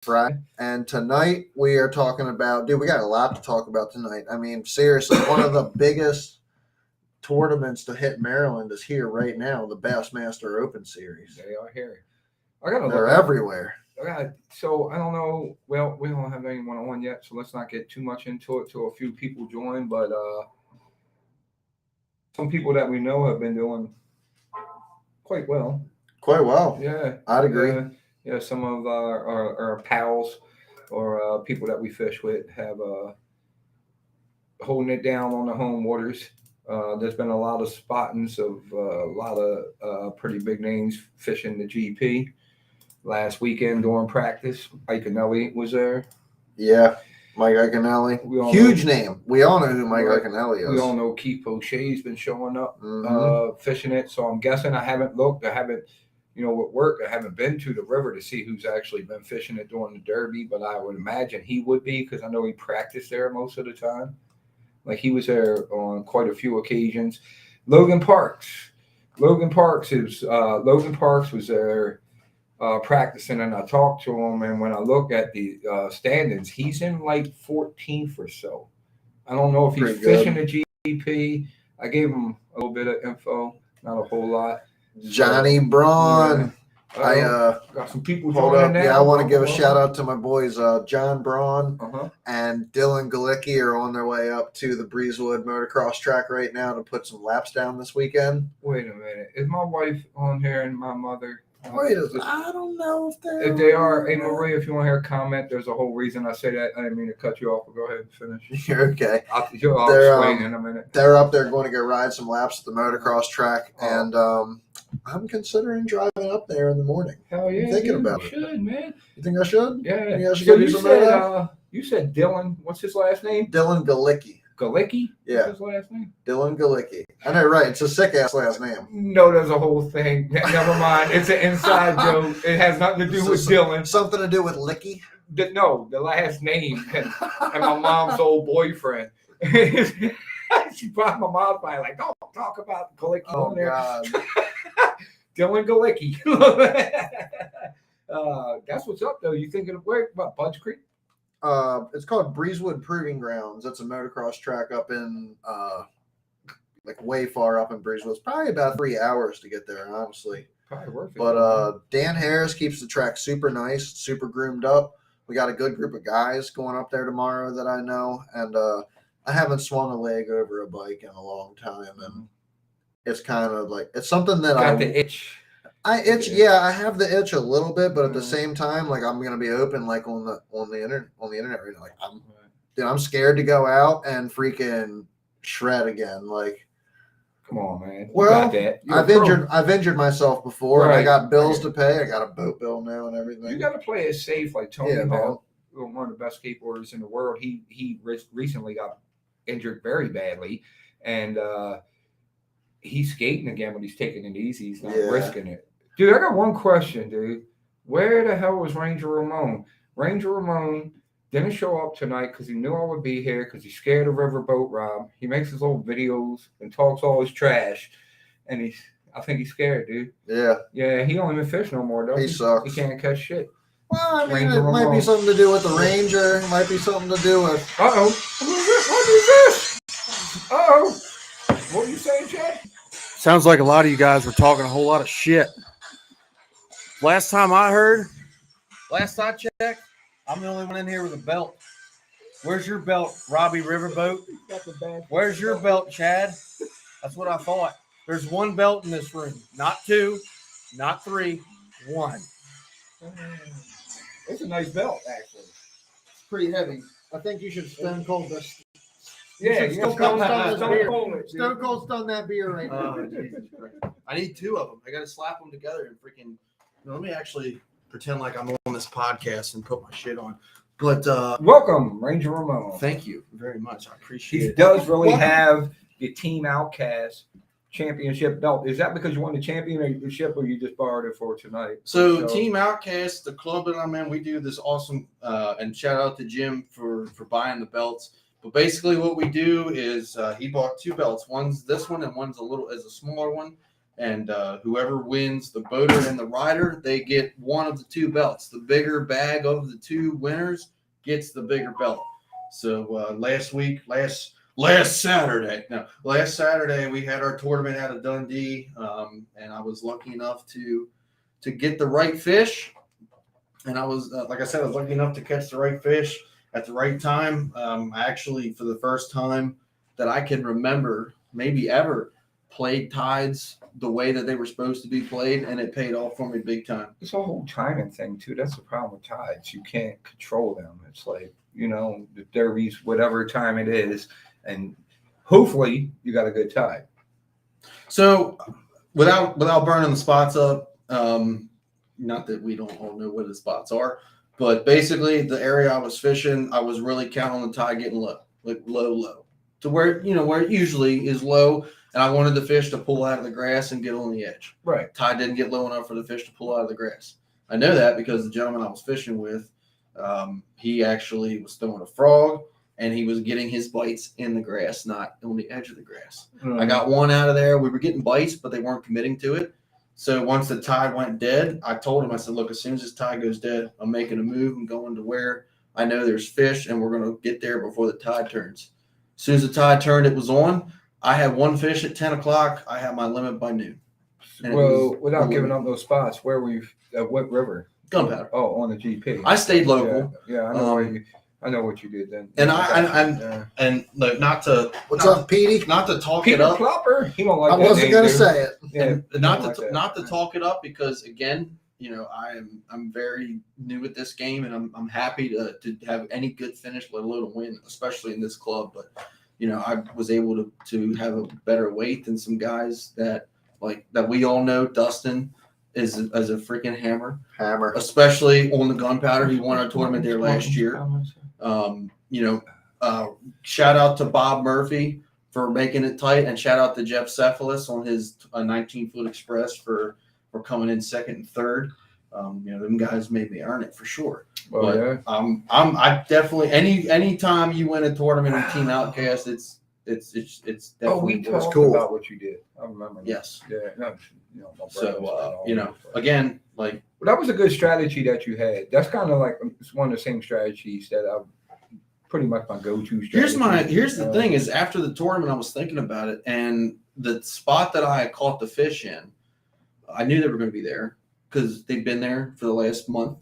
Friday, and tonight we are talking about, dude, we got a lot to talk about tonight. I mean, seriously, one of the biggest tournaments to hit Maryland is here right now, the Bassmaster Open Series. They are here. I gotta They're look up. everywhere. So I don't know. Well, we don't have anyone on yet, so let's not get too much into it till a few people join. But some people that we know have been doing quite well. Quite well. Yeah, I'd agree. Yeah, some of our pals or people that we fish with have holding it down on the home waters. There's been a lot of spottings of a lot of pretty big names fishing the GP. Last weekend during practice, Iconelli was there. Yeah, Mike Iconelli. Huge name. We all know who Mike Iconelli is. We all know Keith Poche's been showing up fishing it. So I'm guessing I haven't looked. I haven't, with work, I haven't been to the river to see who's actually been fishing it during the Derby. But I would imagine he would be because I know he practiced there most of the time. Like he was there on quite a few occasions. Logan Parks was there. Practicing, and I talked to him, and when I look at the standings, he's in like 14th or so. I don't know if he's fishing the GP. I gave him a little bit of info, not a whole lot. Johnny Braun. Yeah. I got some people hold up. Now. Yeah, I want to give a shout out to my boys, John Braun and Dylan Galicki are on their way up to the Breezewood motocross track right now to put some laps down this weekend. Wait a minute, is my wife on here and my mother? I don't know if they are. Hey, Maria, if you want to hear a comment, there's a whole reason I say that. I didn't mean to cut you off, but go ahead and finish. You're okay. I'll explain in a minute. They're up there going to go ride some laps at the motocross track, and I'm considering driving up there in the morning. Hell yeah. I'm thinking about it. You should, man. You think I should? Yeah. You should do some you said Dylan. What's his last name? Dylan Galicki. Galicki? Yeah. What's his last name? Dylan Galicki. I know, right? It's a sick-ass last name. No, there's a whole thing. Never mind. It's an inside joke. It has nothing to do with Dylan. Something to do with Licky? No, the last name. And my mom's old boyfriend. My mom's probably like, don't talk about Galicki on there. God. Dylan Galicki. That's what's up, though. You thinking of where? About Budge Creek? It's called Breezewood Proving Grounds. It's a motocross track up in like way far up in Breezewood. It's probably about 3 hours to get there, honestly. Probably worth it. But Dan Harris keeps the track super nice, super groomed up. We got a good group of guys going up there tomorrow that I know, and I haven't swung a leg over a bike in a long time, and it's kind of like it's something that got the itch. I itch, yeah. I have the itch a little bit, but at the same time, like I'm gonna be open, like on the internet right now. Like I'm scared to go out and freaking shred again. Like, come on, man. Well, I've injured myself before, and I got bills to pay. I got a boat bill now and everything. You got to play it safe, like Tony Hawk, one of the best skateboarders in the world. He recently got injured very badly, and he's skating again, but he's taking it easy. He's not risking it. Dude, I got one question, dude. Where the hell was Ranger Ramon? Ranger Ramon didn't show up tonight because he knew I would be here because he's scared of riverboat Rob. He makes his old videos and talks all his trash, and I think he's scared, dude. Yeah, he don't even fish no more, though. He sucks. He can't catch shit. Well, I mean, it might be something to do with the Ranger. It might be something to do with... Uh-oh. What is this? Uh-oh. What are you saying, Chad? Sounds like a lot of you guys were talking a whole lot of shit. Last time I checked, I'm the only one in here with a belt. Where's your belt, Robbie Riverboat? Where's your belt, Chad? That's what I thought. There's one belt in this room. Not two, not three, one. It's a nice belt, actually. It's pretty heavy. I think you should stone cold this. Yeah, Stone Cold stun that beer right now. Jesus Christ. I need two of them. I got to slap them together and freaking... Let me actually pretend like I'm on this podcast and put my shit on. But welcome, Ranger Ramon. Thank you very much. I appreciate it. He does really have the Team Outcast championship belt. Is that because you won the championship or you just borrowed it for tonight? So Team Outcast, the club that I'm in, we do this awesome and shout out to Jim for buying the belts. But basically what we do is he bought two belts. One's this one and one's a smaller one. and whoever wins, the boater and the rider, they get one of the two belts. The bigger bag of the two winners gets the bigger belt. So last Saturday we had our tournament out of Dundee, and I was lucky enough to get the right fish. And I was, like I said, I was lucky enough to catch the right fish at the right time. I actually, for the first time that I can remember, maybe ever, played tides the way that they were supposed to be played, and it paid off for me big time. It's a whole timing thing too. That's the problem with tides. You can't control them. It's like, the derbies, whatever time it is, and hopefully you got a good tide. So without burning the spots up, not that we don't all know where the spots are, but basically the area I was fishing, I was really counting on the tide getting low, like low, to where where it usually is low, and I wanted the fish to pull out of the grass and get on the edge. Right. Tide didn't get low enough for the fish to pull out of the grass. I know that because the gentleman I was fishing with, he actually was throwing a frog, and he was getting his bites in the grass, not on the edge of the grass. I got one out of there. We were getting bites, but they weren't committing to it. So once the tide went dead, I told him, I said, look, as soon as this tide goes dead, I'm making a move. I'm going to where I know there's fish, and we're going to get there before the tide turns. As soon as the tide turned, it was on. I had one fish at 10 o'clock. I had my limit by noon. And well, without giving up those spots, where were you? At what river? Gunpowder. Oh, on the GP. I stayed local. Yeah, I know I know what you did then. And and look, not to What's up, Petey? not to talk Peter it up. Plopper. He don't like I that wasn't name, gonna dude. say it. Yeah, And he not don't to like that. not to talk it up because again, I'm very new at this game, and I'm happy to have any good finish, let alone a win, especially in this club. But I was able to have a better weight than some guys that we all know. Dustin is a freaking hammer, especially on the Gunpowder. He won our tournament there last year. Shout out to Bob Murphy for making it tight, and shout out to Jeff Cephalus on his 19-foot express for coming in second and third. Them guys made me earn it for sure. Oh, But yeah. I definitely any time you win a tournament in Team Outcast, it's definitely We talked cool. about what you did. I remember. That. yes. Yeah. No, my So brother, again, Well, that was a good strategy that you had. That's kind of like it's one of the same strategies that I pretty much my go-to strategy. here's the thing is after the tournament I was thinking about it, and the spot that I had caught the fish in, I knew they were going to be there because they've been there for the last month.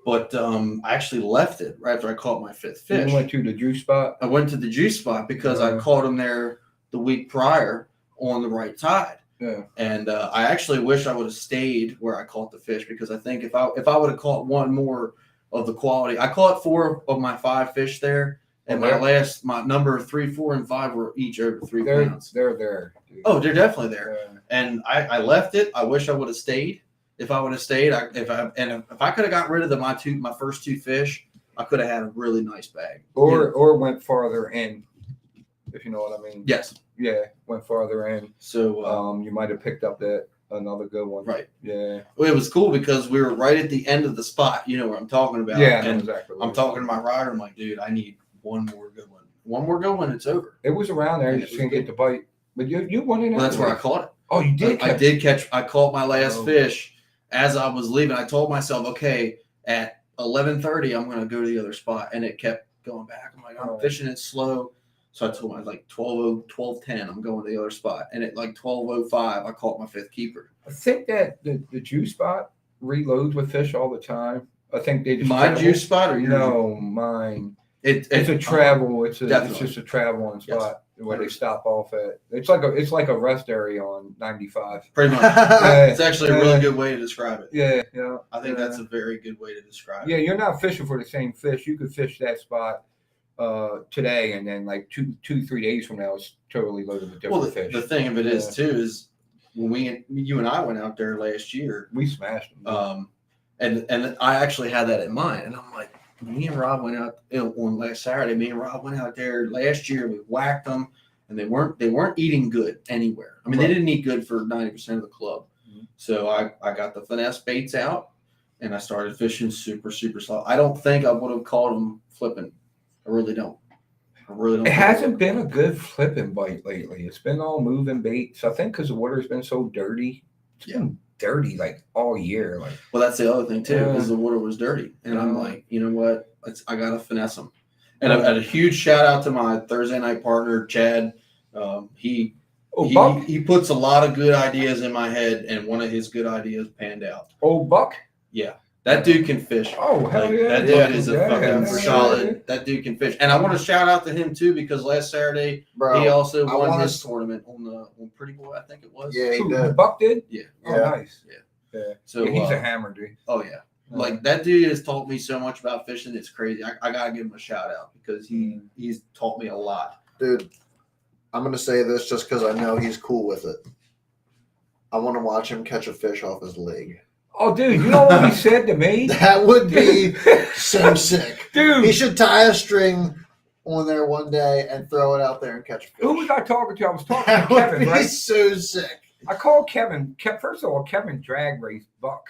But I actually left it right after I caught my fifth fish. You went to the juice spot? I went to the juice spot because I caught him there the week prior on the right tide. Yeah. And I actually wish I would have stayed where I caught the fish, because I think if I would have caught one more of the quality, I caught 4 of my 5 fish there, and my number 3, 4, and 5 were each over 3 pounds. They're there. Dude. Oh, they're definitely there. Yeah. And I left it. I wish I would have stayed. If I would have stayed, if I could have got rid of my first 2 fish, I could have had a really nice bag. Or went farther in, if you know what I mean. Yes. Yeah, went farther in. So you might have picked up another good one. right. Yeah. Well, it was cool because we were right at the end of the spot. You know what I'm talking about. Yeah, I know and exactly. I'm talking to my rider. I'm like, dude, I need one more good one. One more good one, it's over. It was around there. And You it just was didn't get the bite. But you won in. Well, that's where I caught it. Oh, you did. I caught my last fish as I was leaving. I told myself, okay, at 11:30, I'm going to go to the other spot, and it kept going back. I'm like, I'm fishing it slow. So I told myself, like 12:10, I'm going to the other spot. And at like 12:05, I caught my 5th keeper. I think that the juice spot reloads with fish all the time. I think they just My juice spot or your? No, mine. It's a travel. It's definitely. just a traveling spot where they stop off at. It's like a rest area on 95. Pretty much. Yeah. It's actually a really good way to describe it. Yeah. I think that's a very good way to describe it. Yeah, you're not fishing for the same fish. You could fish that spot today, and then like 2-3 days from now, it's totally loaded with different fish. The thing of it is too is when you and I went out there last year, we smashed them. And I actually had that in mind, and I'm like, me and Rob went out on last Saturday. Me and Rob went out there last year. We whacked them, and they weren't eating good anywhere. I mean, they didn't eat good for 90% of the club. Mm-hmm. So I got the finesse baits out, and I started fishing super, super slow. I don't think I would have caught them flipping. I really don't. I really don't. It hasn't been a good flipping bite lately. It's been all moving baits. I think because the water's been so dirty. It's been dirty like all year. Like, well, that's the other thing too, is the water was dirty, and I'm like, you know what? I gotta finesse them. And I've had a huge shout out to my Thursday night partner, Chad. He puts a lot of good ideas in my head, and one of his good ideas panned out. Old Buck? Yeah. That dude can fish. Oh, hell yeah. That dude is a fucking solid. That dude can fish. And I want to shout out to him too, because last Saturday he also won his tournament on Pretty Boy, I think it was. Yeah, he did. Buck did? Yeah. Oh, nice. Yeah. So he's a hammer, dude. Oh yeah. Like that dude has taught me so much about fishing. It's crazy. I gotta give him a shout out because he's taught me a lot. Dude, I'm gonna say this just because I know he's cool with it. I want to watch him catch a fish off his leg. Oh, dude, you know what he said to me? That would be so sick. Dude. He should tie a string on there one day and throw it out there and catch a fish. Who was I talking to? I was talking That to Kevin, would be right? so sick. I called Kevin. First of all, Kevin drag raced Buck.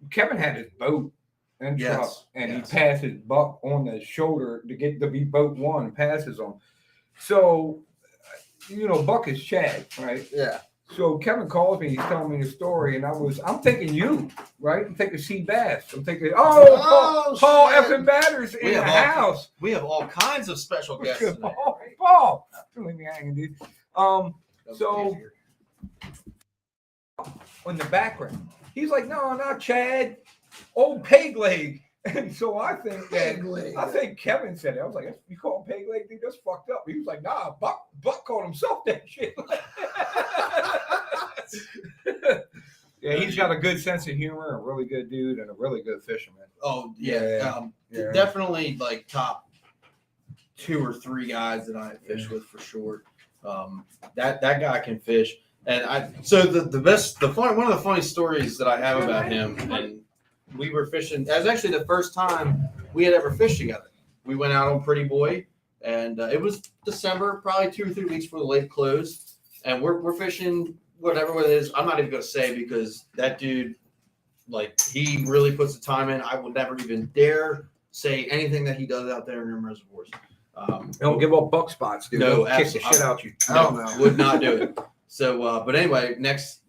Kevin had his boat and truck, and he passes Buck on the shoulder to be boat one, passes him. So, Buck is Chad, right? Yeah. So Kevin calls me, he's telling me the story, and I'm thinking you, right? I'm thinking Sea Bass. I'm thinking, Paul effing Batters in the house. We have all kinds of special guests today. Paul. Don't leave me hanging, dude. So in the background, he's like, no, not Chad, old peg leg. And so I think Kevin said it. I was like, you call him peg leg, dude? That's fucked up. He was like, nah, Buck called himself that shit. Yeah, he's got a good sense of humor, a really good dude, and a really good fisherman. Oh yeah, definitely like top 2 or 3 guys that I fish with for sure. That guy can fish, and one of the funny stories that I have about him, and we were fishing. That was actually the first time we had ever fished together. We went out on Pretty Boy, and it was December, probably 2 or 3 weeks before the lake closed, and we're fishing whatever it is. I'm not even going to say because that dude, like, he really puts the time in. I would never even dare say anything that he does out there in them reservoirs. Don't give up buck spots, dude. No, kick the shit out you. No, would not do it. So, but anyway,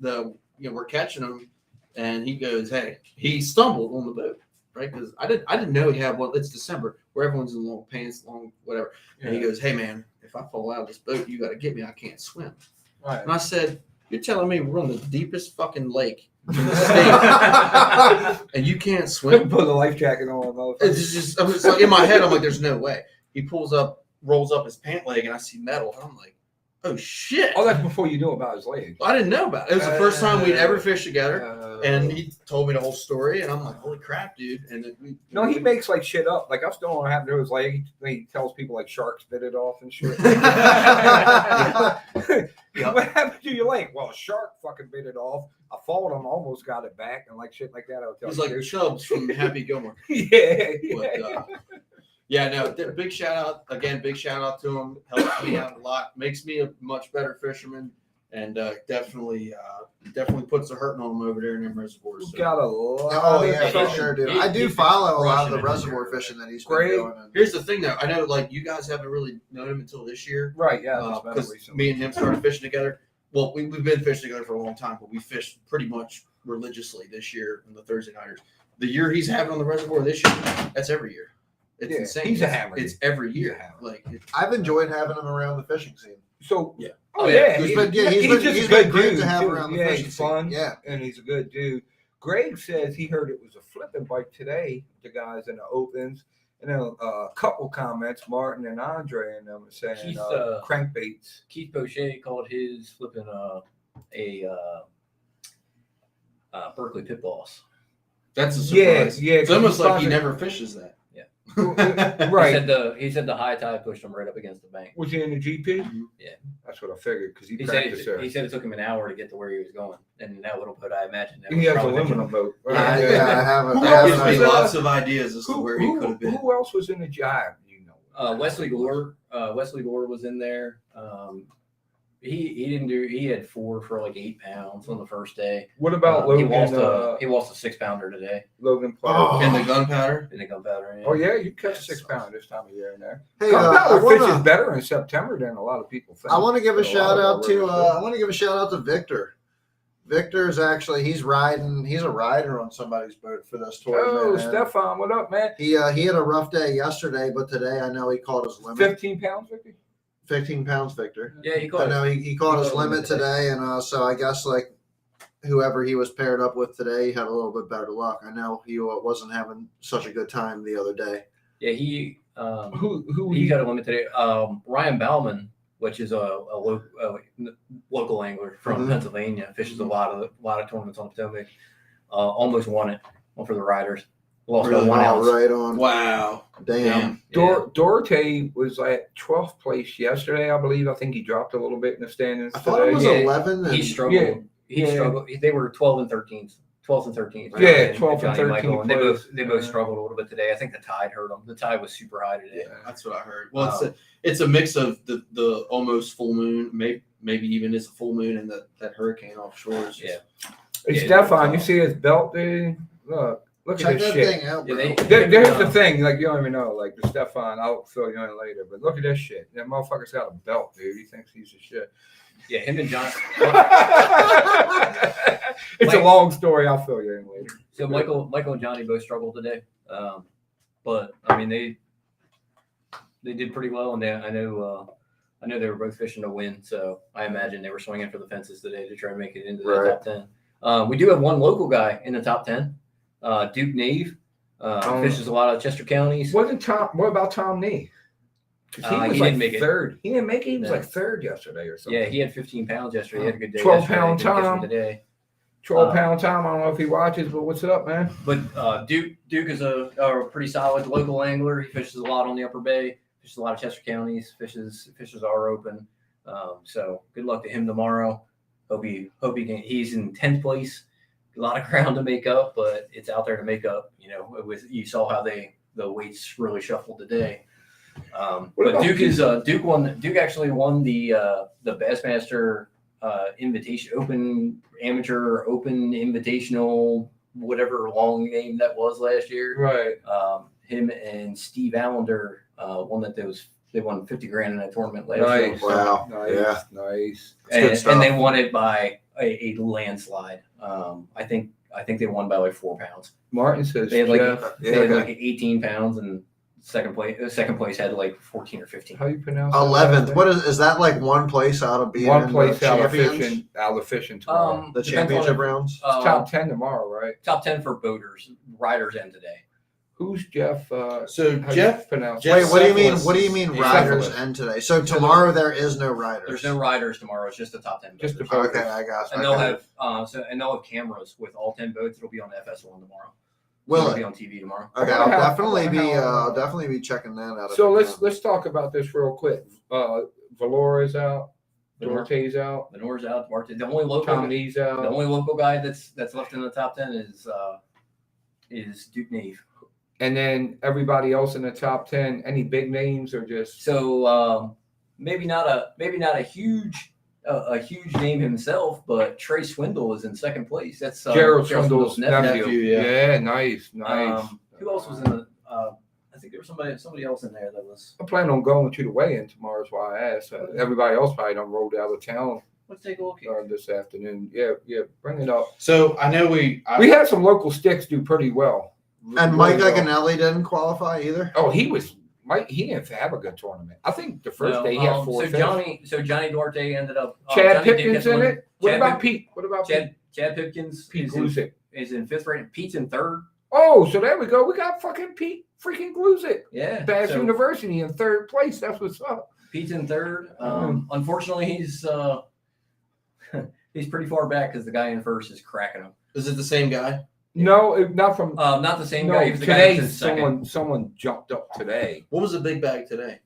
we're catching him, and he goes, "Hey," he stumbled on the boat, right? Because I didn't know he had one. It's December, where everyone's in long pants, long whatever. And he goes, "Hey man, if I fall out of this boat, you got to get me. I can't swim." Right. And I said, "You're telling me we're on the deepest fucking lake in the state, and you can't swim?" Put a life jacket on. It's like in my head, I'm like, "There's no way." He rolls up his pant leg, and I see metal, and I'm like, "Oh shit!" Oh, that's before you knew about his leg. I didn't know about it. It was the first time we'd ever fished together, and he told me the whole story, and I'm like, "Holy crap, dude!" And then he makes like shit up. Like I still don't know what happened to his leg. He tells people like sharks bit it off and shit. What happened to your leg? Well, a shark fucking bit it off. I followed him, almost got it back, and like shit like that. He's like Chubbs from Happy Gilmore. Big shout out again. Big shout out to him. Helps me out a lot. Makes me a much better fisherman, and definitely puts a hurting on him over there in them reservoirs. So. Got a lot. Oh yeah, for sure, dude. I do follow a lot of the reservoir fishing that he's been doing. Here's the thing, though. I know, like, you guys haven't really known him until this year, right? Yeah, because me and him started fishing together. Well, we've been fishing together for a long time, but we fished pretty much religiously this year on the Thursday nighters. The year he's having on the reservoir this year, that's every year. It's insane. He's a hammer. It's every year. I've enjoyed having him around the fishing scene. So yeah. Oh yeah, he's been great to have around the fishing he's fun. Scene. Yeah, and he's a good dude. Greg says he heard it was a flipping bike today. The guys in the opens, and then a couple comments. Martin and Andre and them saying crankbaits. Keith Boucher called his flipping a Berkeley pit boss. That's a surprise. Yeah. It's almost like he never fishes that. Right. He said the high tide pushed him right up against the bank. Was he in the GP? Mm-hmm. Yeah. That's what I figured because he said it took him an hour to get to where he was going. And that little boat, I imagine. He has a aluminum boat. Right? I have gives me lots of ideas as to where he could have been. Who else was in the jive? Wesley Gore. Wesley Gore was in there. He didn't do. He had 4 for like 8 pounds on the first day. What about He Logan? lost a 6-pounder today Logan Oh. Clark. And the gunpowder. in the gunpowder. Oh yeah, you catch Yeah, 6 pound this time of year in there. Hey, Gunpowder I fish wanna- is better in September than a lot of people think. I want to give a So shout lot out of to our I want to give a shout out to Victor. Victor's actually he's a rider on somebody's boat for this tournament. Oh, and Stefan, what up, man? He had a rough day yesterday, but today I know he caught his limit. 15 pounds, Vicky? 15 pounds, Victor. Yeah, he I caught. know he caught his limit today, and so I guess like whoever he was paired up with today had a little bit better luck. I know he wasn't having such a good time the other day. Yeah, he Who he got a limit today. Ryan Baumann, which is a local angler from Mhm. Pennsylvania, fishes a lot of tournaments on Potomac. Almost won it for the riders. Lost by Really? 1 ounce. Right on. Wow. Damn. Dorte was at 12th place yesterday, I believe. I think he dropped a little bit in the standings I thought today. it was Yeah, 11. He And, struggled. Yeah. He Yeah. struggled. They were 12 and 13. 12th and 13th. Yeah, Johnny 12th and Michael, 13th and they both place. struggled a little bit today. I think the tide hurt them. The tide was super high today. Yeah. That's what I heard. Well, it's a mix of the almost full moon, maybe even it's a full moon and that hurricane offshore. Is just, Yeah. Hey, Yeah, Stefan, it's, you see his belt, dude? Look check at this that shit. thing out, Yeah, bro. they- There's the thing, like you don't even know, like the Stefan. I'll fill you in later, but look at this shit. That motherfucker's got a belt, dude. He thinks he's a shit. Yeah, him and John. It's a long story. I'll fill you in later. So Michael and Johnny both struggled today, but I mean they did pretty well, and I know they were both fishing to win. So I imagine they were swinging for the fences today to try to make it into the Right. top 10. We do have one local guy in the top 10, Duke Nave. Fishes a lot of Chester counties. What about Tom Nee? 'Cause he was He like didn't make it. third. He didn't make it. He was No. like third yesterday or something. Yeah, he had 15 pounds yesterday. He had a good day. 12-pound yesterday. Didn't catch him Tom. today. 12-pound Tom. I don't know if he watches, but what's up, man? But Duke is a pretty solid local angler. He fishes a lot on the Upper Bay. Fishes a lot of Chester counties. Fishes are open. So good luck to him tomorrow. Hope he can. He's in 10th place. A lot of ground to make up, but it's out there to make up. You know, you saw how the weights really shuffled today. What But about Duke actually won the Bassmaster invitation amateur open invitational whatever long game that was last year. Right. Him and Steve Allender won that. They won 50 grand in that tournament last Nice. year. Wow. Nice. Yeah. Nice. good And, stuff. and they won it by a landslide. I think they won by like 4 pounds. Martin says They had like Jeff. they had like 18 pounds, and second place had like 14 or 15. How you pronounce that? 11th. What is that like one place out of being One in place the out of champions? fishing tomorrow. The Depends on championship if- rounds? It's top 10 tomorrow, right? Top 10 for boaters, riders, and today. Who's Jeff? So how Jeff, you pronounce Jeff Wait, it? what do you mean? Cephalus What do you is- mean is riders Cephalus. end today? So tomorrow there is no riders. There's no riders tomorrow. It's just the top 10 Just the boaters. boaters. Okay, I got And you. they'll have cameras with all 10 boats. It'll be on FS1 tomorrow. Will It'll it? be on TV tomorrow. Okay, I I'll wonder how- definitely I be wonder how- I'll definitely be checking that out. So let's talk about this real quick. Valora's out. Dorte's out. Lenore's out. Martin. The only local Tom Nee's out. the only local guy that's left in the top 10 is Duke Nave. And then everybody else in the top 10, any big names or just So maybe not a huge name himself, but Trey Swindle is in second place. That's Gerald Swindle's nephew? nephew, yeah. Yeah, nice. Who else was in the? I think there was somebody else in there that was. I plan on going to the weigh-in tomorrow. Is why I asked. Everybody else probably done rolled out of town Let's take a look here. this afternoon. Yeah, bring it up. So I know we had some local sticks do pretty well. And Mike Really well. Iaconelli didn't qualify either. Oh, he didn't have a good tournament. I think the first No, day he had 4 fish. Johnny Duarte ended up. Chad Johnny did Pipkins get in one. it. What Chad about Pete? What about Pete? Chad Pipkins Pete is Glusick. in fifth rate. Pete's in third. Oh, so there we go. We got fucking Pete freaking Glusick. Yeah. Bass so University in third place. That's what's up. Pete's in third. Unfortunately, he's pretty far back because the guy in first is cracking him. is it the same guy? No, not from Not the same no, guy. He was the guy today that's in second. someone jumped up today. What was the big bag today?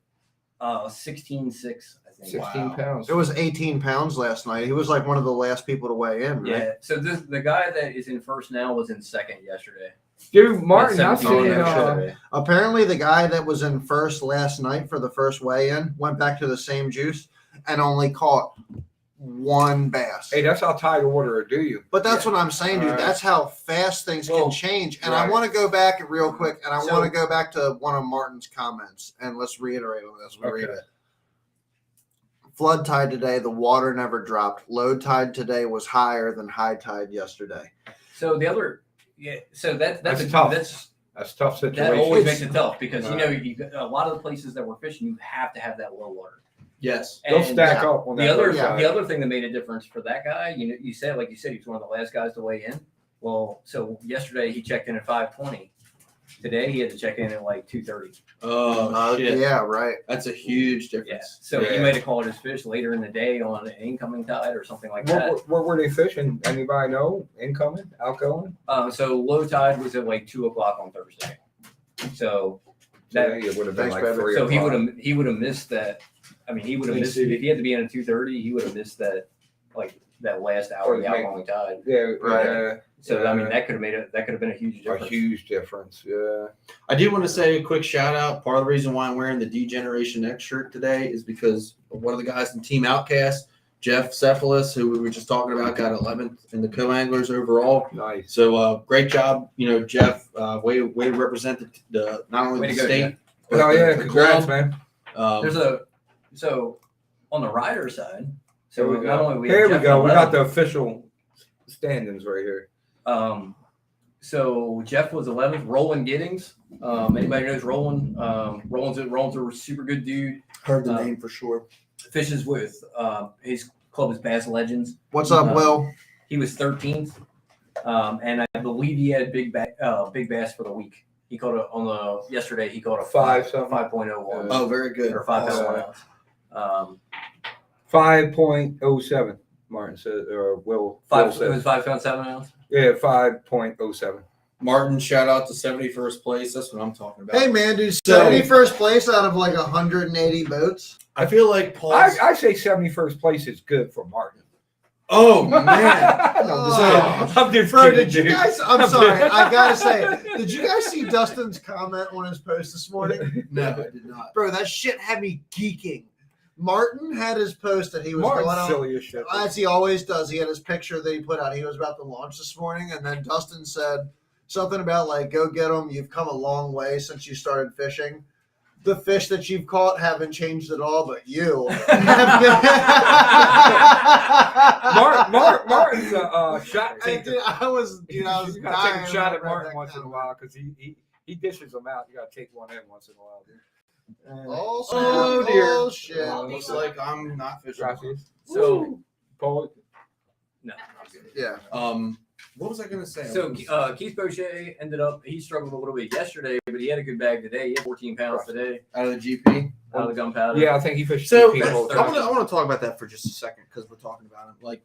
16.6, I think. 16 Wow. pounds. It was 18 pounds last night. He was like one of the last people to weigh in, right? Yeah. So the guy that is in first now was in second yesterday. Dude, Martin, I At 17 seen yesterday. Apparently, the guy that was in first last night for the first weigh-in went back to the same juice. and only caught one bass. Hey, that's how tight order do you? But that's what I'm saying, dude. Alright. That's how fast things can change. And I right. want to go back real quick, and I So- want to go back to one of Martin's comments, and let's reiterate on this. We read Okay. it. Flood tide today, the water never dropped. Low tide today was higher than high tide yesterday. So the other, so that's tough. That's tough situation. that always makes it tough because you a lot of the places that we're fishing, you have to have that low water. Yes. They'll And stack up on the that other side. the other thing that made a difference for that guy, you said he was one of the last guys to weigh in. Well, so yesterday he checked in at 5:20. Today he had to check in at like 2:30. Oh shit. Yeah, right. That's a huge Yeah. difference. So he Yeah. might have called his fish later in the day on an incoming tide or something like that. Where were they fishing? Anybody know? Incoming? Outgoing? So low tide was at like 2:00 on Thursday. So that it would have been Thanks, like baby. 3 so o'clock. he would have missed that. I mean, he would have Thanks, missed it Steve. if he had to be in at 2:30. He would have missed that last hour of the outgoing tide. Yeah, Right. So I mean, that could have been a huge a difference. huge difference. Yeah. I do want to say a quick shout out. Part of the reason why I'm wearing the D-Generation X shirt today is because of one of the guys in Team Outcast, Jeff Cephalus, who we were just talking about, got 11th in the co-anglers overall. Nice. So great job, Jeff. Way to represent the not only Way the to go, state. Jeff. but Oh yeah, the congrats, club. man. So on the rider side. So Here we not go. only we Here have we Jeff go. We 11, got the official standings right here. So Jeff was 11th. Roland Giddings. Anybody knows Roland? Roland's a super good dude. Heard the Uh, name for sure. Fishes with his club is Bass Legends. What's up, Will? He was 13th, and I believe he had big bass for the week. He caught yesterday. He caught a 5.01 Oh, very good. or 5.1 ounce. 5.07. Martin said, or Will. It Will was said. 5.7 ounce. Yeah, 5.07. Martin, shout out to 71st place. That's what I'm talking about. Hey, man, dude, So- 71st place out of like 180 boats. I feel like Paul. I say 71st place is good for Martin. Oh man. I'm just Bro, kidding, did you dude. guys? I'm sorry, I gotta say, did you guys see Dustin's comment on his post this morning? No, I did not. Bro, that shit had me geeking. Martin had his post that he was Martin's going on. silly as shit. As he always does, he had his picture that he put out. He was about to launch this morning, and then Dustin said something about like, "Go get them. You've come a long way since you started fishing. The fish that you've caught haven't changed at all, but you." Martin's a shot taker. I was You dying. gotta take a shot when at I read Martin that once in a comment. while because he dishes them out. You gotta take one in once in a while, dude. Oh, Oh, snap. dear. Oh, shit. Looks like I'm not fishing. Gracias. So Paul, no. Yeah. What was I gonna say? So Keith Boucher he struggled a little bit yesterday, but he had a good bag today. He had 14 pounds today out of the GP. out of the gunpowder. yeah, I think he fished So two people. I want to talk about that for just a second because we're talking about him. Like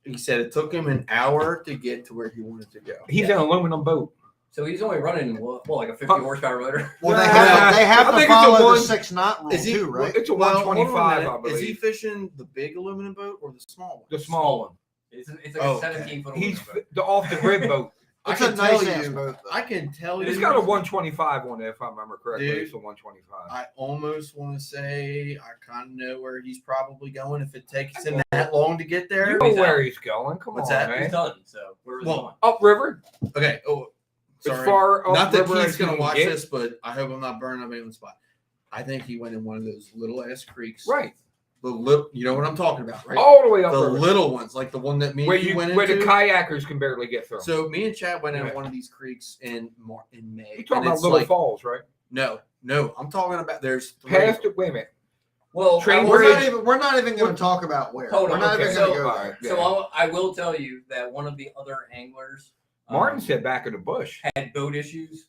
he said, it took him an hour to get to where he wanted to go. He's an aluminum boat. So he's only running like a 50 horsepower motor. Well, they Yeah. have I to think it's a follow one- the 6 knot rule Is he- too, right? It's a Well, hold on a 125, minute. I believe. Is he fishing the big aluminum boat or the small one? The small one. It's like Oh, a 17-foot. He's aluminum the off the grid boat. It's I a can nice tell ass you- boat. though. I can tell you. It's got a 125 on it, if I remember correctly. Dude. It's a 125. I almost want to say I kind of know where he's probably going if it takes him that long to get there. You know where he's going. Come What's on, that? boat. man. He's done. So where was he Well, going? Upriver. Okay. Oh, sorry. As far Not that upriver Keith's as you gonna can watch get. this, but I hope I'm not burning up anyone's spot. I think he went in one of those little ass creeks. Right. The little, you know what I'm talking about, right? All the way the upriver. little ones, like the one that me Where and you went where the into. kayakers can barely get through. So me and Chad went in Yeah. one of these creeks in May. You're talking and about it's Little like- Falls, right? No, I'm talking about there's three. Past it. Wait a minute. Well, Train We're bridge. not even going to talk about where. Hold We're on, not okay, even going to so- go All there. right, yeah. So I will tell you that one of the other anglers, Martin said back of the bush. had boat issues.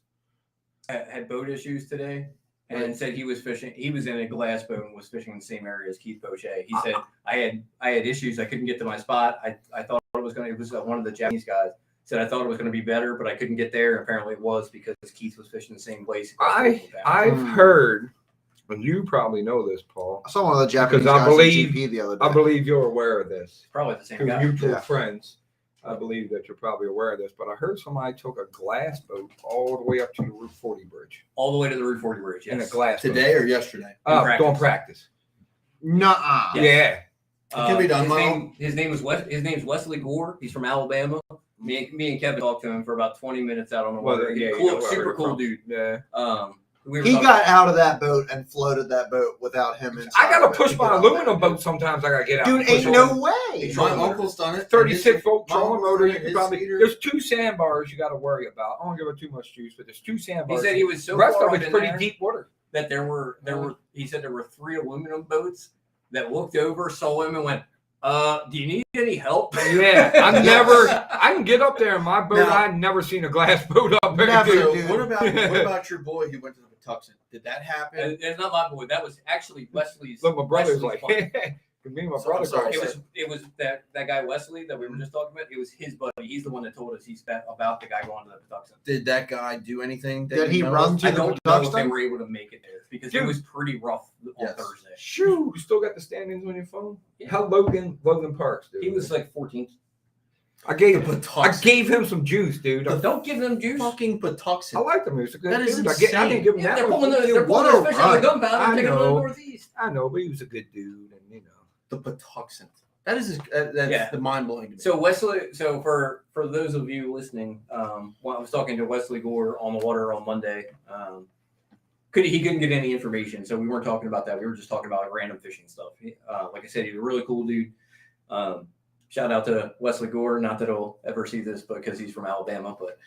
Had boat issues today, and Right. said he was fishing. He was in a glass boat and was fishing in the same area as Keith Boucher. He said I had issues. I couldn't get to my spot. I thought it was going. It was one of the Japanese guys. Said I thought it was going to be better, but I couldn't get there. Apparently, it was because Keith was fishing the same place. I've heard, and you probably know this, Paul. I saw one of the Japanese Because I guys believe- at GP the other day. I believe you're aware of this. probably the same Through guy. mutual Yeah. friends, I believe that you're probably aware of this. But I heard somebody took a glass boat all the way up to the Route 40 bridge All the way to the Route 40 bridge. in a Yes. glass boat. Today or yesterday? In Doing practice. Nuh-uh. Yeah. It can be done, His name's Wesley Gore. He's from Alabama. Me and Kevin talked to him for about 20 minutes out on the water. Super cool dude. Yeah. He got out of that boat and floated that boat without him inside. I gotta of it push to my get on aluminum that, boat sometimes. I gotta get out. Dude, and push ain't on. no way. My uncle's done it. 36-volt My trolling uncle's motor. done You it. can His probably cedar- there's 2 sandbars you got to worry about. I don't give it too much juice, but there's 2 He sandbars. said he was so the rest far of up it's in pretty there deep water. that there were. He said there were 3 aluminum boats that looked over, saw him, and went, do you need any help? Yeah, I can get up there in my boat. Now- I've never seen a glass boat up there. Never, dude. dude. What about your boy who went to the Patuxent? Did that happen? And it's not my boy. That was actually Wesley's. Look, my brother's Wesley's like, buddy. me and my So, I'm brother. sorry. go, It was that guy Wesley that we were just talking about. It was his buddy. He's the one that told us about the guy going to the Patuxent. Did that guy do anything? that Did he you know run of? to I the don't know if they Patuxent? were able to make it there because Dude. it was pretty rough on Yes. Thursday. Shoo! You still got the standings on your phone? Yeah. How Logan Parks, dude? He was like 14th. I gave him some juice, dude. Don't give them juice. Fucking I Patuxent. like the music. That is dude. I insane. didn't give him Yeah, that they're much pulling juice. they're what pulling a their fish out of the run. gunpowder I and taking them to the know. northeast. I know, but he was a good dude, and you know. The Patuxent. That is that's Yeah. the mind blowing to me. So Wesley, for those of you listening, when I was talking to Wesley Gore on the water on Monday, he couldn't get any information, so we weren't talking about that. We were just talking about random fishing stuff. Like I said, he's a really cool dude. Shout out to Wesley Gore. Not that he'll ever see this because he's from Alabama, but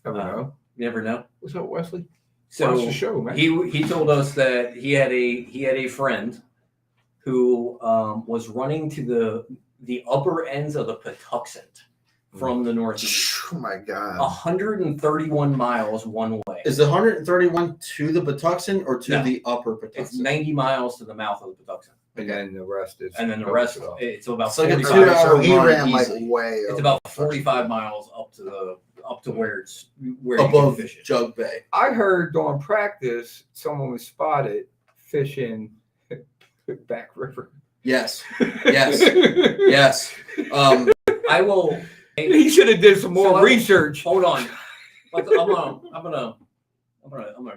Never know. you never know. What's up, Wesley? So Watch the show, man. he told us that he had a friend who was running to the upper ends of the Patuxent from the northeast. Oh my God. 131 miles one way. Is the 131 to the Patuxent or to No. the upper It's Patuxent? 90 miles to the mouth of the Patuxent. And then the rest is. And then the rest, it's about It's like a 45. 2-hour So he run ran like easily. way It's over. about 45 miles up to where you can Above fish it. Jug Bay. I heard during practice someone was spotted fishing Back River. Yes. Yes. Yes. I will. He should have did some more So I- research. Hold on. I'm gonna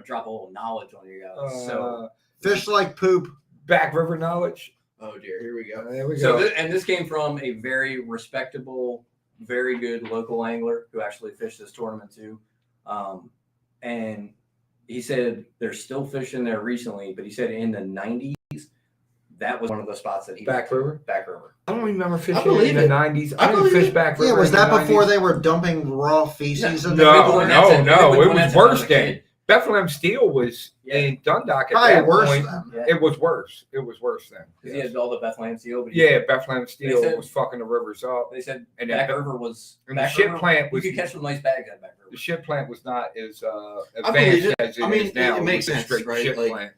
drop a little knowledge on you guys. So Fish like poop. Back River knowledge. Oh dear. Here we go. There we So go. this came from a very respectable, very good local angler who actually fished this tournament too. And he said they're still fishing there recently, but he said in the 90s, that was one of the spots that he Back River. Back River. I don't remember I fishing believe in the it. 90s. I I didn't believe fish it. Back River. Yeah, was in the that before 90s. they were dumping raw feces in No, the When no, that's- no. when It was that's worse a then. kid. Bethlehem Steel was in Dundalk at Probably that worse point. than. Yeah. It was worse. It was worse then. Because he had all the Bethlehem Steel. But Yeah, Bethlehem Steel said- was fucking the rivers up. They said And Back then River was. and the Back ship River, plant was You could catch some nice bags at Back River. the ship plant was not as I believe advanced it. as it I mean, is now. it makes was a sense, straight right? ship Like, plant.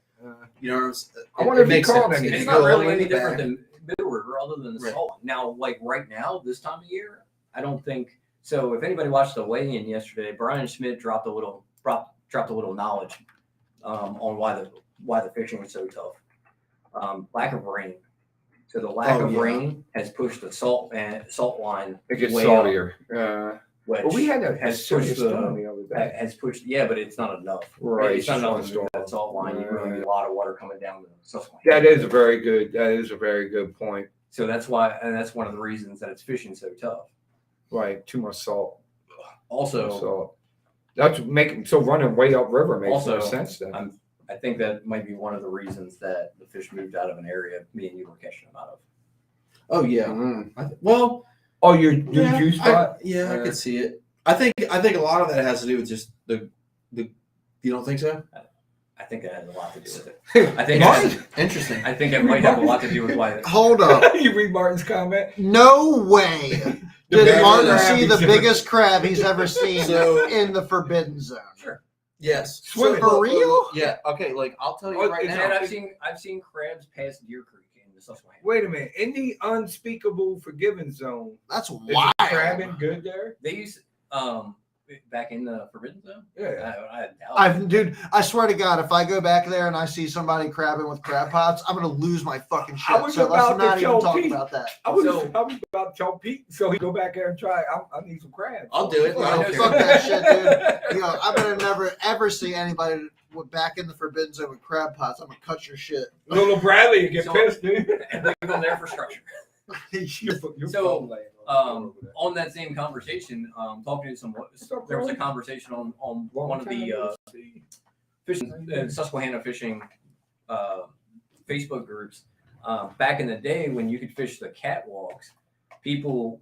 You know, I wonder if he makes caught sense. anything. It's You not go all really the way any in the different back. than Middle River other than the Right. salt. Now, like right now, this time of year, I don't think so. If anybody watched the weigh-in yesterday, Brian Schmidt dropped a little knowledge on why the fishing was so tough. Lack of rain. So the lack of rain has pushed the salt line It gets way saltier. which But we had a has serious pushed storm the the other day. has pushed. Yeah, but it's not enough. Right, It's not it's enough just to move one that salt line. You really need a lot of water coming down the Susquehanna. That is a very good point. So that's why, and that's one of the reasons that it's fishing so tough. Right, too much salt. Also, So that's making running way upriver makes Also, no sense then. I think that might be one of the reasons that the fish moved out of an area me and you were catching them out of. Oh yeah. Mm. Well, Oh, your juice spot? I could see it. I think a lot of that has to do with just the. You don't think so? I think that has a lot to do with it. I think Interesting. I think it might have a lot to do with why. Hold up. You read Martin's comment? No way The did biggest Martin crab see the he's ever biggest crab he's ever seen So- in the Forbidden Zone. Sure. Yes. Swim for real? Yeah. Okay. Like I'll tell you Oh, right is now. And I've seen crabs past Deer Creek in the Susquehanna. Wait a minute. In the unspeakable forgiven zone, That's is wild. the crabbing good there? They used back in the Forbidden Zone. Yeah. I doubt it. Dude, I swear to God, if I go back there and I see somebody crabbing with crab pots, I'm gonna lose my fucking shit. I was So let's about to not even tell talk Pete. about that. I was So- about to tell Pete so he go back there and try. I need some crabs. I'll do it. Well, I don't fuck care. that shit, dude. You know, I'm gonna never ever see anybody back in the forbidden zone with crab pots, I'm gonna cut your shit. Little Bradley, you get So- pissed, dude. And leave them there for structure. So, on that same conversation, talking to some, there was a conversation on one of the fishing, Susquehanna fishing Facebook groups. Back in the day when you could fish the catwalks, people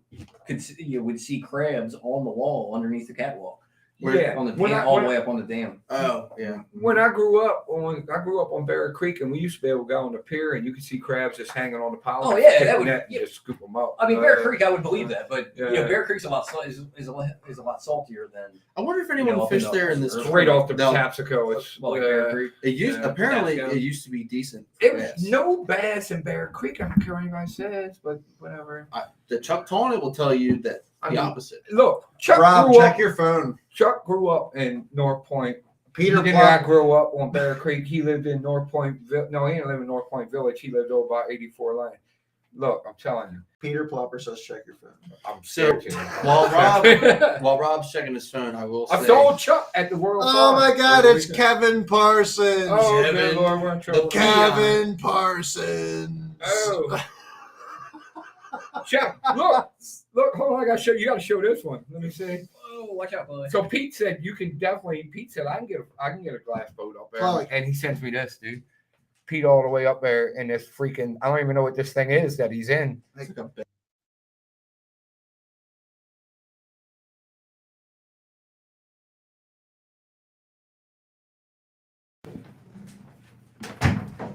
would see crabs on the wall underneath the catwalk. Yeah, On the when dam, I- all when the I- way up on the dam. Oh, yeah. When I grew up on Bear Creek, and we used to be able to go on the pier, and you could see crabs just hanging on the pile. Oh, yeah, Take that a would- net and yeah. just scoop them up. I mean, Bear Creek, I would believe that, but yeah. Bear Creek's a lot is a lot saltier than I wonder if anyone up in fished the- there in this. Straight off the No, Tapsico. It's well, like Bear Creek. It used Yeah. apparently Yeah. it used to be decent. It bass. was no bass in Bear Creek. I don't care what anybody says, but whatever. The Chuck Tawny will tell you that I the mean, opposite. Look, Chuck Rob, grew check up. your phone. Chuck grew up in North Point. Peter He did not Plum. grow up on Bear Creek. He lived in North Point. No, he didn't live in North Point Village. He lived over by 84 Lane. Look, I'm telling you. Peter Plopper says check your phone. I'm So, serious. while Rob's checking his phone, I will say. I told Chuck at the World Oh Farm my God, over the it's weekend. Kevin Parsons. Oh, Kevin, good Lord, we're in trouble. Kevin Parsons. Oh. Chuck, look, hold on, I gotta show you. Got to show this one. Let me see. Oh, watch out, bud. So Pete said you can definitely. Pete said I can get a glass boat up there, Chloe. and he sends me this, dude. Pete all the way up there in this freaking. I don't even know what this thing is that he's in. It's like a big-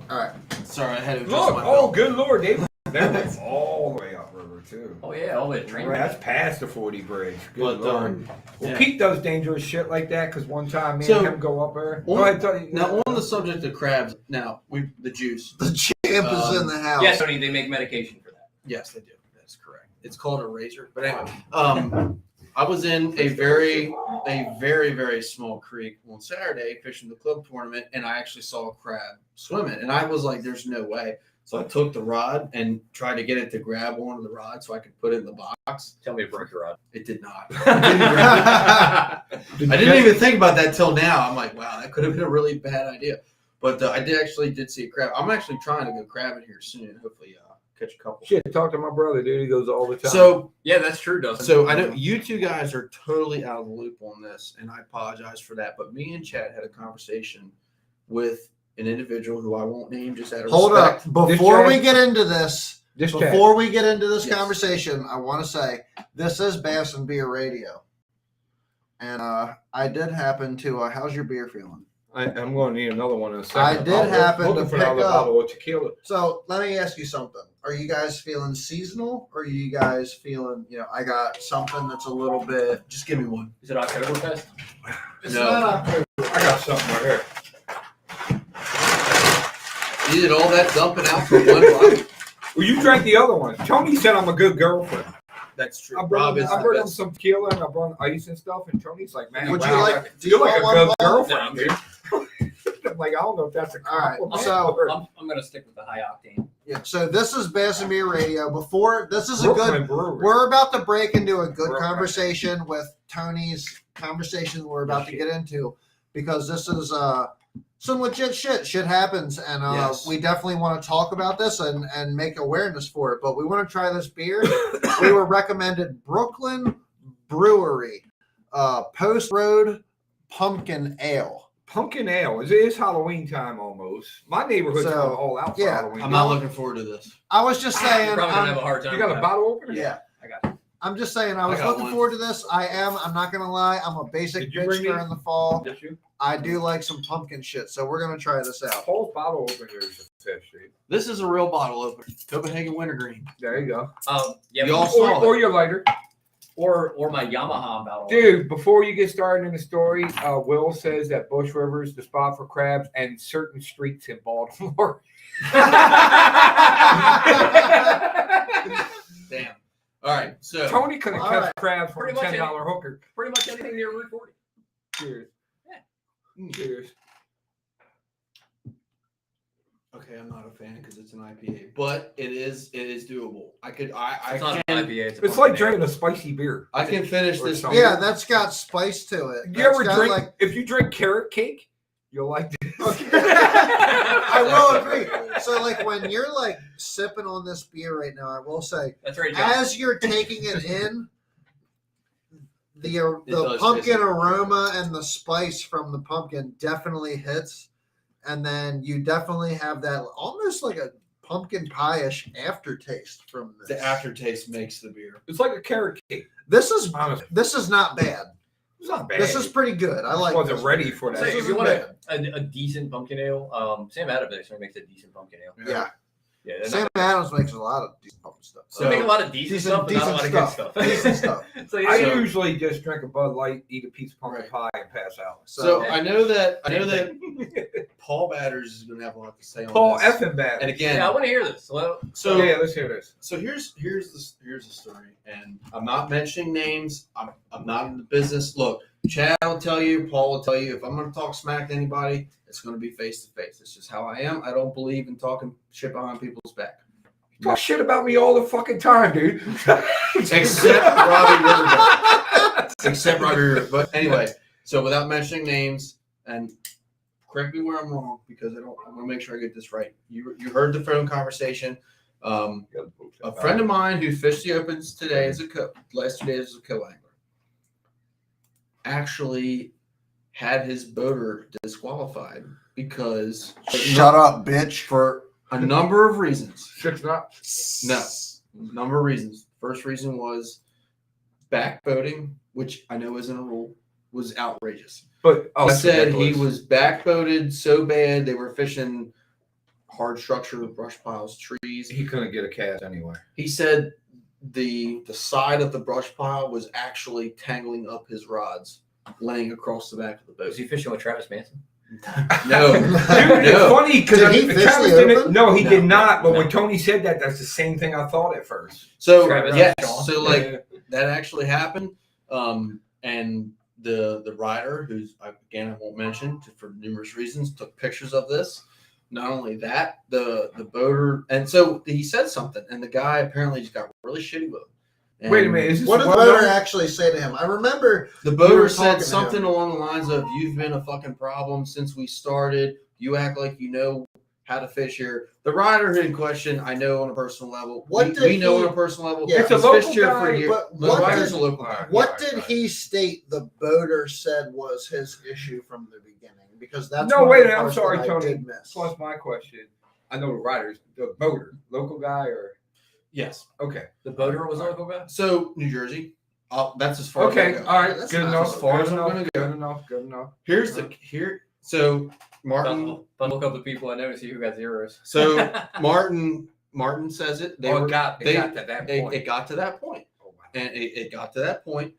All right. Sorry, I had to adjust Look, my oh belt. good Lord, they're all the way upriver too. Oh yeah, all the way to train. Right, that's past the 40 bridge. Good But, Lord. Well, yeah. Pete does dangerous shit like that because one time me So, and him go up there. on- Go ahead, tell you. Now on the subject of crabs, now the juice. The champ is in the house. Yes, Tony, they make medication for that. Yes, they do. That's correct. It's called a razor. But anyway, I was in a very, very small creek on Saturday fishing the club tournament, and I actually saw a crab swimming, and I was like, "There's no way." So I took the rod and tried to get it to grab onto the rod so I could put it in the box. Tell me to break your rod. It did not. I didn't even think about that till now. I'm like, wow, that could have been a really bad idea. But I did see a crab. I'm actually trying to go crabbing here soon. Hopefully, catch a couple. Shit, talk to my brother, dude. He goes all the time. So Yeah, that's true, Dustin. So I know you two guys are totally out of the loop on this, and I apologize for that. But me and Chad had a conversation with an individual who I won't name, just out of Hold respect. up. Before Chad- we get into this, just before we get into this Yes. conversation, I want to say this is Bass and Beer Radio. And I did happen to, how's your beer feeling? I'm going to need another one in a second. I did happen looking to for pick another up- bottle of tequila. So let me ask you something. Are you guys feeling seasonal, or are you guys feeling, I got something that's a little bit. Just give me one. Is it Oktoberfest? It's No. not October. I got something right here. You did all that dumping out for one bottle. Well, you drank the other one. Tony said I'm a good girlfriend. That's true. I brought Rob is him the best. some tequila and I brought ice and stuff, and Tony's like, man, Would wow, you like? Do you're you like want a one good bottle? girlfriend, dude. I'm like, I don't know if that's a All right, compliment. so- or- I'm gonna stick with the high octane. Yeah. So this is Bass and Beer Radio. Before this is a good. Brooklyn Brewery. We're about to break into a good Right. conversation with Tony's conversation we're about to get into, because this is some legit shit. Shit happens, and Yes. we definitely want to talk about this and make awareness for it. But we want to try this beer. We were recommended Brooklyn Brewery Post Road Pumpkin Ale. Pumpkin ale. It is Halloween time almost. My neighborhood's So, going all out for yeah, Halloween. I'm not looking forward to this. I was just You're saying. probably gonna have a hard time. You got with a that. bottle opener? Yeah. I got it. I'm just saying. I was got looking one. forward to this. I am. I'm not gonna lie. I'm a basic Did you bring bitchster these? in the fall. Did you? I do like some pumpkin shit, so we're gonna try this out. Paul's bottle opener is a fish, dude. This is a real bottle opener. Copenhagen Wintergreen. There you go. Yeah, You all Or, saw it. or your lighter. or my Yamaha bottle. Dude, before you get started in the story, Will says that Bush River is the spot for crabs and certain streets in Baltimore. Damn. All right. So Tony could have All catch right. crabs for a Pretty much $10 hooker. Pretty much anything near Route 40. Cheers. Yeah. Cheers. okay, I'm not a fan because it's an IPA, but it is doable. I It's not an can IPA. It's It's like drinking a spicy beer. I can finish Or this. something. Yeah, that's got spice to it. You That's ever got, drink? like If you drink carrot cake, You'll like this. I will agree. So, like, when you're like sipping on this beer right now, I will say, That's right, John. as you're taking it in, the does pumpkin taste like aroma and the spice from the pumpkin definitely hits, and then you definitely have that almost like a pumpkin pie-ish aftertaste from this. The aftertaste makes the beer. It's like a carrot cake. This is Honestly, not bad. it's not bad. This is pretty good. I like. wasn't this ready beer. for that. So This if you isn't want bad. a decent pumpkin ale, Sam Adams actually makes a decent pumpkin ale. Yeah, Yeah, they're Sam Adams makes a lot of decent pumpkin stuff. They make a lot of decent stuff, but not a lot of good stuff. Decent stuff. So, I yeah, usually just drink a Bud Light, eat a piece of pumpkin pie, and pass out. So So I know that Paul Batters is going to have a lot to say on Paul this. effing bad. And again, I want to hear this. Well, so yeah, let's hear this. So here's the story, and I'm not mentioning names. I'm not in the business. Look, Chad will tell you, Paul will tell you. If I'm going to talk smack to anybody, it's going to be face to face. It's just how I am. I don't believe in talking shit behind people's back, Talk shit about me all the fucking time, dude. except Robbie Riverdale. Except Robbie Riverdale. But anyway, so without mentioning names, and correct me where I'm wrong because I want to make sure I get this right. You heard the phone conversation. A friend of mine who fished the opens today as last 2 days as a co-angler actually had his boater disqualified because shut up, bitch. for a number of reasons. 6 knots. No, number of reasons. First reason was backboating, which I know isn't a rule, was outrageous. But He that's said ridiculous. he was backboated so bad they were fishing hard structure with brush piles, trees. He couldn't get a cast anyway. He said the side of the brush pile was actually tangling up his rods, laying across the back of the boat. was he fishing with Travis Manson? No, Dude, it's no. funny because Did he fish Travis the didn't. open? No, he No. did not. But No. when Tony said that, that's the same thing I thought at first. So Travis yes, Sean. so like that actually happened, and the rider, who's again I won't mention for numerous reasons, took pictures of this. Not only that, the boater, and so he said something, and the guy apparently just got really shitty with him. And Wait a minute, is this What did the well boater known? actually say to him? I remember The We boater were said talking to something him. along the lines of, "You've been a fucking problem since we started. You act like you know how to fish here." The rider in question, I know on a personal level. What we did know he- on a personal level. Yeah. It's a He's local fished here for guy, years. but The what rider's did- a local guy. what Right, did right. he state the boater said was his issue from the beginning? Because that's No, one of wait, the I'm parts sorry, that I Tony. did miss. Plus my question. I know the riders, the boater, local guy or Yes. okay. The boater was a local guy? So New Jersey. That's as far Okay, as I go. all right, That's good not enough. as far Good as I'm enough. gonna go. Good enough. Good enough. Here's the here. So Martin. But look up the people I know to see who got zeros. So Martin says it. They were, It got to that it, point. it got to that point. Oh, wow. And it got to that point.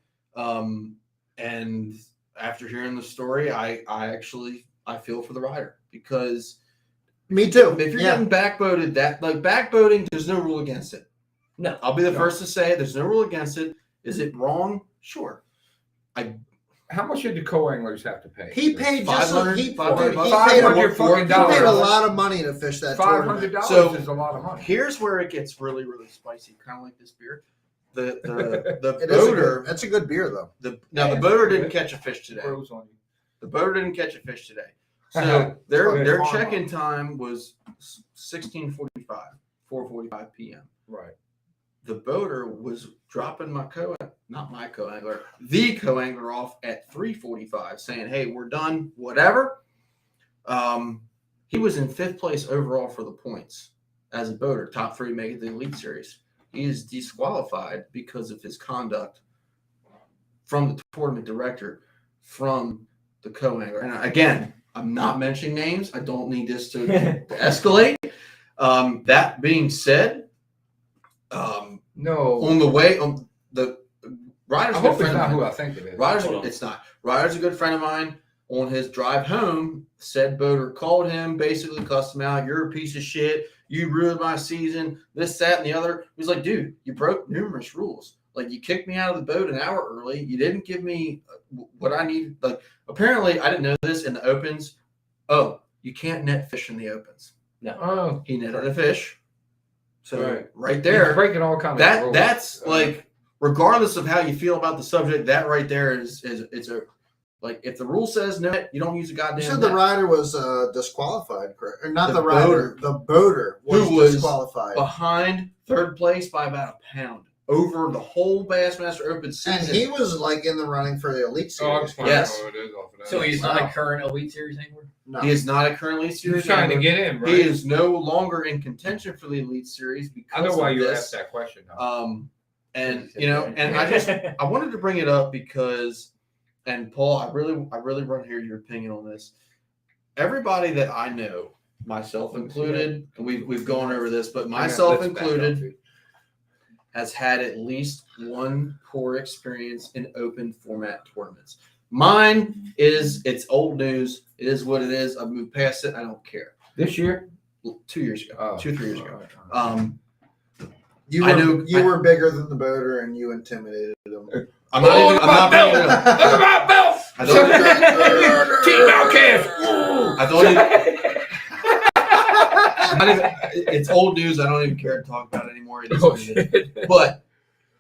And after hearing the story, I feel for the rider because Me too. if you're Yeah. getting backboated, that like backboating, there's no rule against it. No. I'll be the No. first to say there's no rule against it. Is it wrong? Sure. How much did the co-anglers have to pay? He paid just 500 he, $500 dude, he $500 paid, fucking he paid a dollars. lot of money to fish that tournament. $500 So- is a lot of money. Here's where it gets really, really spicy, kind of like this beer. The It is a boater good, that's a good beer though. the Yeah, boater it's didn't good. catch a fish today. Froze on you. The boater didn't catch a fish today. So Okay, their farm check-in on. time was 16:45, 4:45 p.m. Right. The boater was dropping the co-angler off at 3:45, saying, "Hey, we're done, whatever." He was in 5th place overall for the points as a boater, top 3 making the Elite Series. He is disqualified because of his conduct from the tournament director, from the co-angler. And again, I'm not mentioning names. I don't need this to escalate. That being said, No. on the way, on the Ryder's I a good hope it's friend of not mine. who I think it is. Ryder's, Hold on. it's not. Ryder's a good friend of mine. On his drive home, said boater called him, basically cussed him out. "You're a piece of shit. You ruined my season. This, that, and the other." He's like, "Dude, you broke numerous rules. Like, you kicked me out of the boat an hour early. You didn't give me what I needed." Like, apparently, I didn't know this in the opens. Oh, you can't net fish in the opens. Oh, He netted a fish. So right He's there, breaking all kinds of rules. that's like, regardless of how you feel about the subject, that right there is it's a Like if the rule says no, you don't use a goddamn. You said net. the rider was disqualified, correct? Or not The the rider, boater. the boater was, Who was disqualified. behind third place by about a pound over the whole Bassmaster Open season. And he was like in the running for the Elite Oh, I'm Series. finding Yes. out what it is off of that. So he's Wow. not a current Elite Series angler? No. He is not a currently series. He's trying to member. get in, right? He is no longer in contention for the Elite Series because I know why of you this. asked that question. Now. And and I wanted to bring it up because, and Paul, I really want to hear your opinion on this. Everybody that I know, myself included, and we've gone over this, but myself Let's back up, included, dude. has had at least one poor experience in open format tournaments. Mine is, it's old news. It is what it is. I've moved past it. I don't care. This year? 2 years ago, Oh. 3 years ago. You I were, knew- you were bigger than the boater and you intimidated him. I'm not bringing it up. Look at my belt! I thought- Team Outcast! I thought it's old news. I don't even care to talk about it anymore. It is Oh, what it is. shit. But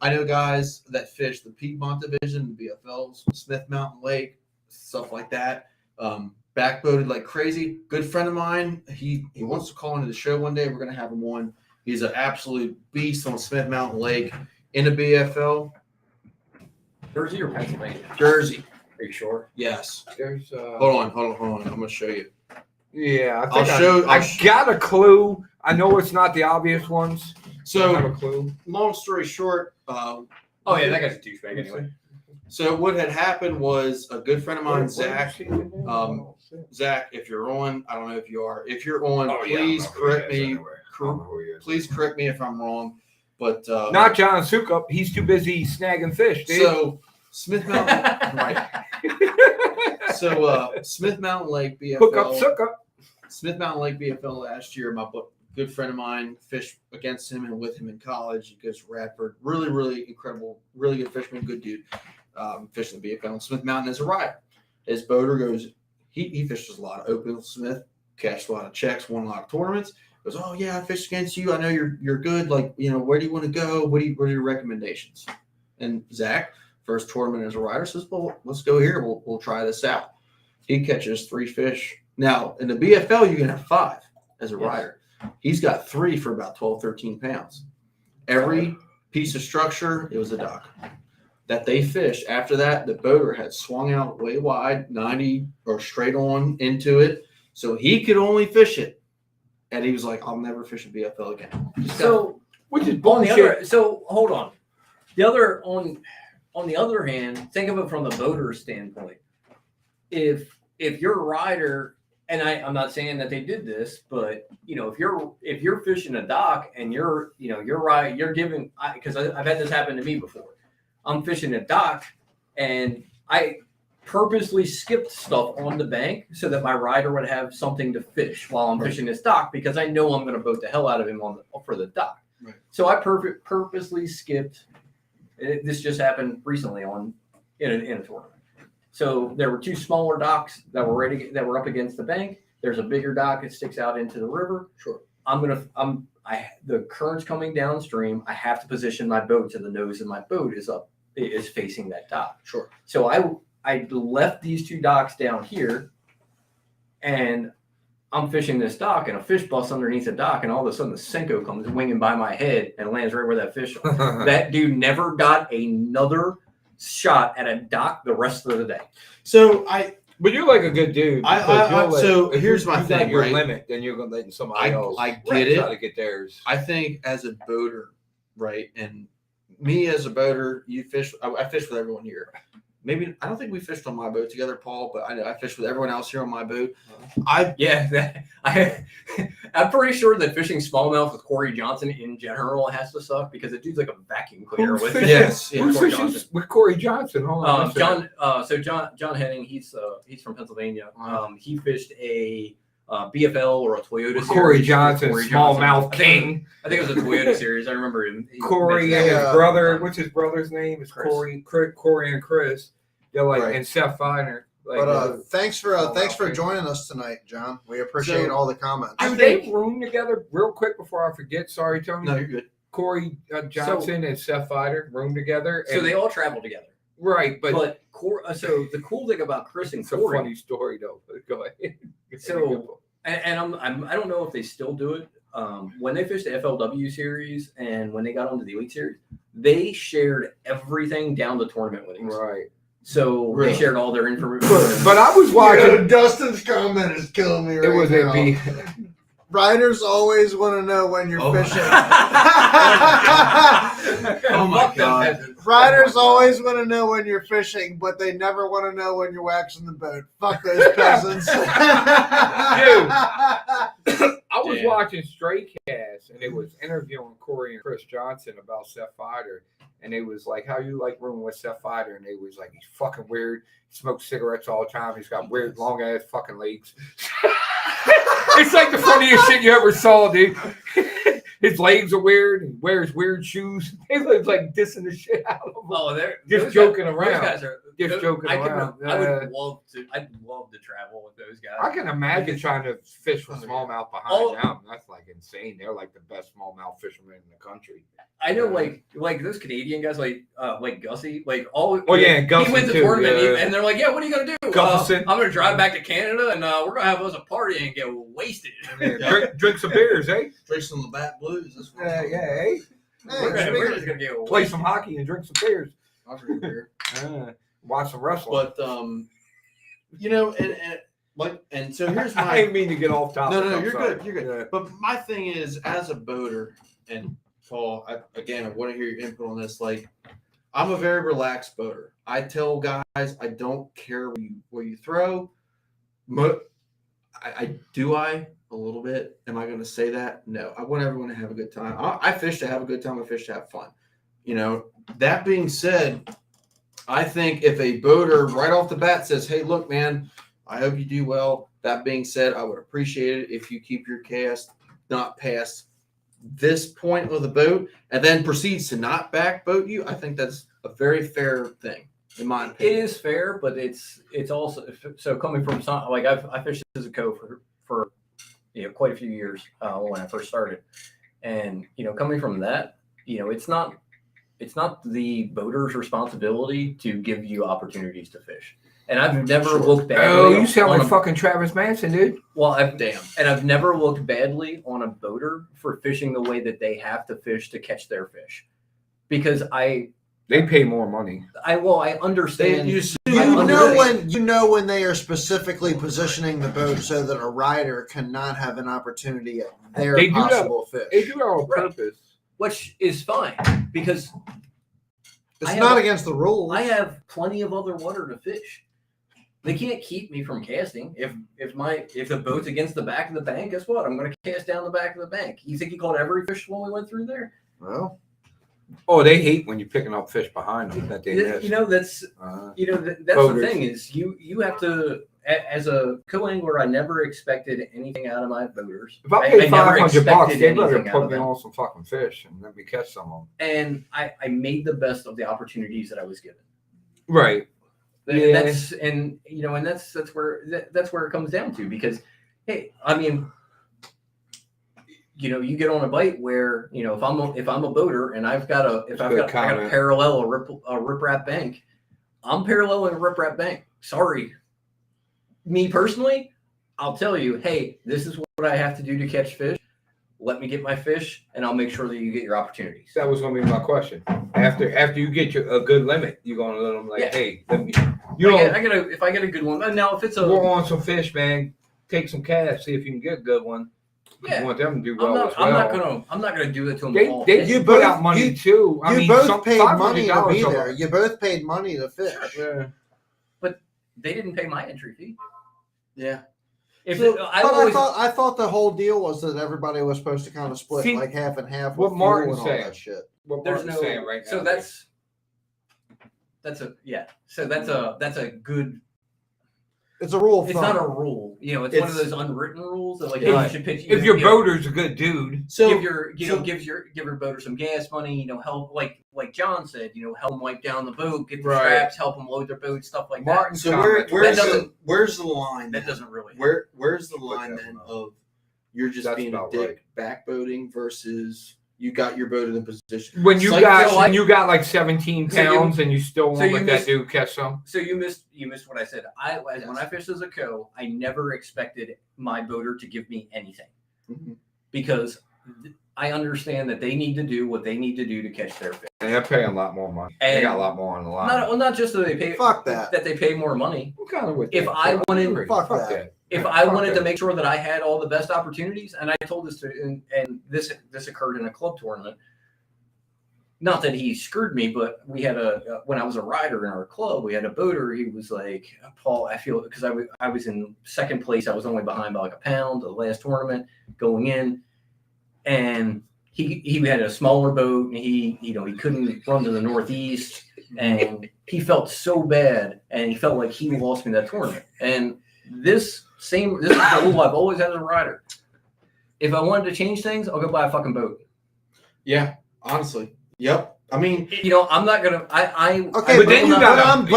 I know guys that fish the Piedmont division, the BFLs, Smith Mountain Lake, stuff like that. Backboated like crazy. Good friend of mine. He wants to call into the show one day. We're gonna have him on. He's an absolute beast on Smith Mountain Lake in the BFL. Jersey or Pennsylvania? Jersey. Are you sure? Yes. There's, Hold on. I'm gonna show you. Yeah, I I'll think show- I I'll sh- got a clue. I know it's not the obvious ones. I have So a clue. long story short, Oh yeah, that guy's a douchebag anyway. so what had happened was a good friend of mine, What Zach. is he in there? um, Zach, if you're on, I don't know if you are. If you're on, Oh, yeah, I please know who he correct is me. anyway. I know who he is. Please correct me if I'm wrong. But Not John Sukup. He's too busy snagging fish, dude. so Smith Mountain, right? So Smith Mountain Lake Hook up, BFL, suck up. Smith Mountain Lake BFL last year. My good friend of mine fished against him and with him in college. He goes to Radford. Really incredible, really good fisherman, good dude. Fishing the BFL. Smith Mountain as a rider. His boater goes. He fishes a lot of open with Smith, cashed a lot of checks, won a lot of tournaments. Goes, oh yeah, I fished against you. I know you're good. Like, where do you want to go? What are your recommendations? And Zach, first tournament as a rider, says, well, let's go here. We'll try this out. He catches 3 fish. Now in the BFL, you can have 5 as a rider. He's got 3 for about 12, 13 pounds. Every piece of structure, it was a dock that they fished. After that, the boater had swung out way wide, 90 or straight on into it. So he could only fish it. And he was like, I'll never fish a BFL again. So Which is on the bullshit. other, so hold on. On the other hand, think of it from the boater standpoint. If you're a rider, and I'm not saying that they did this, but if you're fishing a dock and you're right, you're giving, because I've had this happen to me before. I'm fishing a dock and I purposely skipped stuff on the bank so that my rider would have something to fish while I'm fishing this dock, because I know I'm going to boat the hell out of him for the dock. Right. So I purposely skipped. This just happened recently in a tournament. So there were 2 smaller docks that were up against the bank. There's a bigger dock that sticks out into the river. Sure. The current's coming downstream. I have to position my boat so the nose of my boat is facing that dock. Sure. So I left these 2 docks down here, and I'm fishing this dock, and a fish busts underneath the dock, and all of a sudden the Senko comes winging by my head and lands right where that fish was. That dude never got another shot at a dock the rest of the day. So But you're like a good dude. so here's my you got thing, your right? limit, then you're gonna let somebody else. I get it. Try to get theirs. I think as a boater, right, and me as a boater, you fish. I fish with everyone here. Maybe I don't think we fished on my boat together, Paul, but I fished with everyone else here on my boat. I'm pretty sure that fishing smallmouth with Corey Johnson in general has to suck, because the dude's like a vacuum cleaner with fishing- Yes, Who's Corey fishing Johnson. with Corey Johnson? Hold on. John Henning, he's from Pennsylvania. He fished a BFL or a Toyota series. Corey with Johnson, Corey smallmouth I think king. it was a Toyota series. I remember him. Corey mentioned and that. his brother. What's his brother's name? It's Chris. Corey and Chris. They're like, Right. and Seth Feiner. Like, But thanks for outfit. joining us tonight, John. We appreciate So, all the comments. do they room together? Real quick before I forget. Sorry, Tony. No, you're good. Corey Johnson and Seth Feiner room together. So and they all travel together. Right, but so the cool thing about Chris and it's a Corey, funny story though. But go ahead. So, and I don't know if they still do it. When they fished the FLW series and when they got onto the Elite series, they shared everything down to tournament winnings. Right. So Really? they shared all their information. But I was watching. Dustin's comment is killing me right It was now. a Riders always want to know when you're fishing. Oh my God. Riders always want to know when you're fishing, but they never want to know when you're waxing the boat. Fuck those peasants. I was Damn. watching Stray Cast and it was interviewing Corey and Chris Johnson about Seth Fider. And they was like, how you like rooming with Seth Fider? And they was like, he's fucking weird. He smokes cigarettes all the time. He's got weird long ass fucking legs. It's like the funniest shit you ever saw, dude. His legs are weird and wears weird shoes. He looks like dissing the shit out of him. Oh, they're Just those joking guys, around. Those guys are Just joking I could, around. I would love to. I'd love to travel with those guys. I can imagine trying to fish with smallmouth behind them. That's like insane. They're like the best smallmouth fishermen in the country. I know, like those Canadian guys, like Gussie, like all. Oh yeah, Gussie he went to too, tournament, yeah. and they're like, "Yeah, what are you gonna do? Gussie. I'm gonna drive back to Canada, and we're gonna have us a party and get wasted." Yeah, drink some beers, eh? Drink some Labatt Blues. That's what Yeah, eh? We're just gonna get Play wasted. some hockey and drink some beers. I'll drink beer. Watch some wrestling. But you know, and so here's I my. didn't mean to get off topic. No, I'm you're sorry. good. You're good. Yeah. But my thing is, as a boater, and Paul, I want to hear your input on this. Like, I'm a very relaxed boater. I tell guys, I don't care where you throw. But I a little bit. Am I going to say that? No. I want everyone to have a good time. I fish to have a good time. I fish to have fun. You know. That being said, I think if a boater right off the bat says, "Hey, look, man, I hope you do well." That being said, I would appreciate it if you keep your cast not past this point of the boat and then proceeds to not back boat you. I think that's a very fair thing, in my It opinion. is fair, but it's also so coming from some like I fished as a co for quite a few years when I first started, and coming from that, it's not the boater's responsibility to give you opportunities to fish. And I've never looked badly. Oh, you sound on like fucking Travis Manson, dude. Well, I've never looked badly on a boater for fishing the way that they have to fish to catch their fish, because They pay more money. I understand. You know when they are specifically positioning the boat so that a rider cannot have an opportunity at their They do that. possible fish. They do that on Right. purpose. Which is fine because It's not against the rules. I have plenty of other water to fish. They can't keep me from casting. If the boat's against the back of the bank, guess what? I'm going to cast down the back of the bank. You think he caught every fish when we went through there? Well, Oh, they hate when you're picking up fish behind them that they miss. That's that's Boaters. the thing is you have to. As a co-angler, I never expected anything out of my boaters. If I paid never $500, expected they better anything out put of me them. on some fucking fish and let me catch some of them. And I made the best of the opportunities that I was given. Right. And Yeah. that's where it comes down to, because hey, I mean, you get on a bite where if I'm a boater and I got to parallel a riprap bank, I'm paralleling a riprap bank. Sorry, me personally, I'll tell you, hey, this is what I have to do to catch fish. Let me get my fish, and I'll make sure that you get your opportunities. That was going to be my question. After you get a good limit, you're going to let them hey, let me. If I get a good one. Now, if it's we're on some fish, man. Take some cash, see if you can get a good one. Yeah. You want them to do well as well. I'm not gonna do it to them. They put out money too. You both paid money to be there. You both paid money to fish. Yeah. But they didn't pay my entry fee. Yeah. I thought the whole deal was that everybody was supposed to kind of split like half and half. What with Martin's fuel and all saying. that shit. What There's Martin's saying right now. So that's a good. It's a rule of It's thumb. not a rule. It's one of those unwritten rules that Right. you should pitch. If your boater's a good dude, So give your boater some gas money. Help like John said. Help them wipe down the boat, get the Right. straps, help them load their boat, stuff like Martin. So comment. where's the line? that. That doesn't really. Where's the line then of you're just That's being a about dick backboating versus you got your boat in the position. When you Sight got fishing- when you got like 17 So you- pounds and you still won't so you let missed- that dude catch some. So you missed what I said. When I fished as a co, I never expected my boater to give me anything Mhm. because I understand that they need to do what they need to do to catch their fish. And they're paying a lot more money. They And got a lot more on the line. Not just that they pay Fuck that. they pay more money. What kind of with If that? I wanted- agree. Fuck that. If Yeah, I fuck wanted that. to make sure that I had all the best opportunities, and I told this to, and this occurred in a club tournament. Not that he screwed me, but we had when I was a rider in our club, we had a boater. He was like, Paul, I feel because I was in second place. I was only behind by like a pound the last tournament going in, and he had a smaller boat, and he couldn't run to the northeast, and he felt so bad, and he felt like he lost me that tournament. And this is the rule I've always had as a rider. If I wanted to change things, I'll go buy a fucking boat. Yeah, honestly. Yep. I mean, I'm not gonna. Okay, but then you got-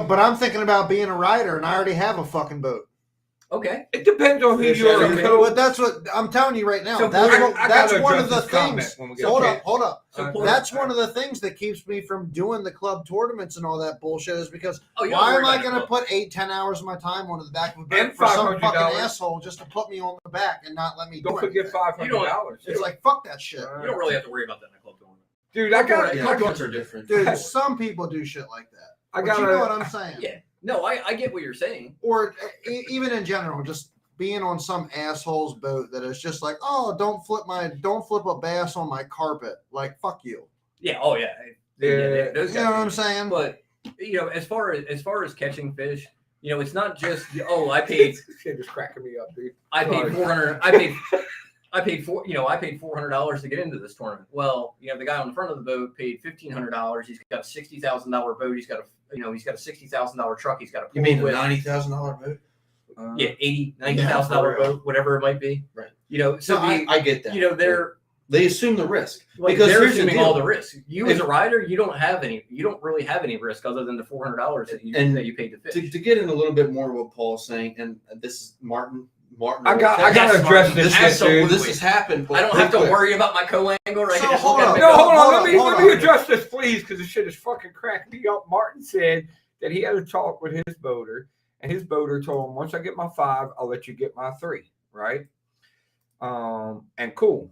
but I'm thinking about being a rider, and I already have a fucking boat. Okay. It depends on who Fish you're. every So, but that's what I'm telling you right now. So That's I that's gotta one address of the this comment things. when we get Hold to up, hold up. So That's one of the things that keeps me from doing the club tournaments and all that bullshit is because Oh, you don't why worry am I about going to the club. put 8-10 hours of my time onto the back of a boat And for some $500. fucking asshole just to put me on the back and not let me Don't do forget anything? $500. It's like fuck that shit, You don't really have to worry about that in a club tournament. Dude, I got. yeah, Club clubs tournaments are are different. dude. Some people do shit like that. I But got. you know what I'm saying? Yeah. No, I get what you're saying. Or even in general, just being on some asshole's boat that is just like, oh, don't flip a bass on my carpet. Like fuck you. Yeah. Oh yeah. Yeah. Those You know guys what I'm do. saying? But as far as catching fish, it's not just I paid Shit is cracking me up, dude. I paid Sorry. $400. I paid $400 to get into this tournament. Well, the guy on the front of the boat paid $1,500. He's got a $60,000 boat. He's got a $60,000 truck. He's got a You mean a with $90,000 boat? $90,000 boat, whatever it might be. Right. So No, I get that. They assume the risk because they're here's the assuming deal. all the risk. You as a rider, you don't really have any risk other than the $400 that you paid to fish. To get in a little bit more of what Paul's saying, and this is Martin. I got to address this shit, Absolutely. dude. This has happened. I don't have to worry about my co-angler. So I can just hold look at up. it No, and go, hold on. Hold Let on. me address this, please, because this shit is fucking cracking me up. Martin said that he had a talk with his boater, and his boater told him, once I get my 5, I'll let you get my 3, right? And cool.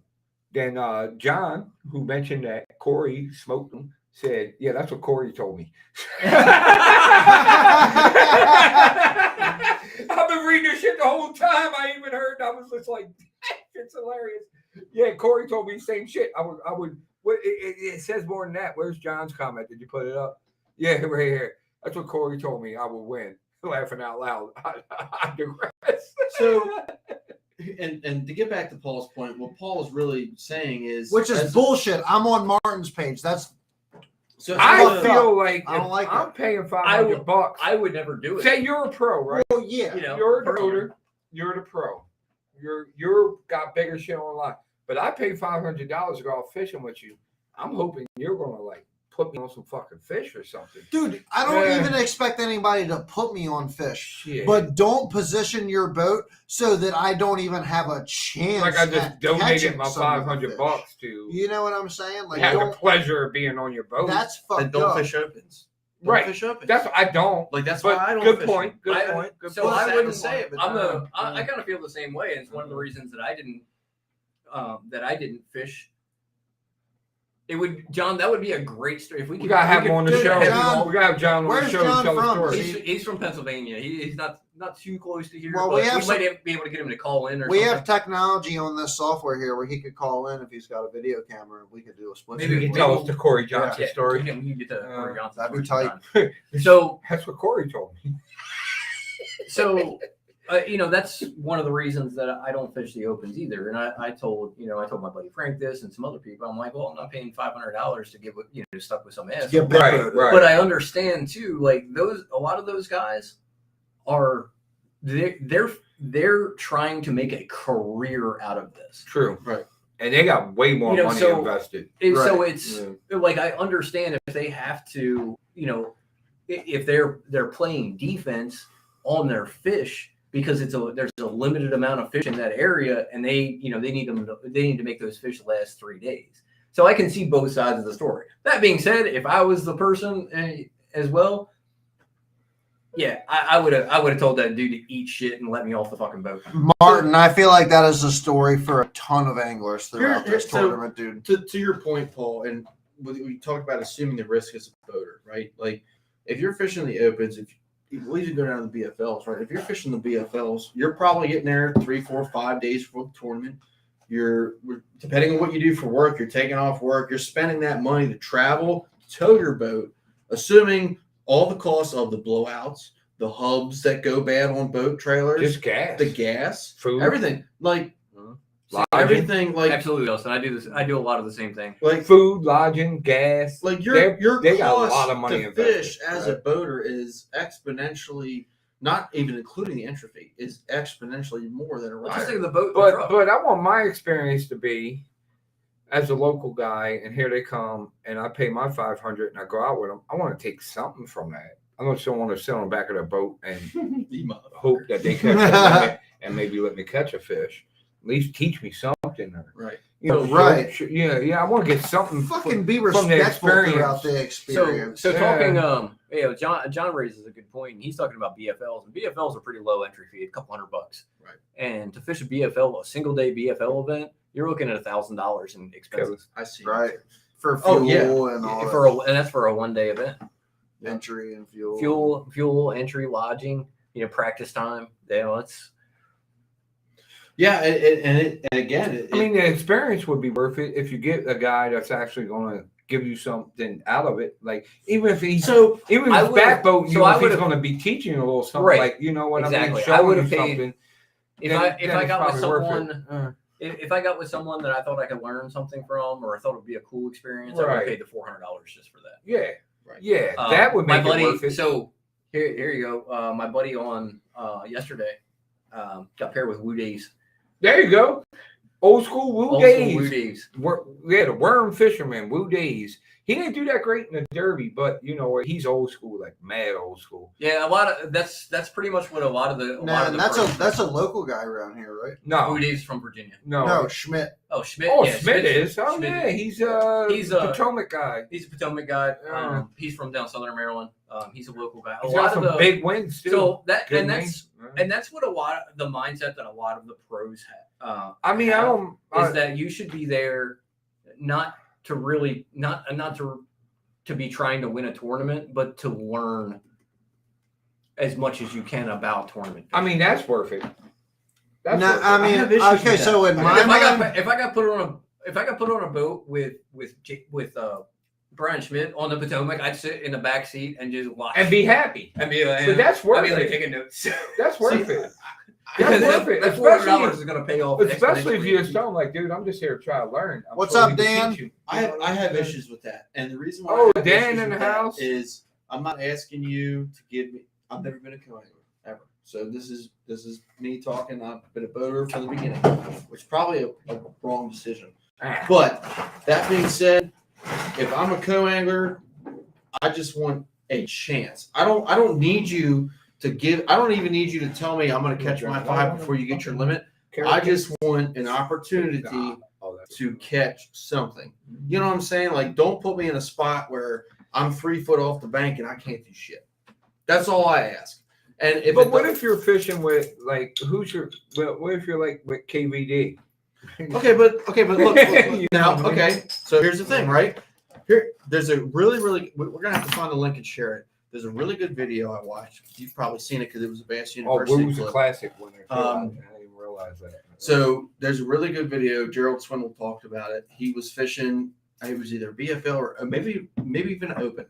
Then John, who mentioned that Corey smoked him, said, yeah, that's what Corey told me. I've been reading this shit the whole time. I even heard, I was just like, it's hilarious. Yeah, Corey told me the same shit. I would. It says more than that. Where's John's comment? Did you put it up? Yeah, right here. That's what Corey told me. I would win. Laughing out loud. I digress. So, and to get back to Paul's point, what Paul is really saying is, Which is bullshit. I'm on Martin's page. That's So I feel like I don't if like I'm it. paying $500. I would never do it. Say you're a pro, right? well, yeah. You're the boater. You're the pro. You're got bigger shit online. But I paid $500 to go out fishing with you. I'm hoping you're gonna put me on some fucking fish or something. Dude, I don't Yeah. even expect anybody to put me on fish. Shit. But don't position your boat so that I don't even have a chance. Like I just at donated catching my some of the $500 fish. to You know what I'm saying? Like, have the don't, pleasure of being on your boat. that's and fucked don't up. fish opens. Don't Right. fish opens. That's I don't. like that's But why I don't. good fish point. them. Good I- point. Good So point. I sad to wouldn't say it, but I kind of feel the same way. And it's one of the reasons that I didn't fish. It would, John. That would be a great story if we We could. gotta have him on the Dude, show. John- We gotta have John on the Where's show John to tell the from? story. He's from Pennsylvania. He's not too close to here. Well, but we we have might be able to get him to call in or We something. have technology on this software here where he could call in if he's got a video camera and we could do a split Maybe you screen. can tell us the Corey Johnson Yeah, story. we can get to Corey Johnson. that'd be story tight. sometime. So, That's what Corey told me. that's one of the reasons that I don't fish the opens either. And I told my buddy Frank this and some other people. I'm like, well, I'm not paying $500 to get stuck with some ass. Get Right, better. right. But I understand too, like a lot of those guys are they're trying to make a career out of this. True. Right. And they got way more money so- invested. So Right. it's like I understand if they have to, if they're playing defense on their fish because there's a limited amount of fish in that area, and they need to make those fish last 3 days. So I can see both sides of the story. That being said, if I was the person as well, yeah, I would have told that dude to eat shit and let me off the fucking boat. Martin, I feel like that is the story for a ton of anglers throughout this so, tournament, dude. To your point, Paul, and we talked about assuming the risk as a boater, right? Like, if you're fishing the opens, we'll even go down to the BFLs, right? If you're fishing the BFLs, you're probably getting there 3, 4, 5 days before the tournament. You're, depending on what you do for work, you're taking off work, you're spending that money to travel, tow your boat, assuming all the costs of the blowouts, the hubs that go bad on boat trailers, Just gas. the gas, Food. everything. Like, Lodging. everything, like, Absolutely, Austin. I do this. I do a lot of the same thing. like Food, lodging, gas. Like your they got cost a lot of money to invested, fish as a boater is exponentially, not even including the entry fee, is exponentially more than a Well, just rider. think of the boat. and the truck. But I want my experience to be as a local guy, and here they come, and I pay my $500, and I go out with them. I want to take something from that. I don't just want to sit on the back of their boat and hope that they catch a limit and maybe let me catch a fish. At least teach me something. Right. You know, Right. Yeah. I want to get something. Fucking be from the respectful throughout experience. the experience. So Yeah. talking, John raises a good point, and he's talking about BFLs, and BFLs are pretty low entry fee, a couple $100. Right. And to fish a BFL, a single day BFL event, you're looking at $1,000 in expenses I see. Right. For fuel Oh, yeah. and all and that's for a 1 day event. that. Entry and fuel. Fuel, entry, lodging, practice time. It's Yeah, and again, I mean, the experience would be worth it if you get a guy that's actually going to give you something out of it. Like, even if he's so even I his would've- back boat, so I if he's would've- going to be teaching you a little something, Right. like, you know what Exactly. I mean, I showing would've you paid- something. if then I it's got with probably worth it. someone. If I got with someone that I thought I could learn something from, or I thought it would be a cool experience, I would have Right. paid the $400 just for that. Yeah, Right. yeah, that would my make buddy, it worth it. So here you go. My buddy on yesterday got paired with Woo Days. There you go. Old school Woo Old Days. school Woo Days. The worm fisherman, Woo Days. He didn't do that great in the Derby, but you know what? He's old school, like mad old school. Yeah, a lot of that's pretty much what a lot of the. Nah, that's a local guy around here, right? No, Woo Days from Virginia. No, Schmidt. Oh, Schmidt. Oh, yeah, Schmidt is. Oh, Schmidt. yeah, he's He's a Potomac guy. He's a Potomac guy. Yeah. He's from down Southern Maryland. He's a local guy. He's got some big wins too. So that Good and names. that's what a lot of the mindset that a lot of the pros have. I mean, I don't. is that you should be there, not to really not to be trying to win a tournament, but to learn as much as you can about tournament. I mean, that's worth it. That's No, worth it. I mean, have issues okay, with so that. in If my I mind, got put on a boat with Brian Schmidt on the Potomac, I'd sit in the back seat and just watch and be happy. and be like, But that's worth I'd be like it. taking notes. That's worth it. Because That's worth it. that $400 is Especially, going to pay off. especially if you exponentially. just tell them, like, dude, I'm just here to try to learn. I'm What's totally up, to Dan? teach you. I have issues with that, and the reason why Oh, I have Dan issues in the with that house? is I'm not asking you to give me. I've never been a co-angler ever, so this is me talking. I've been a boater from the beginning, which is probably a wrong decision. Ah. But that being said, if I'm a co-angler, I just want a chance. I don't need you to give. I don't even need you to tell me I'm going to catch my 5 before you get your limit. I just want an opportunity to catch something. You know what I'm saying? Like, don't put me in a spot where I'm 3 foot off the bank and I can't do shit. That's all I ask. And if But what if you're fishing with, like, what if you're like with KVD? okay, but look You now. know what I mean? Okay, so here's the thing, right? There's a really we're gonna have to find the link and share it. There's a really good video I watched. You've probably seen it because it was a Bass Oh, University Woo's a clip. classic winner. Too. I Um, didn't even realize that. So there's a really good video. Gerald Swindle talked about it. He was fishing. It was either BFL or maybe even open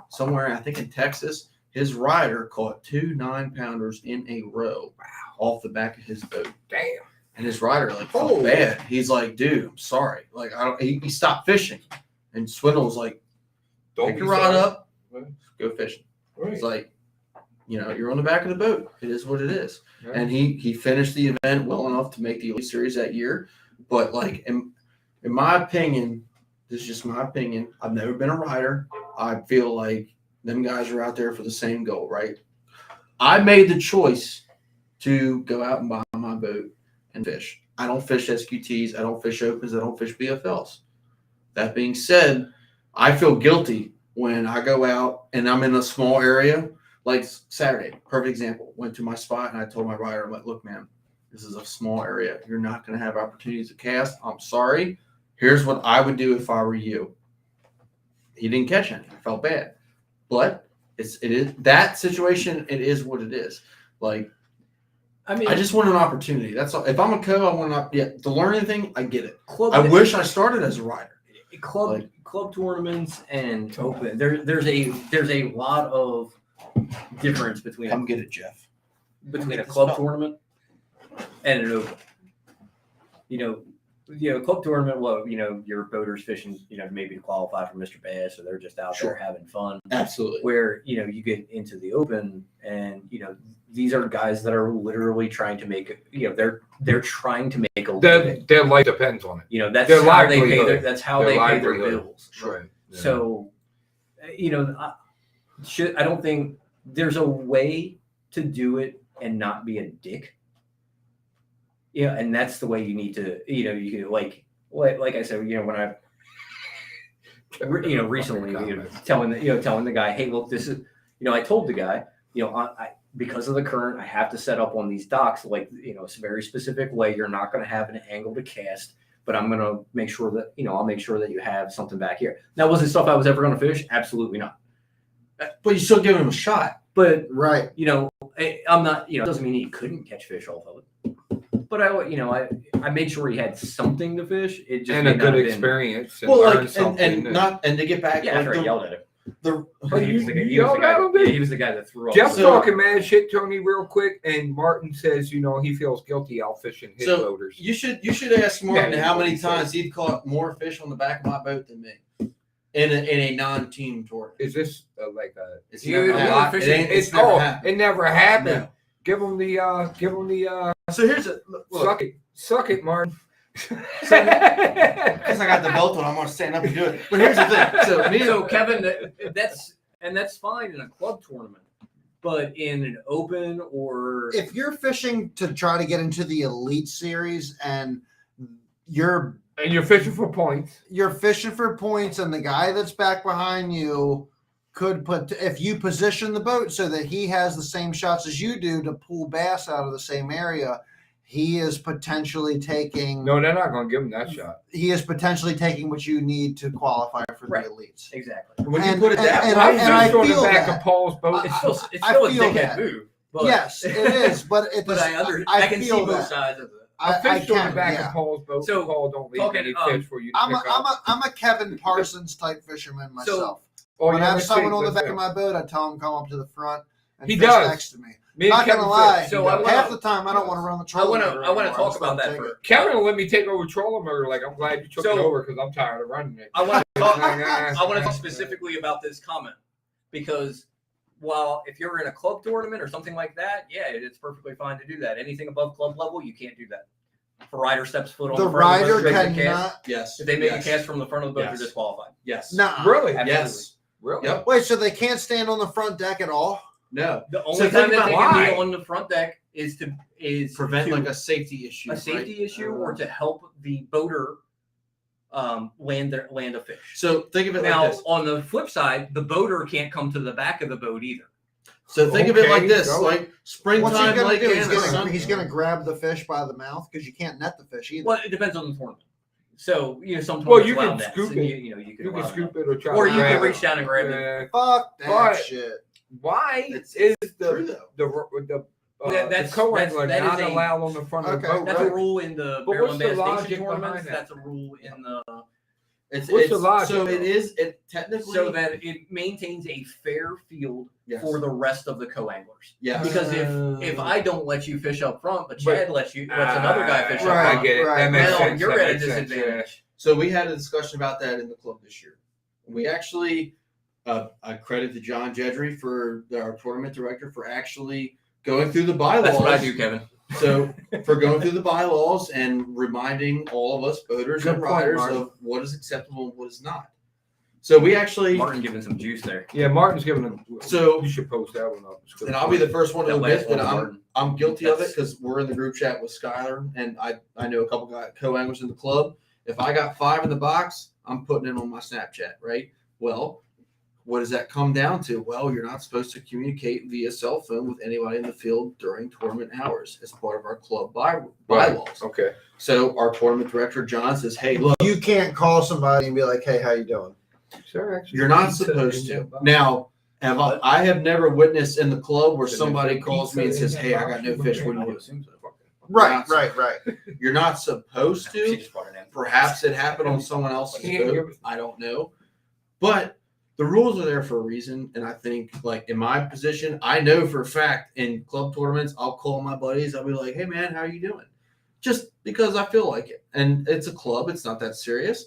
somewhere. I think in Texas. His rider caught 2 9-pounders in a row off the back of his boat. Damn. And his rider felt bad. He's like, dude, I'm sorry. Like, I don't. He stopped fishing, and Swindle was like, Don't pick be your rod sorry. up, Right. go fishing. Right. It's like, you're on the back of the boat. It is what it is. Yeah. And he finished the event well enough to make the Elite Series that year. But like in my opinion, this is just my opinion. I've never been a rider. I feel like them guys are out there for the same goal, right? I made the choice to go out and buy my boat and fish. I don't fish SQTs. I don't fish opens. I don't fish BFLs. That being said, I feel guilty when I go out and I'm in a small area. Like Saturday, perfect example. Went to my spot and I told my rider, I'm like, look, man, this is a small area. You're not going to have opportunities to cast. I'm sorry. Here's what I would do if I were you. He didn't catch any. I felt bad. But it is that situation. It is what it is. Like, I mean, I just want an opportunity. That's all. If I'm a co, I want to learn anything. I get it. club. I wish I started as a rider. Club tournaments and open. There's a lot of difference between Come get it, Jeff. a club tournament and an open. Club tournament. Well, your boaters fishing. Maybe to qualify for Mr. Bass, or they're just out Sure. there having fun. Absolutely. Where you get into the open, and these are guys that are literally trying to make. They're trying to make a living. Their life depends on it. That's their how they pay. livelihood. That's how Their they pay their livelihood. bills. Right. Yeah. So, I don't think there's a way to do it and not be a dick. Yeah, and that's the way you need to. You can like I said. When I, recently, telling the guy, hey, look, this is. I told the guy, I because of the current, I have to set up on these docks it's a very specific way. You're not going to have an angle to cast. But I'm going to make sure that, I'll make sure that you have something back here. Now, was it stuff I was ever going to fish? Absolutely not. But you still give him a shot. But, Right. I'm not, it doesn't mean he couldn't catch fish off of it. But I made sure he had something to fish. It just And may a not good have been- experience. And Well, learn like something. and to get back. Yeah, after I yelled at him. Oh, He was the guy- you he was the yelled at guy- him, did yeah, you? he was the guy that threw off. Jeff's the- talking mad shit, Tony, real quick, and Martin says, he feels guilty out fishing his So boaters. you should ask Martin Yeah, how many he said. times he'd caught more fish on the back of my boat than me in a non-team tournament. Is this It's You- never you happened. fishing- It's never happened. it never happened. No. Give him the So here's a look. suck it, Martin. Because I got the belt on, I'm gonna stand up and do it. But here's the thing. So Kevin, that's fine in a club tournament, but in an open or If you're fishing to try to get into the elite series and you're And you're fishing for points. fishing for points and the guy that's back behind you could put if you position the boat so that he has the same shots as you do to pull bass out of the same area, he is potentially taking No, they're not going to give him that shot. he is potentially taking what you need to qualify for Right. the elites. exactly. When you And- put it that and- way, I and I fished on the feel back that. of Paul's boat. It's still I a feel dickhead that. move. But, Yes, it is, but I can see feel both that. sides of it. I fished on the back yeah. of Paul's boat. So, Paul don't leave talking, any fish for you to I'm pick up. a Kevin Parsons type fisherman myself. Oh, when yeah, I have let's someone see, on the let's back see. of my boat, I tell him come up to the front and He fish does. next to me. Me and Not Kevin gonna lie. fish. So I wanna- Half the time I don't want to run the trolling motor I wanna anymore. talk I'm about just that gonna for. Kevin will let me take over trolling motor. Like, I'm glad you took it So- over because I'm tired of running it. I want to talk. I I want to talk specifically about this comment because while if you're in a club tournament or something like that, yeah, it's perfectly fine to do that. Anything above club level, you can't do that. If a rider steps foot on The the front of the rider boat, they make a cast. cannot. yes. If they make yes. a cast from the front of the boat, Yes. you're disqualified. Yes. Nah. Really? Absolutely. Yes. Really? Yep. Wait, so they can't stand on the front deck at all? No. The only So time think that they about can be why. on the front deck is to Prevent to like a safety issue. a safety right? issue or to help the boater land a fish. So think of it Now, like this. on the flip side, the boater can't come to the back of the boat either. So think of it like Okay, this: go. like What's he springtime, gonna Lake do? Anna. He's gonna grab the fish by the mouth because you can't net the fish either. Well, it depends on the tournament. So some Well, tournaments you allow can nets, scoop and it. you can You can allow scoop that. it or try Or to you can grab reach it. down and grab it. Yeah. Fuck that But- shit. Why It's is true the though. That's- co-angler that is not a- allowed on the front of the Okay. boat? That's a right? rule in the But barrel what's and the bass logic station behind tournaments. that? That's a rule in the It's What's the it's logic, so though? it is it technically so that it maintains a fair field yes. for the rest of the co-anglers. yes. Because if I don't let you fish up front, but But- Chad lets another guy fish up Right, I front, get it. right. That makes now sense. you're That at a makes sense, disadvantage. So we had a discussion about that in the club this year. We actually, I credit to John Jedry for our tournament director for actually going through the bylaws. That's what I do, Kevin. So for going through the bylaws and reminding all of us boaters Good and point, riders Martin. of what is acceptable and what is not. So we actually, Martin giving some juice there. Yeah, Martin's giving them. So- you should post that one up. It's good. and I'll be the first one to That admit last that one, I'm Martin. I'm guilty of it That's- because we're in the group chat with Skylar, and I know a couple guys co-anglers in the club. If I got 5 in the box, I'm putting it on my Snapchat, right? Well, what does that come down to? Well, you're not supposed to communicate via cell phone with anybody in the field during tournament hours as part of our club bylaws. Okay. So our tournament director, John, says, hey, look, You can't call somebody and be like, "Hey, how you doing?" Sure, actually, you're not pizza supposed in to. that box. Now, I have never witnessed in the club where Then somebody there's calls me and pizza in says, that hey, I box. got no fish. What do you do? Right. You're not supposed She to. just brought it in. Perhaps it happened on someone else's boat. I don't know. But the rules are there for a reason. And I think, like, in my position, I know for a fact in club tournaments, I'll call my buddies. I'll be like, hey, man, how are you doing? Just because I feel like it. And it's a club. It's not that serious.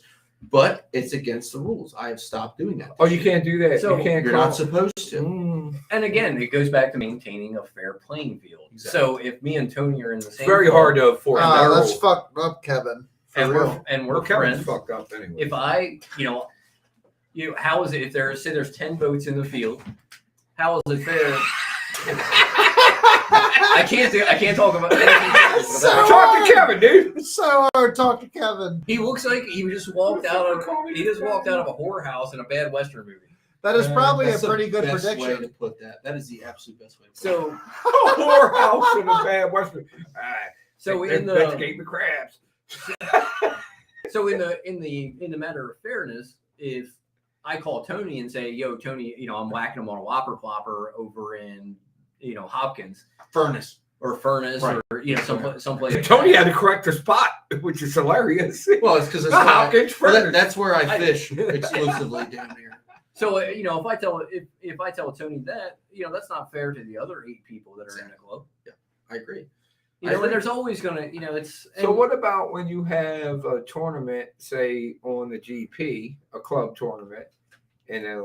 But it's against the rules. I have stopped doing that. Oh, you can't do that. So you can't. You're call- not supposed to. Mm. And again, it goes back to maintaining a fair playing field. Exactly. So if me and Tony are in the It's same very club hard to enforce. that That's rule. fucked up, Kevin. For and real. we're Well, Kevin's friends, fucked up anyway. if I, how is it if there's 10 boats in the field? How is it fair? I can't talk about anything. So Talk to Kevin, dude. It's so hard. Talk to Kevin. He looks like he just walked out of a whorehouse in a bad Western movie. That is probably a That's the pretty good best way prediction. to put that. That is the absolute best way to put So Whorehouse in a bad Western. so in investigate the crabs. So in the matter of fairness, if I call Tony and say, "Yo, Tony, I'm whacking him on a whopper plopper over in Hopkins Furnace. or Furnace Right. or someplace." Tony had to correct the spot, which is hilarious. Well, it's because Hopkins Furnace. that's where I I- fish exclusively down here. So if I tell Tony that, that's not fair to the other 8 people that are in the club. I agree. And there's always gonna, it's. So what about when you have a tournament, say on the GP, a club tournament, and then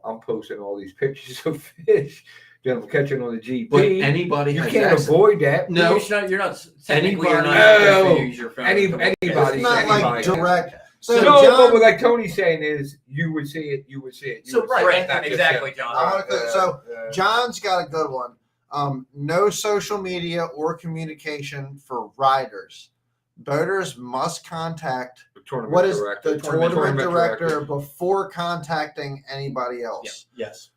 I'm posting all these pictures of fish that I'm catching on the GP. But anybody you has can't access. avoid that. No. You're not technically you're not Anybody- supposed to No. use your phone. Anybody- It's not like anybody. direct. So no, John, but what like Tony's saying is, you would see it. You would see it. So, would see right, it, not just exactly, him. John. So, John's got a good one. No social media or communication for riders. Boaters must contact The tournament what is director. the tournament director before contacting anybody else. Yes.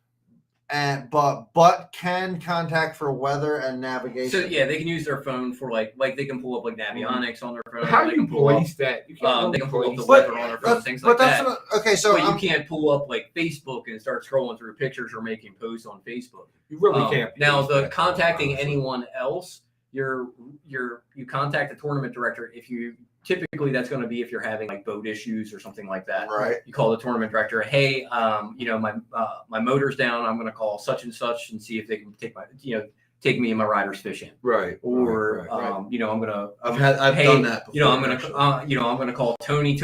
And but can contact for weather and navigation. So yeah, they can use their phone for like they can pull up like Navionics on their phone. How they do you can pull up, police that? You can't they can pull up the police But- weather on their phone, But, things but like that's that. what, okay. So But you I'm, can't pull up like Facebook and start scrolling through pictures or making posts on Facebook. You really can't. Now police the that, contacting honestly. anyone else, you contact the tournament director. If you typically that's going to be if you're having like boat issues or something like that. right. You call the tournament director. Hey, my motor's down. I'm going to call such and such and see if they can take me and my riders fishing. Right. Or right. I'm gonna I've hey, done that before. I'm actually. gonna call Tony.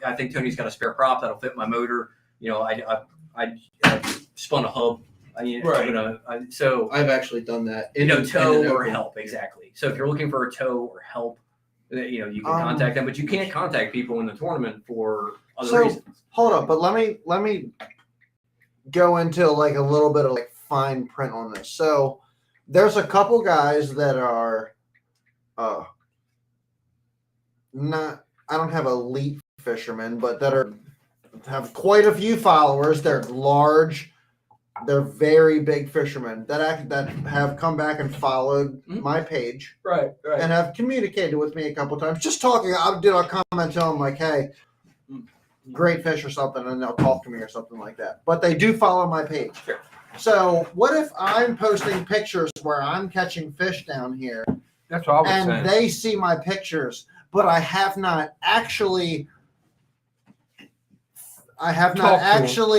I think Tony's got a spare prop that'll fit my motor. I spun a hub. So I've actually done that. tow in or open. help, exactly. So if you're looking for a tow or help, you can contact them, but you can't contact people in the tournament for other reasons. Hold up, but let me go into like a little bit of like fine print on this. So there's a couple guys that are not, I don't have elite fishermen, but that have quite a few followers. They're large, they're very big fishermen that have come back and followed my page. Right. And have communicated with me a couple times. Just talking, I'll comment to them like, "Hey, great fish" or something, and they'll talk to me or something like that. But they do follow my page. Sure. So what if I'm posting pictures where I'm catching fish down here, That's what I was and saying. they see my pictures, but I have not actually Talk to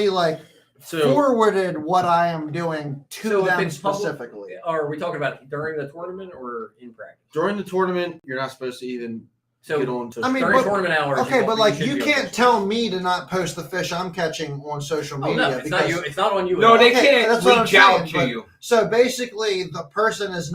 'em. like So forwarded what I am doing to So if them it's public- specifically. Are we talking about during the tournament or in practice? during the tournament, you're not supposed to even So get on to. I mean, during but- tournament hours. Okay, but like should you be can't on. tell me to not post the fish I'm catching on social Oh media no, it's not you. It's not on you. No, at all. they Okay, can't that's what I'm reach out saying, to but- you. So basically, the person is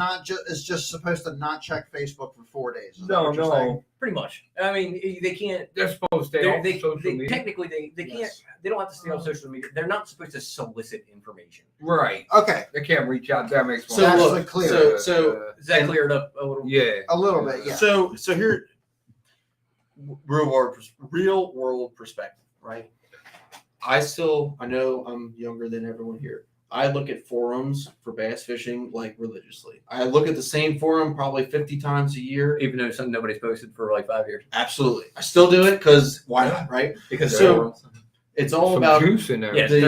just supposed to not check Facebook for 4 days. Is that what you're saying? Pretty much. I mean, they can't. They're supposed to stay off social media. Technically, they can't. Yes. They don't have to stay on social media. They're not supposed to solicit information. Right. Okay, They can't reach out. That makes So more That's look, the clear. so Is that And- cleared up a little? yeah. a little bit, yeah. So here, real world perspective, right? I know I'm younger than everyone here. I look at forums for bass fishing like religiously. I look at the same forum probably 50 times a year. Even though something nobody's posted for like 5 years. Absolutely, I still do it because why not, right? Because So it's all Some about. juice in there. yes, the-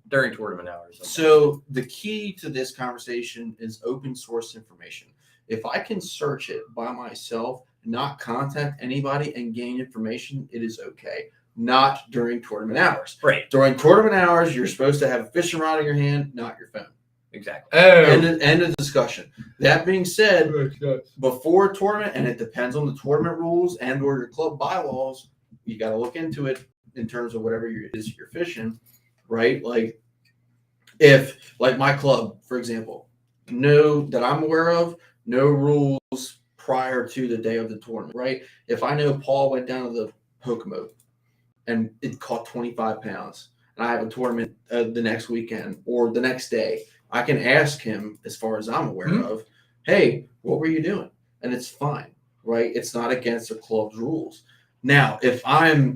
during tournament hours. So the key to this conversation is open source information. If I can search it by myself, not contact anybody and gain information, it is okay. Not during tournament hours. right, During tournament hours, you're supposed to have a fishing rod in your hand, not your phone. exactly. Oh. End of discussion. That being said, before a tournament, and it depends on the tournament rules and or your club bylaws, you got to look into it in terms of whatever it is you're fishing, right? Like if, like my club, for example, that I'm aware of, no rules prior to the day of the tournament, right? If I know Paul went down to the Pocomo and it caught 25 pounds, and I have a tournament the next weekend or the next day, I can ask him, as far as I'm aware of, hey, what were you doing? And it's fine, right? It's not against the club's rules. Now, if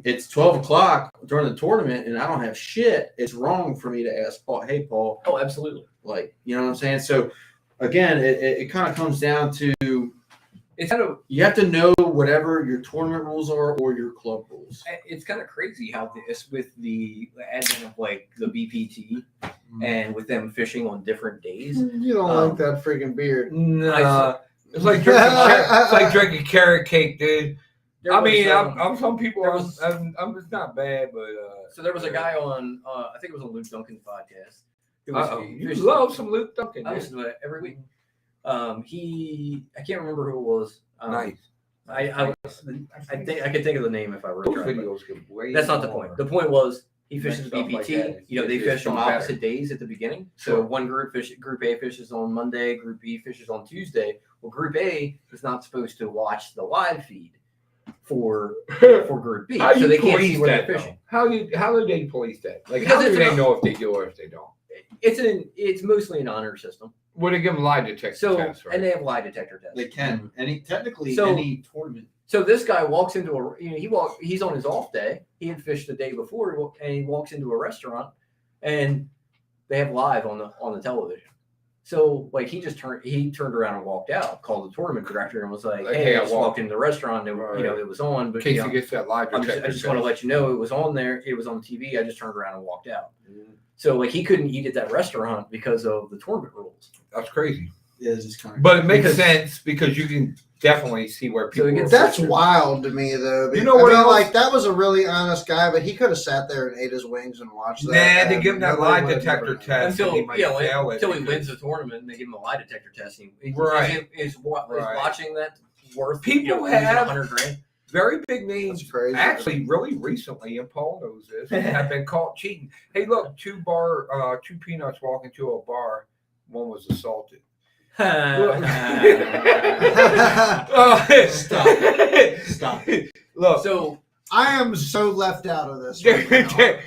it's 12 o'clock during the tournament and I don't have shit, it's wrong for me to ask Paul, hey, Paul, Oh, absolutely. like, you know what I'm saying? So, again, it kind of comes down to It's kind of you have to know whatever your tournament rules are or your club rules. it's kind of crazy how this with the advent of like the BPT and with them fishing on different days. You don't like that freaking beard. Nah. It's like drinking carrot cake, dude. There I was, mean, I'm some people. there was- It's not bad, but So there was a guy on, I think it was on Luke Duncan's podcast. Who was you fishing- love some Luke Duncan. I dude. listen to it every week. I can't remember who it was. Nice. I think I could think of the name if I Those really tried. but videos get way. That's not the point. The point was he fishes Mixed up like BPT. that. They It's fish on better. opposite days at the beginning. So Sure. one group A fishes on Monday, Group B fishes on Tuesday. Well, Group A is not supposed to watch the live feed for Group B, How so you they can't see police where that, they're though? fishing. How do they police that? Like, Because how do it's they an- know if they do or if they don't? It's mostly an honor system. Would they give them lie detector So tests, right? and they have lie detector tests. They can. Technically, So- any tournament. So this guy walks into he's on his off day. He had fished the day before, and he walks into a restaurant, and they have live on the television. So like he turned around and walked out, called the tournament director, and was like, Like, "Hey, hey, I I just walked- walked into the restaurant. And Right. it was on, In but case he gets that lie I detector just want to let you know it was on there. It was on TV. I just turned around and walked out. So like he couldn't eat at that restaurant because of the tournament rules. That's crazy. Yeah, it's just kind of. But it makes Because- sense because you can definitely see where So people. it gets- That's wild to me, though. You know what else? Like that was a really honest guy, but he could have sat there and ate his wings and watched that. Nah, they and give him that nobody lie would have detector never known. test. Until he might fail it until he because- wins the tournament, and they give him a lie detector test. Right. Is Right. watching that worth People losing have- $100,000? Very big names. That's crazy. Actually, really recently, and Paul knows this, have been caught cheating. Hey, look, two peanuts walk into a bar. One was assaulted. Stop. Look, So I am so left out of this. get Right now. that?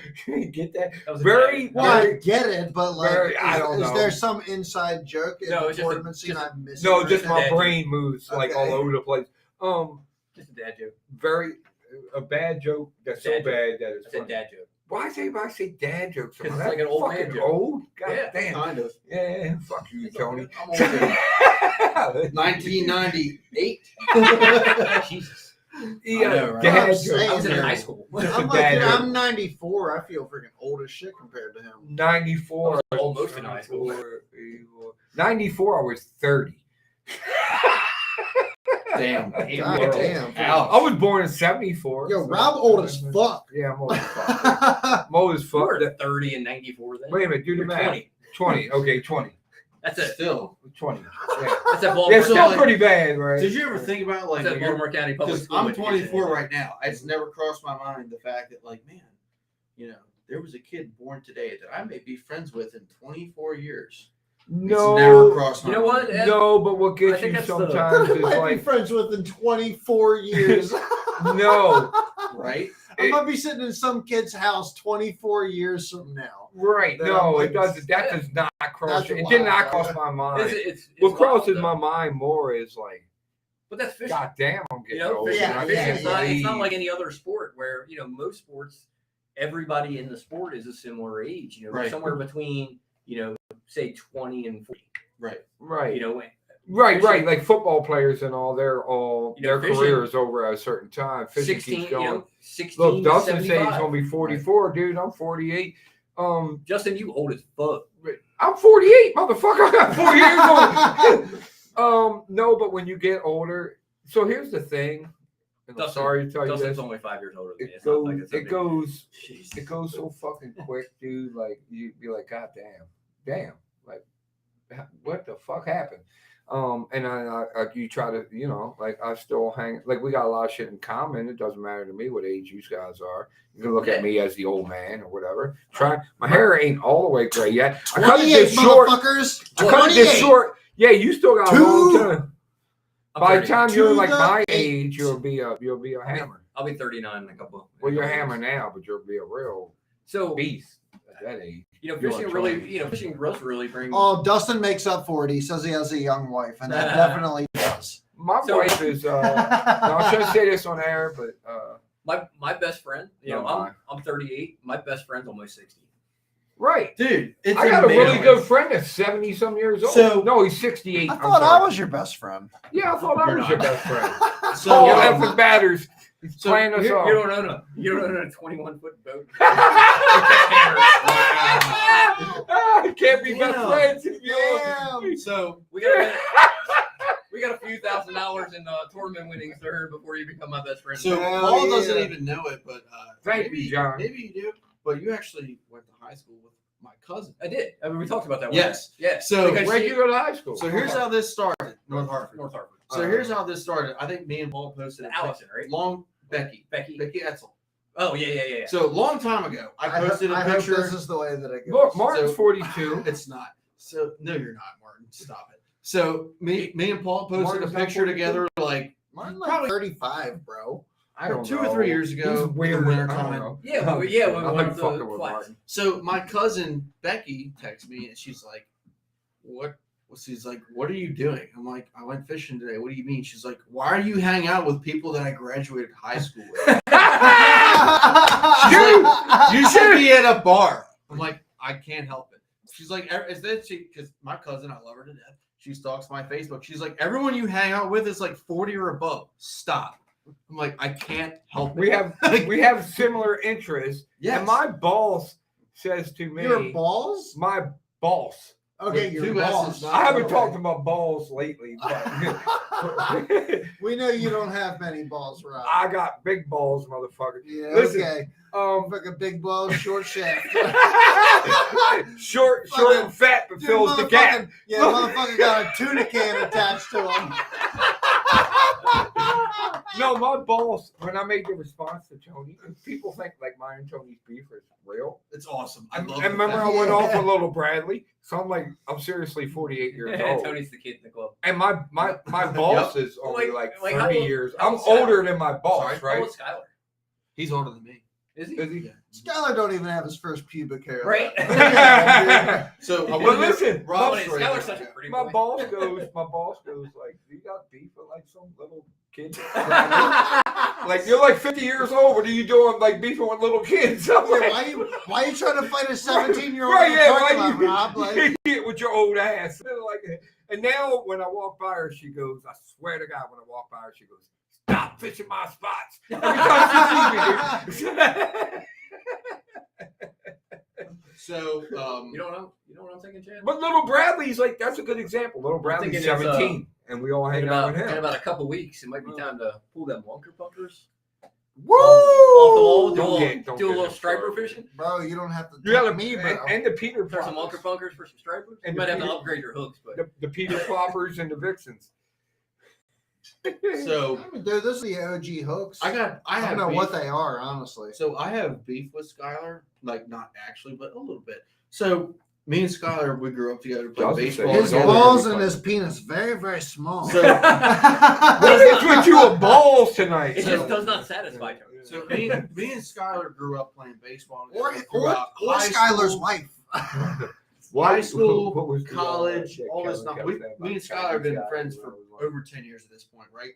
that was a Very, Well, I very. get it, but like, Very- I don't is know. there some inside joke in No, the it's just a- tournament scene just- I'm missing? No, right just now? my Dad joke. brain moves like all Okay. over the place. just a dad joke. Very a bad joke that's so Dad joke. bad that I it's said funny. dad joke. Why say dad jokes? 'Cause it's That's like an old man fucking joke. old. God Yeah. damn. Kind of. Yeah, fuck you, Tony. I'm old. 1998. Jesus. Yeah, I know, right? dad I'm joke. saying, I was in Yeah. high school. Just a I'm like, dad dude, joke. I'm 94. I feel freaking old as shit compared to him. 94. I was almost in high school. 94, I was 30. Damn. God damn. I was born in 74. Yo, so- Rob old as fuck. Yeah, I'm old as fuck. I'm old as You fuck. were 30 and 94 then. Wait a minute, do the You're math. 20. 20. Okay, 20. That's it. Still. 20. Yeah. That's at Yeah, Baltimore still County. pretty bad, right? Did you ever think about like That's at Baltimore County Public because School. I'm education. 24 right now. It's never crossed my mind the fact that like, man, there was a kid born today that I may be friends with in 24 years. No. It's never crossed my You know what? mind. Ed? No, but what I gets think you that's the- sometimes I is might be like, friends with in 24 years. no. Right? I might be sitting in some kid's house 24 years from now. Right. Then No, I'm it doesn't. That Yeah. does not cross. That's It did not wild, cross yeah. my mind. It's What crosses wild, my though. mind more is like, But that's fishing. God damn, I'm getting You know, old. fishing, and I yeah, can't fishing's not, it's not believe- like any other sport where, most sports, everybody in the sport is a similar age, Right. somewhere between, say 20 and 40, Right. right. Fishing- Right. Like football players and all, they're all their fishing- careers over a certain time. Fishing 16, keeps going. 16 Look, to Dustin says he's 75. gonna be 44, dude. I'm 48. Justin, you old as fuck. I'm 48, motherfucker. I got 4 years old. No, but when you get older, so here's the thing. And I'm Dustin- sorry to tell you Dustin's this. only 5 years older than me. It It's not like it's a big- goes Jeez. it goes so fucking quick, dude. Like you'd be like, God damn, like what the fuck happened? And I you try to, like I still hang, like we got a lot of shit in common. It doesn't matter to me what age you guys are. You can look at me as the old man or whatever. My hair ain't all the way gray yet. I cut it 28 this short. motherfuckers. I cut it this 28. short. Yeah, you still got a long time. I'm By the 30. time you're To like the my 8. age, you'll be a hammer. I'll be 39 in a couple. Well, you're a years. hammer now, but you'll be a real So, beast at that age. fishing really brings. Oh, Dustin makes up for it. He says he has a young wife, and that definitely does. My So- wife is. No, I shouldn't say this on air, but My best friend, No, I'm 38. My best friend's almost 60. right. Dude, it's I got a really amazing. good friend that's 70 some years old. So- no, he's 68. I I'm thought I sorry. was your best friend. Yeah, I thought I You're was your not. best friend. So, Oh, um, F batters. He's so playing us You off. don't own a 21-foot boat. I can't be best Damn. friends if you Damn. So We got a few $1,000s in tournament winnings to her before you become my best friend. So Hell Paul doesn't yeah. even know it, but Thank maybe, you, John. Maybe you do. But you actually went to high school with my cousin. I did. I mean, we talked about that. Yes. Yeah. So Because Where'd she- you go to high school? So here's how this started. North Hartford. North Hartford. So here's how this started. I think me and Paul posted a Allison, right? long Becky Etzel. Oh yeah. So long time ago, I posted I a hope picture. this is the way that it goes. Look, Martin's So- 42. It's not. So no, you're not, Martin. Stop it. So me and Paul posted Martin's a not picture 42? together like Mine's like probably 35, bro. I don't 2 know. or 3 years ago. He's in weird. the winter I don't time. know. Yeah, we I'm went like to fucking with class. Martin. So my cousin Becky texts me and she's like, "What?" She's like, "What are you doing?" I'm like, "I went fishing today." What do you mean? She's like, "Why are you hanging out with people that I graduated high school with?" She's like, "You should be at a bar." I'm like, "I can't help it." She's like, "Is that she?" Because my cousin, I love her to death. She stalks my Facebook. She's like, "Everyone you hang out with is like 40 or above. Stop." I'm like, "I can't help it." We have similar interests. Yes. And my boss says to me, Your balls? my boss. Okay, With your two balls. S's, not- I haven't Okay. talked about balls lately, but We know you don't have many balls, Rob. I got big balls, motherfucker. Yeah, Listen, okay. Fucking big balls, short shaft. short and fat, but Dude, fills the gap. motherfucking- Yeah, motherfucker got a tuna can attached to him. No, my boss, when I made the response to Tony, people think like mine and Tony's beef is real. It's awesome. I And love remember, I it. went off with little Bradley, so I'm seriously 48 years old. Tony's the kid in the club. And my boss is only Like- like like 30 how- years. how I'm old's Skylar? older than my boss, Sorry, How right? old's Skylar? He's older than me. Is he? Is he? Yeah. Skylar don't even have his first pubic hair. Right. So I But want to listen, Rob's Funny, story. Skylar's such a pretty my boy. boss goes like, "Do you got beef with like some little kid? Like you're like 50 years old. What are you doing like beefing with little kids?" I'm Yeah, like, why you trying to fight a 17-year-old right, in the yeah, parking why lot, Rob? Like, you hit with your old ass? And now when I walk by her, she goes, I swear to God, when I walk by her, she goes, "Stop fishing my spots." Every time she sees me, dude. So You don't know? You know what I'm thinking, Chad? But little Bradley's like, that's a good example. Little Bradley's thinking it's, 17, and we all hang In out about, with in him. about a couple weeks, it might be time to pull them wonker pumpers. Woo! Off the wall, Don't do get a little him striper started. fishing. Bro, you don't have to You got tell me, bro. and the Peter Throw some ploppers. bunker bunkers for some stripers. And You might the have to Peter- upgrade your hooks, but The Peter ploppers and the Vixens. So Dude, this is the OG hooks. I I have don't know beef. what they are, honestly. So I have beef with Skylar, like not actually, but a little bit. So me and Skylar, we grew up together, played Johnson said baseball His together. balls and his penis very, very small. So- What is with you with balls tonight? it just does not satisfy you. So me and Skylar grew up playing baseball or together or, throughout or high Skylar's school, wife. high school, What was the, college, yeah, all this Kevin stuff. kept saying Me and about Skylar have been Chinese friends guys, for blah, blah, blah. over 10 years at this point, right?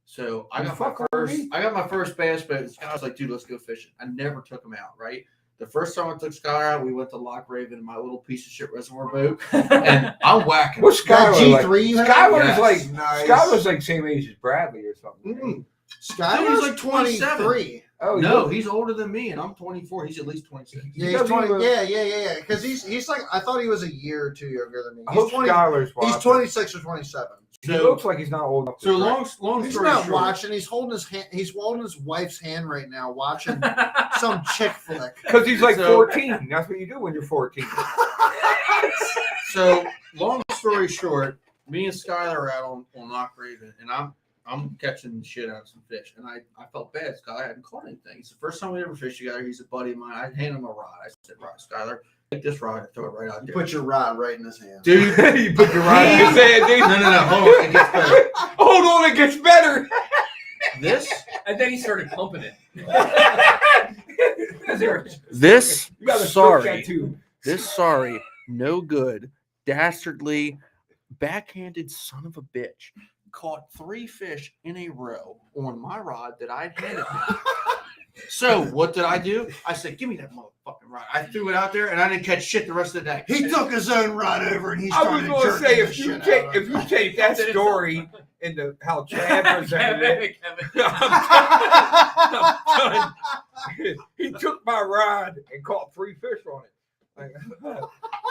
So I You got my fuck first. already? I got my first bass boat. And Skylar was like, "Dude, let's go fishing." I never took him out. Right. The first time I took Skylar out, we went to Loch Raven in my little piece of shit reservoir boat, and I'm whacking. What's That Skylar like? G3 you have? Skylar's Yes. like Nice. Skylar's like same age as Bradley or something. Mm-mm. Skylar's He's like 27. 23. Oh No, he's older than me, and I'm 24. He's at least 26. Yeah, He he's doesn't 20. even- Yeah. Because he's like, I thought he was a year or two younger than me. I He's hope 20. Skylar's watching. He's 26 or 27. He looks like he's not old enough. to So drive. long He's story not short. watching. He's holding his hand. He's holding his wife's hand right now, watching some chick flick. Because he's like So- 14. That's what you do when you're 14. So long story short, me and Skylar are out on Loch Raven, and I'm catching the shit out of some fish, and I felt bad. Skylar hadn't caught anything. It's the first time we ever fished together. He's a buddy of mine. I handed him a rod. I said, "Right, Skylar, take this rod and throw it right out You there." put your rod right in his hand. Dude, You put your rod in his hand, dude. no, hold on, it gets better. Hold on, it gets better. This And then he started pumping it. This You got a sorry. tattoo. This sorry, no good, dastardly, backhanded son of a bitch caught 3 fish in a row on my rod that I handed him. So what did I do? I said, "Give me that motherfucking rod." I threw it out there, and I didn't catch shit the rest of the day. He took his own rod over and he I started was going to jerking say the if you shit take out of it. that story into how Chad presented it, Kevin. he took my rod and caught 3 fish on it. Like,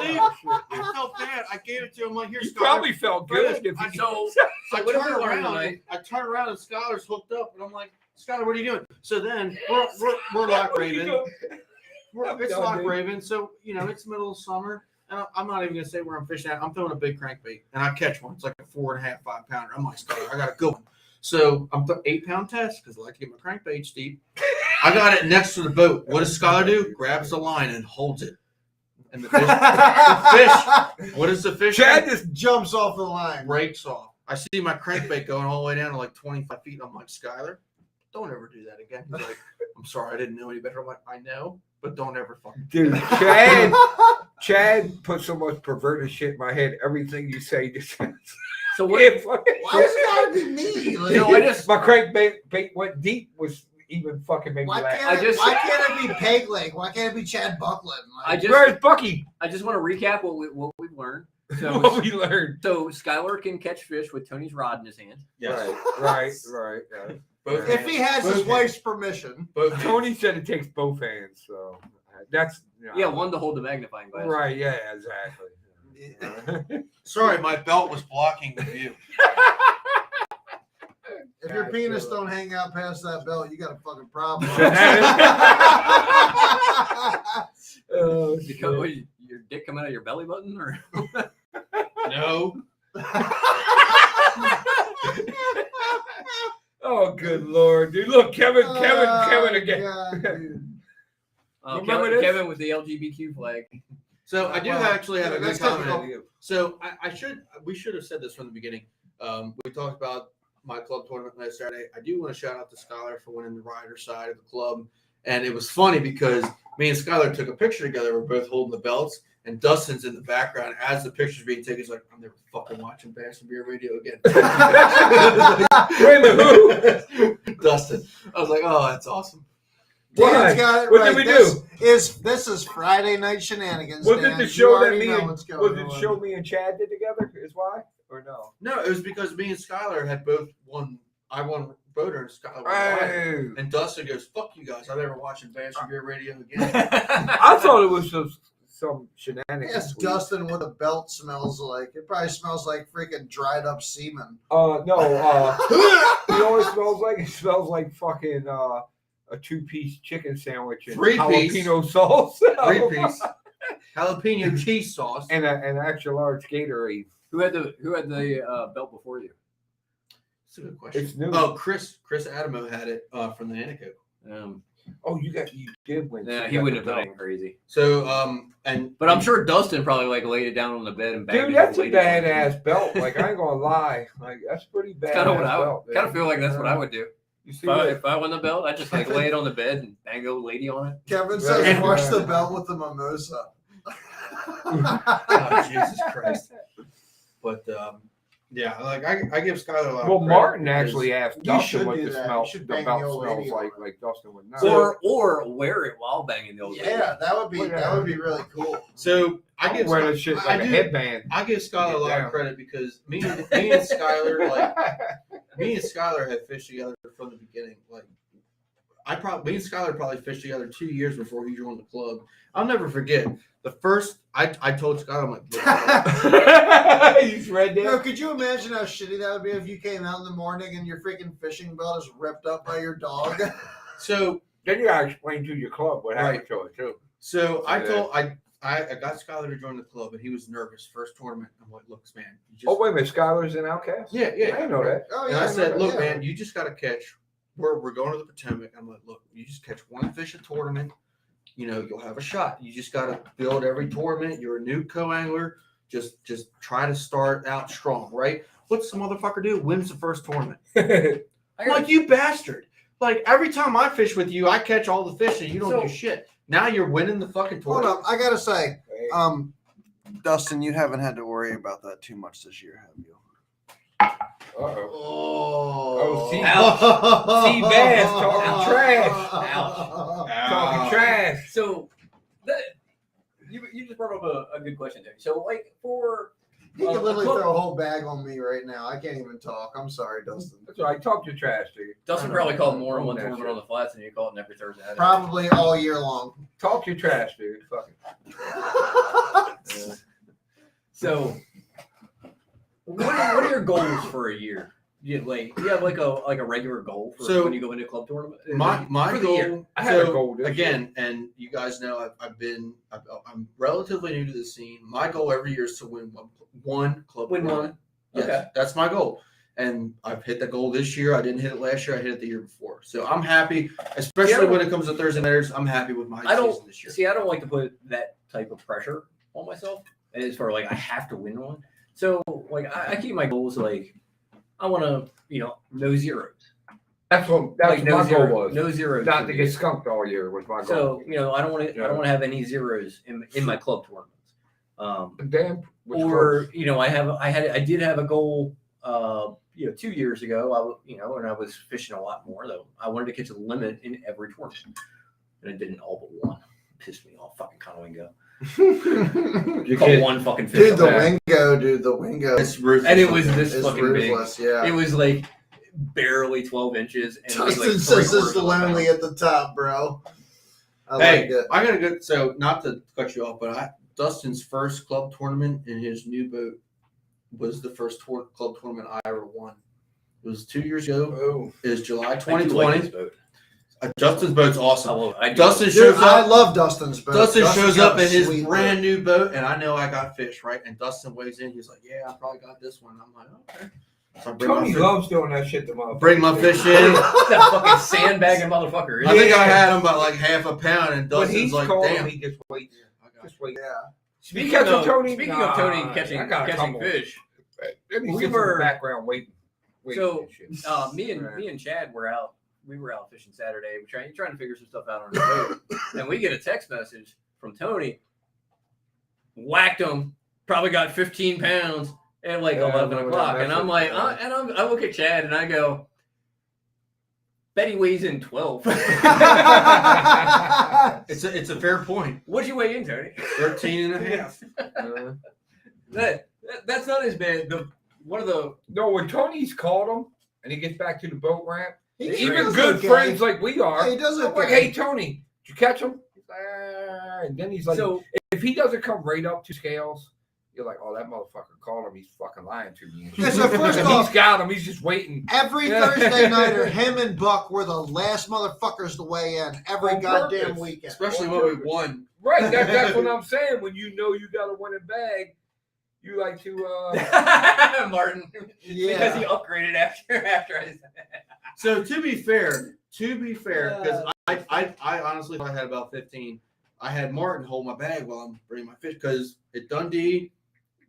Dude, I felt bad. I gave it to him. Like, "Here, you Skylar." probably felt good if I- you So, I what have turn we learned around. tonight? I turn around and Skylar's hooked up, and I'm like, "Skylar, what are you doing?" So then we're Loch Raven. It's done, Loch dude. Raven, so it's middle of summer, and I'm not even gonna say where I'm fishing at. I'm throwing a big crankbait, and I catch one. It's like a 4.5, 5 pounder. I'm like, "Skylar, I got a good one." So I'm 8-pound test because I like to get my crankbait deep. I got it next to the boat. What does Skylar do? Grabs the line and holds it. And the fish, what does the fish Chad do? just Jumps off the line. Breaks off. I see my crankbait going all the way down to like 25 feet. I'm like, "Skylar, don't ever do that again." He's like, "I'm sorry, I didn't know any better." I'm like, "I know, but don't ever fucking." dude, Chad put so much perverted shit in my head. Everything you say just So what? if Why does it gotta be me? Like, No, I just- my crankbait went deep was even fucking made me why laugh. can't it be Peg Leg? Why can't it be Chad Buckland? Like, Where's Bucky? I just want to recap what we've learned. So, What we learned. so Skylar can catch fish with Tony's rod in his hand. Right. Both if he has his Both wife's permission. Both Tony said it takes both hands, so that's Yeah, one to hold the magnifying glass. Right, yeah, exactly. Sorry, my belt was blocking the view. If your penis don't hang out past that belt, you got a fucking problem. Oh, Because your dick come out of your belly button, or No. oh, good lord, dude! Look, Kevin again. God, dude. Remember this? Kevin with the LGBTQ flag. So I do Wow. actually have a good That's comment. So we should have said this from the beginning. We talked about my club tournament last Saturday. I do want to shout out to Skylar for winning the rider side of the club. And it was funny because me and Skylar took a picture together. We're both holding the belts, and Dustin's in the background as the picture's being taken. He's like, "I'm never fucking watching Bass and Beer Radio again." Wait a minute, who? Dustin. I was like, "Oh, that's awesome." Dan's got it What right. did we do? This is Friday night shenanigans. Was it Dan. the You show that already me know and what's going on. show me and Chad did together? Is why or no? No, it was because me and Skylar had both won. I won voter and Skylar won rider. Oh. And Dustin goes, "Fuck you guys! I'm never watching Bass and Beer Radio again." I thought it was some shenanigans. Yes, Dustin, what a belt smells like. It probably smells like freaking dried up semen. No. You know what it smells like? It smells like fucking a 2-piece chicken sandwich and 3-piece. jalapeno sauce, 3-piece jalapeno cheese sauce. and an extra large Gatorade. Who had the belt before you? That's a good question. It's new. Oh, Chris Adamo had it from the Anaco. Oh, you did win. Yeah, You he got wouldn't the have done belt. anything crazy. So But I'm sure Dustin probably like laid it down on the bed and banged Dude, his that's a old lady on it. badass belt. Like, I ain't gonna lie. Like, that's pretty badass. Kind of what I belt, would. Kind of feel like that's what I would do. You see If I won the belt, I'd just like lay it on the bed and bang the old lady on it. Kevin says, says, "Wash "Wash the the belt with the mimosa." Oh, Jesus Christ. But yeah, like I give Skylar a lot. Well, of credit Martin because- actually asked You Dustin should what do the that. smell, You should the bang belt the old smells lady like. on it. Like Dustin would know. Or wear it while banging the old lady. Yeah, that would be really cool. So I give wear that shit like a headband. I give Skylar a lot down. of credit because me and Skylar have fished together from the beginning. Like me and Skylar probably fished together 2 years before he joined the club. I'll never forget the first. I told Skylar, I'm like, He's read Yo, that. could you imagine how shitty that would be if you came out in the morning and your freaking fishing belt is ripped up by your dog? so Then you gotta explain to your club what happened Right. to it too. So I Yeah. told I got Skylar to join the club and he was nervous. First tournament. I'm like, look, man. You just, Oh wait a minute, Skylar's an outcast. yeah. I didn't know that. Oh And I said, look, yeah. man, you just got to catch. We're going to the Potomac. I'm like, look, you just catch one fish a tournament. You know, you'll have a shot. You just got to build every tournament. You're a new co-angler. Just try to start out strong, right? What's the motherfucker do? Wins the first tournament. I'm like, you bastard. Like, every time I fish with you, I catch all the fish and you don't do shit. Now you're winning the fucking Hold tournament. up, I gotta say, Dustin, you haven't had to worry about that too much this year, have you? Oh, see, Ouch. see Bass talking trash. Talking trash. So you just brought up a good question there. So like for You can literally club- throw a whole bag on me right now. I can't even talk. I'm sorry, Dustin. That's right. Talk your trash, dude. Dustin I probably know. called more in Oh, one that tournament shit. on the flats than you called in every Thursday night. Probably all year long. Talk your trash, dude. Fuck it. So what are your goals for a year? You have like a regular goal for So, when you go into a club tournament? My For the goal. year. I had a so, goal this again, and you guys know I'm relatively new to the scene. My goal every year is to win one club Win tournament. one. Yes, Okay. that's my goal. And I've hit the goal this year. I didn't hit it last year. I hit it the year before. So I'm happy, especially when it comes to Thursday nighters. I'm happy with my season this year. See, I don't like to put that type of pressure on myself as far like I have to win one. So like I keep my goals like I want to no zeros. That's what Like my goal was. No zeros. Not for to the get year. skunked all year was my goal. So I don't want to have any zeros in my club tournaments. Damn. Or I did have a goal 2 years ago. And I was fishing a lot more though. I wanted to catch a limit in every tournament, and I didn't all but one. Pissed me off, fucking Conowingo. You Caught can't- one fucking fish. Dude, the on that. wingo. It's ruthless. And it was this It's fucking ruthless, big. yeah. It was like barely 12 inches. And it was, Dustin like says three-quarters it's of a lonely pound. at the top, bro. I Hey, like it. I got a good. So not to cut you off, but Dustin's first club tournament in his new boat was the first club tournament I ever won. It was 2 years ago. Oh. It was July I do like 2020. this boat. Justin's boat's I awesome. love it. Dustin Dude, shows I up. love Dustin's boat. Dustin shows up in his sweet brand new boat, and I know I got fish, right? And Dustin weighs in. He's like, "Yeah, I probably got this one." I'm like, "Okay." So I bring my Tony fish- loves doing that shit to motherfuckers. bring my fish in. that fucking sandbagging motherfucker. I think I Yeah. had him by like half a pound, and When Dustin's he's like, cold, "Damn." he just waits. I got Just wait. Yeah. Speaking catch of Tony? Speaking Nah, of Tony I catching got a couple. fish, Let me We sit in were- the background waiting. So, and shit. me and Chad were out. We were out fishing Saturday. We're trying to figure some stuff out on the boat, and we get a text message from Tony. Whacked him. Probably got 15 pounds at like Yeah, I 11 remember o'clock, that and I'm message. like, I look at Chad and I go, bet he weighs in 12. It's a fair point. What'd you weigh in, Tony? 13 and a half. That's not as bad. One of the No, when Tony's called him and he gets back to the boat ramp, He even does good okay. friends like we are, Yeah, he does I'm like, okay. "Hey, Tony, did you catch him?" He's like, "Ah," and then he's like, so if he doesn't come right up to scales, you're like, oh, that motherfucker called him. He's fucking lying to me. Yeah, so first off, he's got him. He's just waiting. Every Thursday nighter, him and Buck were the last motherfuckers to weigh in every On goddamn purpose. weekend. Especially when we won. Right. That's what I'm saying. When you know you got to win a bag, you like to. Martin, because Yeah. he upgraded after I said that. So to be fair, because I honestly thought I had about 15. I had Martin hold my bag while I'm bringing my fish because at Dundee,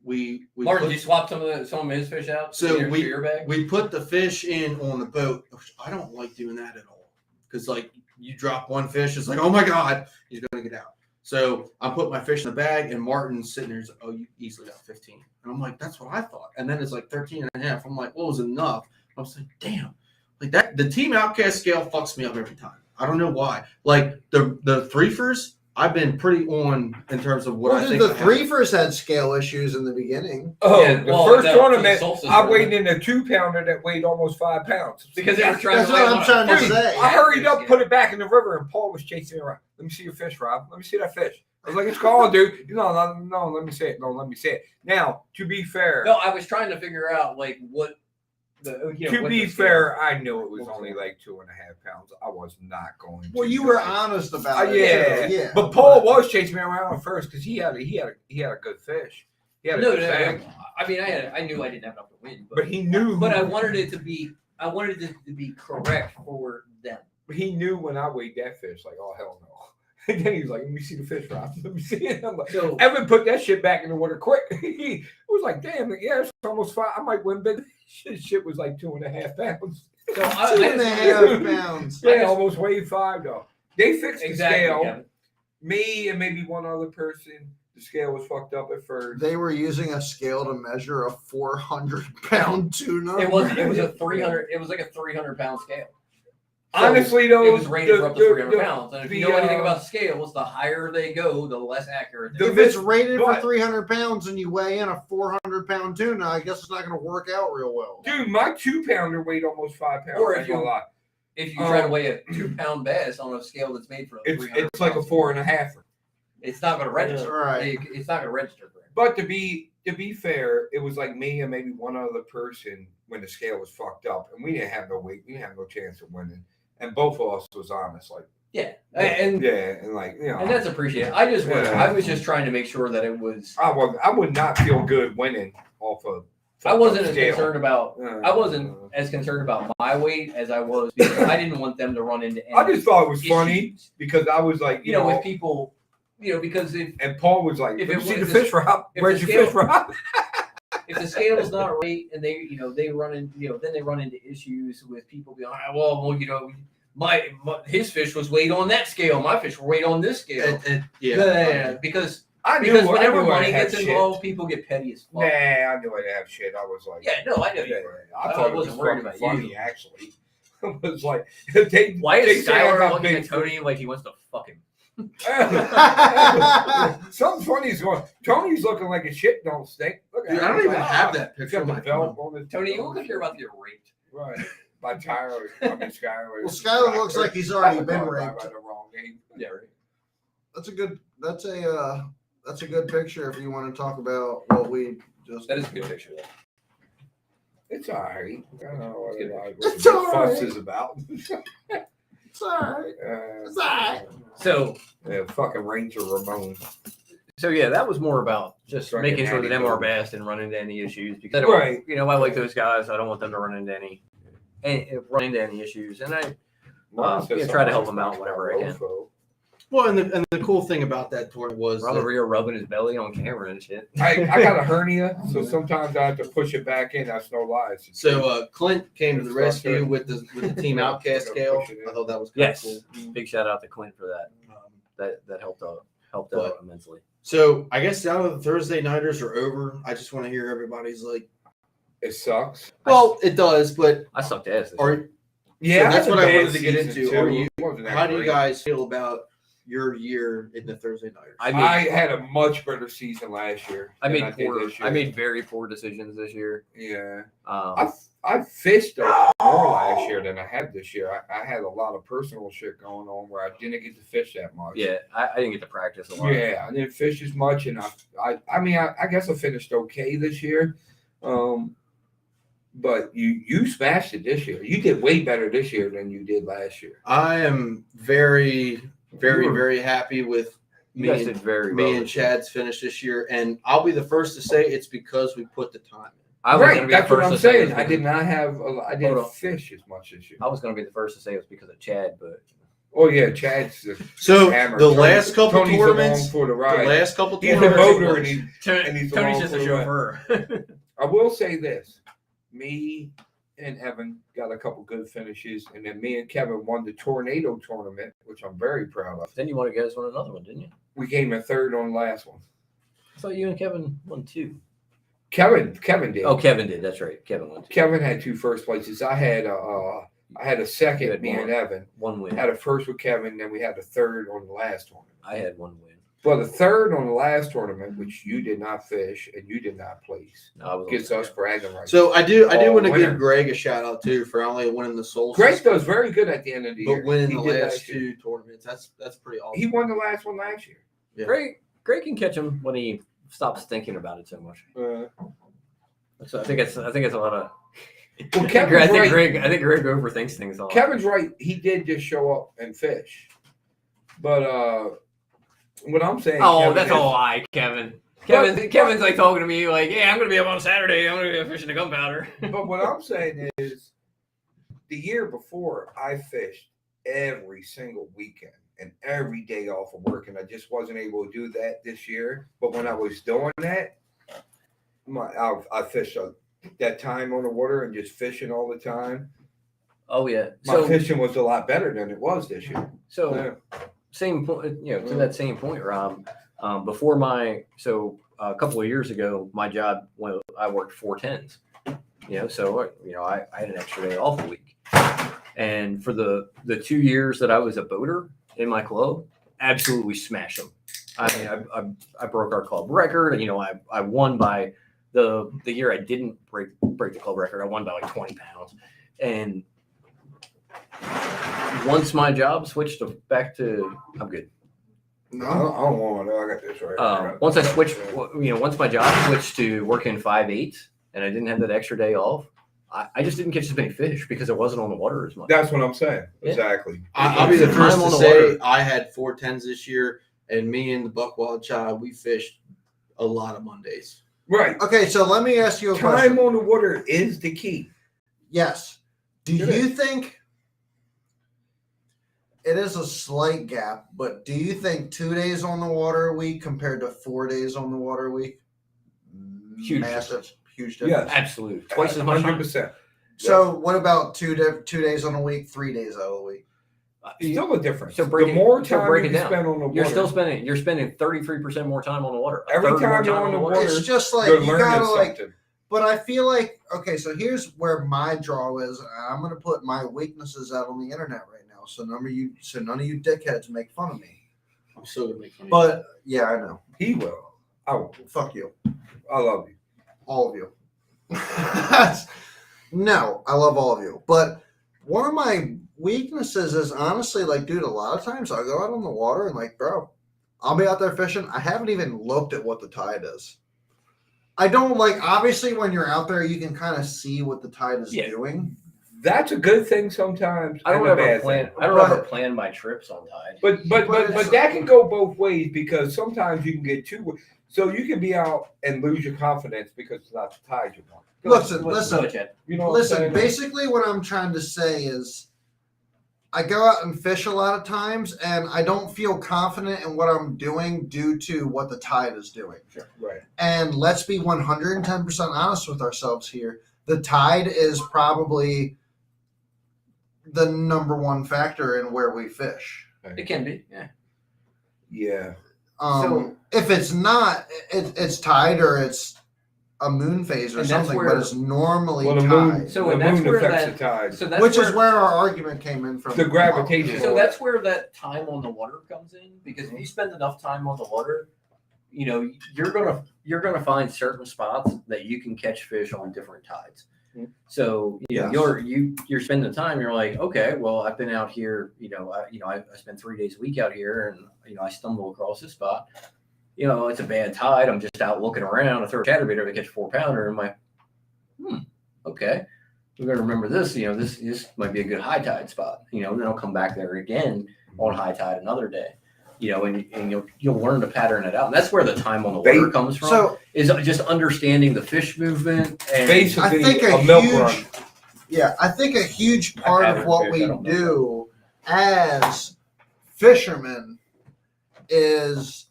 we Martin, put, you swapped some of his fish out. So to your bag. we put the fish in on the boat. I don't like doing that at all because like you drop one fish, it's like, oh my god, he's gonna get out. So I put my fish in the bag, and Martin's sitting there. He's like, oh, you easily got 15. And I'm like, that's what I thought. And then it's like 13 and a half. I'm like, well, it was enough. I was like, damn. Like that, the team outcast scale fucks me up every time. I don't know why. Like the threefers, I've been pretty on in terms of what I think. The I have. threefers had scale issues in the beginning. Oh, Yeah, the well, first no, tournament, solstice I tournament. weighed in a 2-pounder that weighed almost 5 pounds. Because they were trying That's to what weigh I'm on trying to Dude, say. I hurried up, put it back in the river, and Paul was chasing me around. Let me see your fish, Rob. Let me see that fish. I was like, it's gone, dude. No, let me say it. No, let me say it. Now, to be fair. No, I was trying to figure out like what the. You know, To what be the scale- fair, I knew it was only like 2.5 pounds. I was not going to. Well, you were honest about it. Yeah, too. Yeah. But Paul was chasing me around at first because he had a good fish. He had a No, good bag. I mean, I knew I didn't have enough to win, But he knew. But I wanted it to be. I wanted it to be correct for them. he knew when I weighed that fish, like, oh hell no. And then he was like, let me see the fish, Rob. Let me see it. I'm like, So Evan put that shit back in the water quick. He was like, damn, yeah, it's almost 5. I might win big. Shit was like 2.5 pounds. So I 2.5 pounds. Yeah, almost weighed 5 though. They fixed the scale. Kevin. Me and maybe one other person. The scale was fucked up at first. They were using a scale to measure a 400-pound tuna. It was a 300. It was like a 300-pound scale. So Honestly, though, it was rated for up to 300 pounds. And if the, you know anything about scales, the higher they go, the less accurate. They If are. it's rated for but- 300 pounds and you weigh in a 400-pound tuna, I guess it's not going to work out real well. dude, my 2-pounder weighed almost 5 pounds. Or I if ain't gonna you- lie. If you try to weigh a 2-pound bass on a scale that's made for a 300 It's like a pounds, 4.5. it's not going to register. Right. It's not going to register for it. But to be fair, it was like me and maybe one other person when the scale was fucked up, and we didn't have no weight, we didn't have no chance of winning, and both of us was honest, like And like you know, and that's appreciated. I was just trying to make sure that it was. I would not feel good winning off of. I wasn't as scale. concerned about. I wasn't as concerned about my weight as I was because I didn't want them to run into. Any I just thought it was funny issues. because I was like, You know, with people, because if and Paul was like, if "Let it me see was- the fish, Rob. if Where's the your fish, scale- Rob?" if the scale's not right and they run in, then they run into issues with people being, well, my his fish was weighed on that scale, my fish were weighed on this scale. Yeah. Because I knew whenever I'd money have gets shit. involved, people get petty as fuck. Nah, I knew I'd have shit. I was like, Yeah, no, I know you yeah, were. I I thought it was wasn't worried fucking about funny, you. actually. It was like, they, Why they is say I Skylar got looking big at Tony like he wants to fuck him? Something funny's going. Tony's looking like his shit don't stink. Look Dude, at I him. don't even He's have like, that he's picture got on the my belt phone. on his. Tony, you look like you're about to get raped. Right. By Tyler. I mean, Skylar. Well, Skylar looks like he's already been By raped. the wrong game. Yeah, right. That's a good picture if you want to talk about what we just. That is a good picture. It's all right. I don't know what It's the all fuss right. is about. It's all right. It's all right. So Fucking Ranger Ramon. yeah, that was more about just Drinking making sure that Natty MR Light. Bass didn't run into any issues because I don't, Right. I like those guys. I don't want them to run into any issues, and I try to help him out whenever I can. Well, and the cool thing about that tournament was Robert that, Rio rubbing his belly on camera and shit. I got a hernia, so sometimes I have to push it back in. That's no lie. Clint came to the rescue with the team outcast scale. I thought that was kind Yes, of cool. big shout out to Clint for that. That helped out But- immensely. So I guess now that the Thursday nighters are over, I just want to hear everybody's like, It sucks. well, it does, but I sucked ass. This year. are Yeah, that's I had what a I bad wanted to get season, into. too. Are you? It wasn't that How do you great. guys feel about your year in the Thursday nighters? I had a much better season last year. I than made did poor. this year. I made very poor decisions this year. Yeah. Um, I fished more last year than I have this year. I had a lot of personal shit going on where I didn't get to fish that much. yeah, I didn't get to practice a lot. Yeah, I didn't fish as much, and I guess I finished okay this year. But you smashed it this year. You did way better this year than you did last year. I am very, very, very happy with You guys did very well. me and Chad's finish this year, and I'll be the first to say it's because we put the time in. I was gonna Right, be the that's what first I'm to say saying. it's I because- did not have. I Hold didn't on. fish as much this year. I was going to be the first to say it was because of Chad, but Oh yeah, Chad's the So hammer. the last couple Tony's tournaments, along for the the ride. last couple He's a tournaments, boater, and he's Tony's along just for a the ride. chauffeur. I will say this: me and Evan got a couple good finishes, and then me and Kevin won the tornado tournament, which I'm very proud of. Then you guys won another one, didn't you? We came in third on the last one. I thought you and Kevin won 2. Kevin did. Oh, Kevin did. That's right. Kevin won 2. Kevin had 2 first places. I had a second. You had Me one. and Evan 1 win. had a first with Kevin. Then we had a third on the last tournament. I had 1 win. Well, the third on the last tournament, which you did not fish and you did not place, No, I was gets us bragging rights. So I do Oh, want to winner. give Greg a shout out too for not only winning the Soul, Greg does very good at the end of the year. but winning He the did last year. 2 tournaments. That's pretty awesome. He won the last one last year. Yeah. Greg can catch him when he stops thinking about it so much. So I think it's a lot of. Well, I Kevin's think right. Greg overthinks things a lot. Kevin's right. He did just show up and fish. But what I'm saying, Oh, Kevin, that's is- a lie, Kevin. But- Kevin's like talking to me like, yeah, I'm gonna be up on Saturday. I'm gonna be fishing the gunpowder. But what I'm saying is, the year before, I fished every single weekend and every day off of work, and I just wasn't able to do that this year. But when I was doing that, I fished that time on the water and just fishing all the time. Oh yeah. My fishing was a lot better than it was this year. So Yeah. same point, to that same point, Rob. Before a couple of years ago, my job, I worked 410s. So I had an extra day off a week, and for the 2 years that I was a boater in my club, absolutely smashed them. I mean, I broke our club record. I won by the year I didn't break the club record. I won by like 20 pounds, and once my job switched back to, I'm good. I don't want to know. I got this right. Once I switched, once my job switched to working 5/8 and I didn't have that extra day off, I just didn't catch as many fish because I wasn't on the water as much. That's what I'm saying. Yeah. Exactly. I'll be the Time first on to the say water. I had 410s this year, and me and the Buckwild Child, we fished a lot of Mondays. Right. Okay, so let me ask you a Time question. on the water is the key. Yes. Do It you is. think it is a slight gap, but do you think 2 days on the water a week compared to 4 days on the water a week? Huge Massive, difference. huge difference. Yes. Absolutely. Twice as much time. 100%. So what about 2 days on a week, 3 days out of the week? Still a difference. So break the it- more so time break you it can down. spend on the water, You're spending 33% more time on the water. A Every third more time you're on the water, It's just like you're you learning gotta like. something. But I feel like okay. So here's where my draw is. And I'm gonna put my weaknesses out on the internet right now. So none of you dickheads make fun of me. I'm still gonna make fun of you. But yeah, I know. He will. I will. Fuck you. I love you. All of you. No, I love all of you. But one of my weaknesses is honestly, like, dude, a lot of times I go out on the water and, like, bro, I'll be out there fishing. I haven't even looked at what the tide is. I don't like, obviously, when you're out there, you can kind of see what the tide is Yeah. doing. That's a good thing sometimes. I don't and a ever bad plan. thing. I don't But- ever plan my trips on tide. But it's- that can go both ways because sometimes you can get too. So you can be out and lose your confidence because it's not the tide you want. Listen. Go ahead, Chad. You know. What I'm Listen, saying? basically what I'm trying to say is I go out and fish a lot of times and I don't feel confident in what I'm doing due to what the tide is doing. Right. And let's be 110% honest with ourselves here. The tide is probably the number one factor in where we fish. It can be. Yeah. Yeah. If it's not, it's tide or it's a moon phase or And that's something, where- but it's normally Well, the tide. moon, So, the and that's moon where affects that- the tide. So that's Which where, is where our argument came in from. The gravitation. So that's where that time on the water comes in, because if you spend enough time on the water, you're gonna find certain spots that you can catch fish on different tides. So Yes. you're spending the time. You're like, okay, well, I've been out here. I spend 3 days a week out here, and I stumble across this spot. It's a bad tide. I'm just out looking around. I throw a chatterbaiter to catch a 4-pounder, and I'm like, okay, we're gonna remember this. This might be a good high tide spot. Then I'll come back there again on high tide another day. And you'll learn to pattern it out. And that's where the time on the water comes from. So is just understanding the fish movement and Basically, I think a milk run. I think a huge part of haven't what fished, we I don't know. do as fishermen is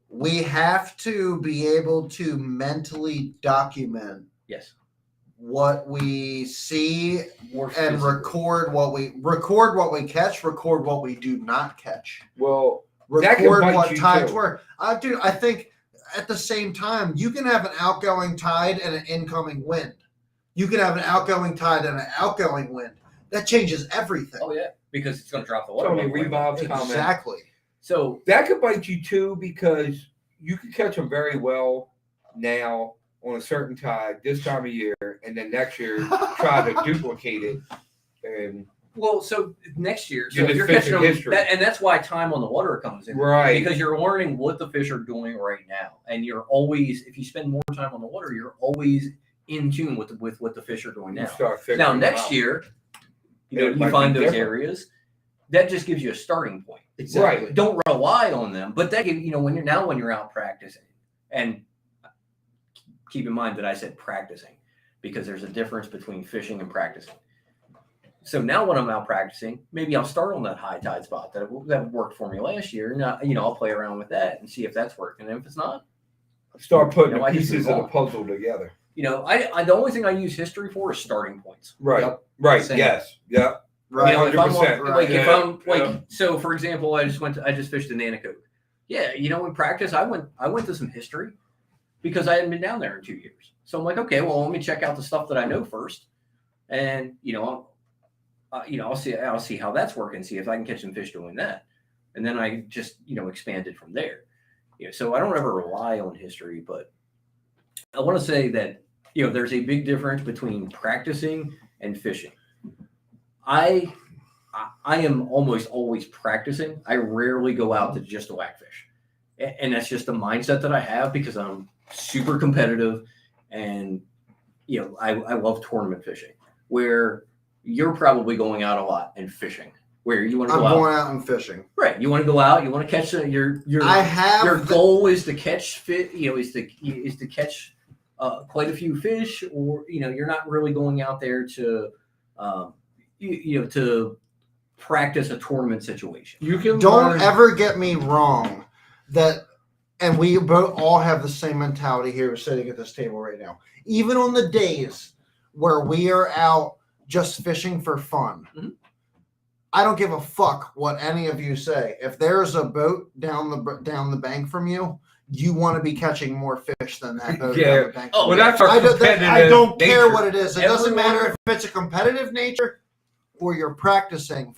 we have to be able to mentally document yes, what we see more and physically. record what we catch, record what we do not catch. Well, that can Record bite what you tides too. were. I think at the same time, you can have an outgoing tide and an incoming wind. You can have an outgoing tide and an outgoing wind. That changes everything. Oh yeah, because it's going to drop the water. Tony level. Rebob's comment. Exactly. So That could bite you too, because you can catch them very well now on a certain tide this time of year, and then next year try to duplicate it. And so next year, You're if just you're catching them, fishing history. and that's why time on the water comes in, right, because you're learning what the fish are doing right now, and you're always, if you spend more time on the water, you're always in tune with what the fish are doing you now. start figuring Now them next out. year, It you might find be those different. areas. That just gives you a starting point. Exactly. Don't rely on them, but that give, when you're out practicing, and keep in mind that I said practicing, because there's a difference between fishing and practicing. So now when I'm out practicing, maybe I'll start on that high tide spot that worked for me last year, and I'll play around with that and see if that's working. And if it's not, Start putting I the just pieces move of the on. puzzle together. I the only thing I use history for is starting points. Right, Yep. right, Same. yes, yeah. Right. If I'm 100%. like, if Yeah, I'm like, yeah. so for example, I just fished the Nanacoke. Yeah, in practice, I went to some history because I hadn't been down there in 2 years. So I'm like, okay, well, let me check out the stuff that I know first, and I'll see how that's working, see if I can catch some fish doing that, and then I just expanded from there. So I don't ever rely on history, but I want to say that there's a big difference between practicing and fishing. I am almost always practicing. I rarely go out to just whack fish. And that's just the mindset that I have because I'm super competitive and, I love tournament fishing where you're probably going out a lot and fishing where you want to I'm go out. going out and fishing. Right. You want to go out, you want to catch your goal is to catch fit, is to catch quite a few fish, or, you're not really going out there to, to practice a tournament situation. You can Don't learn- ever get me wrong that, and we both all have the same mentality here sitting at this table right now. Even on the days where we are out just fishing for fun, Mhm. I don't give a fuck what any of you say. If there's a boat down the bank from you, you want to be catching more fish than that boat Yeah. down the bank. Oh, Well, yeah. that's our I competitive don't care nature. what it is. It doesn't Everyone- matter if it's a competitive nature or you're practicing.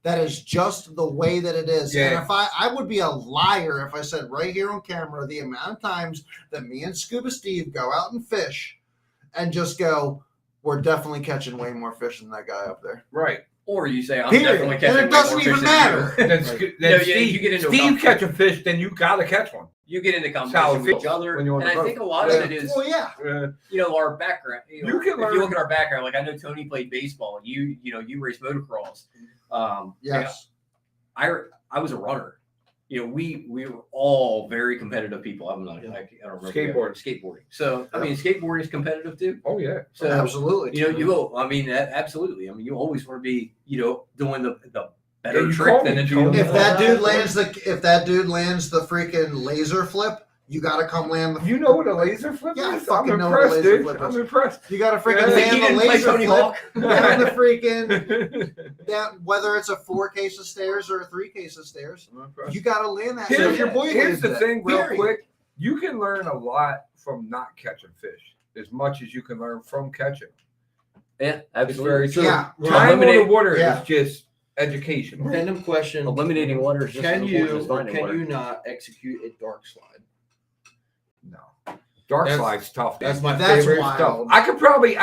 That is just the way that it is. Yeah. And if I would be a liar if I said right here on camera the amount of times that me and Scuba Steve go out and fish and just go, we're definitely catching way more fish than that guy up there. Right. Or you say, I'm Period. definitely catching And it way doesn't more even fish than matter. you. Then, Right. then Yeah, Steve, you get into a Steve competition. catching fish, then you gotta catch one. You get into Solid competition with fish each other. when you're on And the I boat. think a lot Yeah. of it is, Well, yeah. our background. You can if learn- you look at our background, like I know Tony played baseball. You race motocross. Yes. I was a runner. We were all very competitive people. I don't remember skateboarding. So I mean, skateboarding is competitive too. Oh yeah. So Absolutely. absolutely. I mean, you always want to be, doing the better Yeah, you trick called than me, the Gio. If that dude lands the freaking laser flip, you gotta come land the. You know what a laser flip Yeah, I is? I'm fucking know what a impressed, laser dude. flip I'm is. impressed. You gotta freaking Yeah. He land the didn't play laser Tony flip Hawk. down the freaking down, whether it's a 4 case of stairs or a 3 case of stairs. You gotta land that. So if your boy Here's lands the that, thing, real period. quick. You can learn a lot from not catching fish as much as you can learn from catching. Yeah, It's absolutely. very true. Yeah. Time on the Eliminate- water yeah. is just educational. Random question. Eliminating water is just Can as you important as or finding can water. you not execute a dark slide? No. Dark That's- slide's tough. that's my That's favorite wild. stuff. I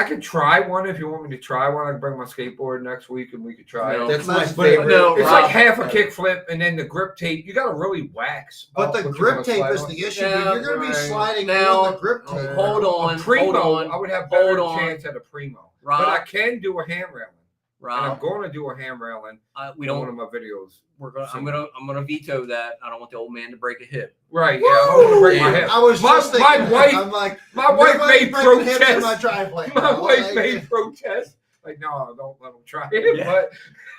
could try one if you want me to try one. I can bring my skateboard next week and we could try No. it. That's my Let's- favorite. No, It's Rob, like half a kickflip and then the grip tape. You got to really wax. But up the what you're grip gonna tape slide is on. the issue. Yeah, dude. You're going to be right. sliding Now- on the grip tape. Hold on, A primo, hold on. I would have better Hold on. chance at a primo. Rob. But I can do a hand railing. And I'm Rob, going to do a hand railing we in one don't. of my videos. I'm gonna veto that. I don't want the old man to break a hip. Right, yeah. I don't want to break my Yeah. hip. I was My- just thinking, my wife- I'm like, My wife nobody made breaking hips in protest. my driveway. My bro. wife Like, made protest. Like, no, don't let them try it. Yeah.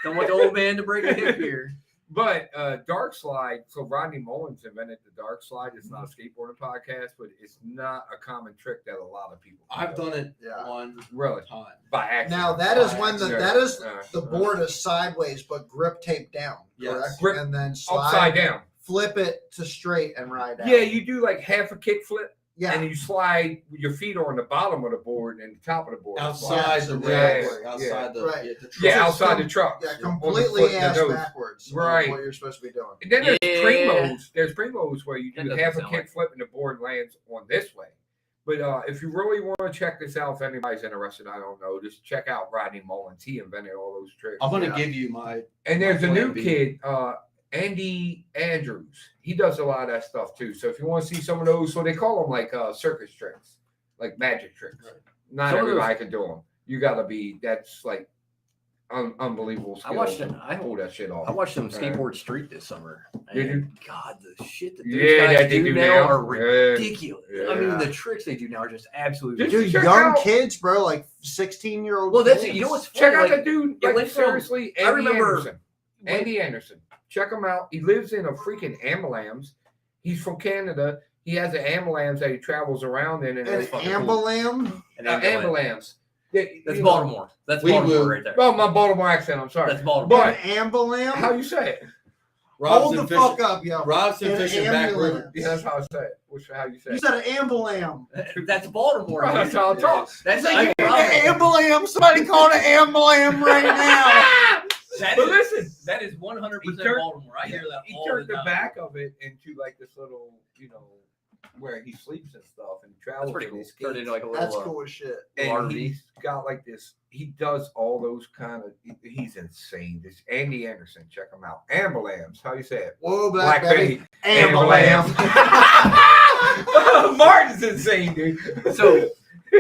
Don't want the old man to break a hip here. But dark slide. So Rodney Mullins invented the dark slide. It's not a skateboarding podcast, but it's not a common trick that a lot of people. I've done it Yeah. one Really time. by accident. Now that is By when the accident. that is Yeah. the board is sideways but grip tape down, Yes. correct? Grip and then slide, upside down. flip it to straight and ride out. Yeah, you do like half a kick flip, yeah. and you slide your feet on the bottom of the board and the top of the board. Outside the Yeah, rails, outside the right. the Yeah, truck. outside the truck. Yeah, On the completely foot and the ass nose. backwards. of Right. What you're supposed to be doing. And then there's Yeah. primos. There's primos where you That do doesn't half a sound kick like- flip and the board lands on this way. But if you really want to check this out, if anybody's interested, I don't know, just check out Rodney Mullins. He invented all those tricks. I'm gonna Yeah. give you my. And there's a Plan new B. kid, Andy Andrews. He does a lot of that stuff too. So if you want to see some of those, so they call them like circus tricks, like magic tricks. Right. Not Some of those- everybody can do them. You got to be. That's like unbelievable skill. I watched it. to pull that shit off. I watched them skateboard street this summer. Did And God, the shit that those Yeah, guys that they do do now now. are Yeah. ridiculous. I mean, Yeah. the tricks they do now are just absolutely. Did you Dude, check young out- kids, bro, like 16-year-old. Well, that's kids. you know what's Check funny, out like, that dude. it Like went from- seriously, I Andy remember Anderson. Andy Anderson. Check him out. He lives in a freaking ambulance. He's from Canada. He has an ambulance that he travels around in, and An it's fucking cool. ambulam. an ambulance. Yeah, That's you know- Baltimore. That's We Baltimore will- right there. Well, my Baltimore accent. I'm sorry. That's Baltimore. But An ambulam. how you say it? Hold the Robson fuck fishing. up, yo. Robson An fishing back ambulance. river. Yeah, that's how I say it. Which how you say You it? said an ambulam. That's Baltimore. Right, that's dude. how I talk. That's An I'm ambulam. Somebody call it an ambulam right now. That But is- listen, that is 100% He turned- Baltimore. I hear that he all turned the the time. back of it into like this little, where he sleeps and stuff, and he travels. That's pretty and cool. he Turned skates. into like a little. That's cool as shit. And RV. he's got like this. He does all those kind of. He's insane. This Andy Anderson, check him out. Ambulams, how you say it? Whoa, Black Betty. Ambulam. Martin's insane, dude. So,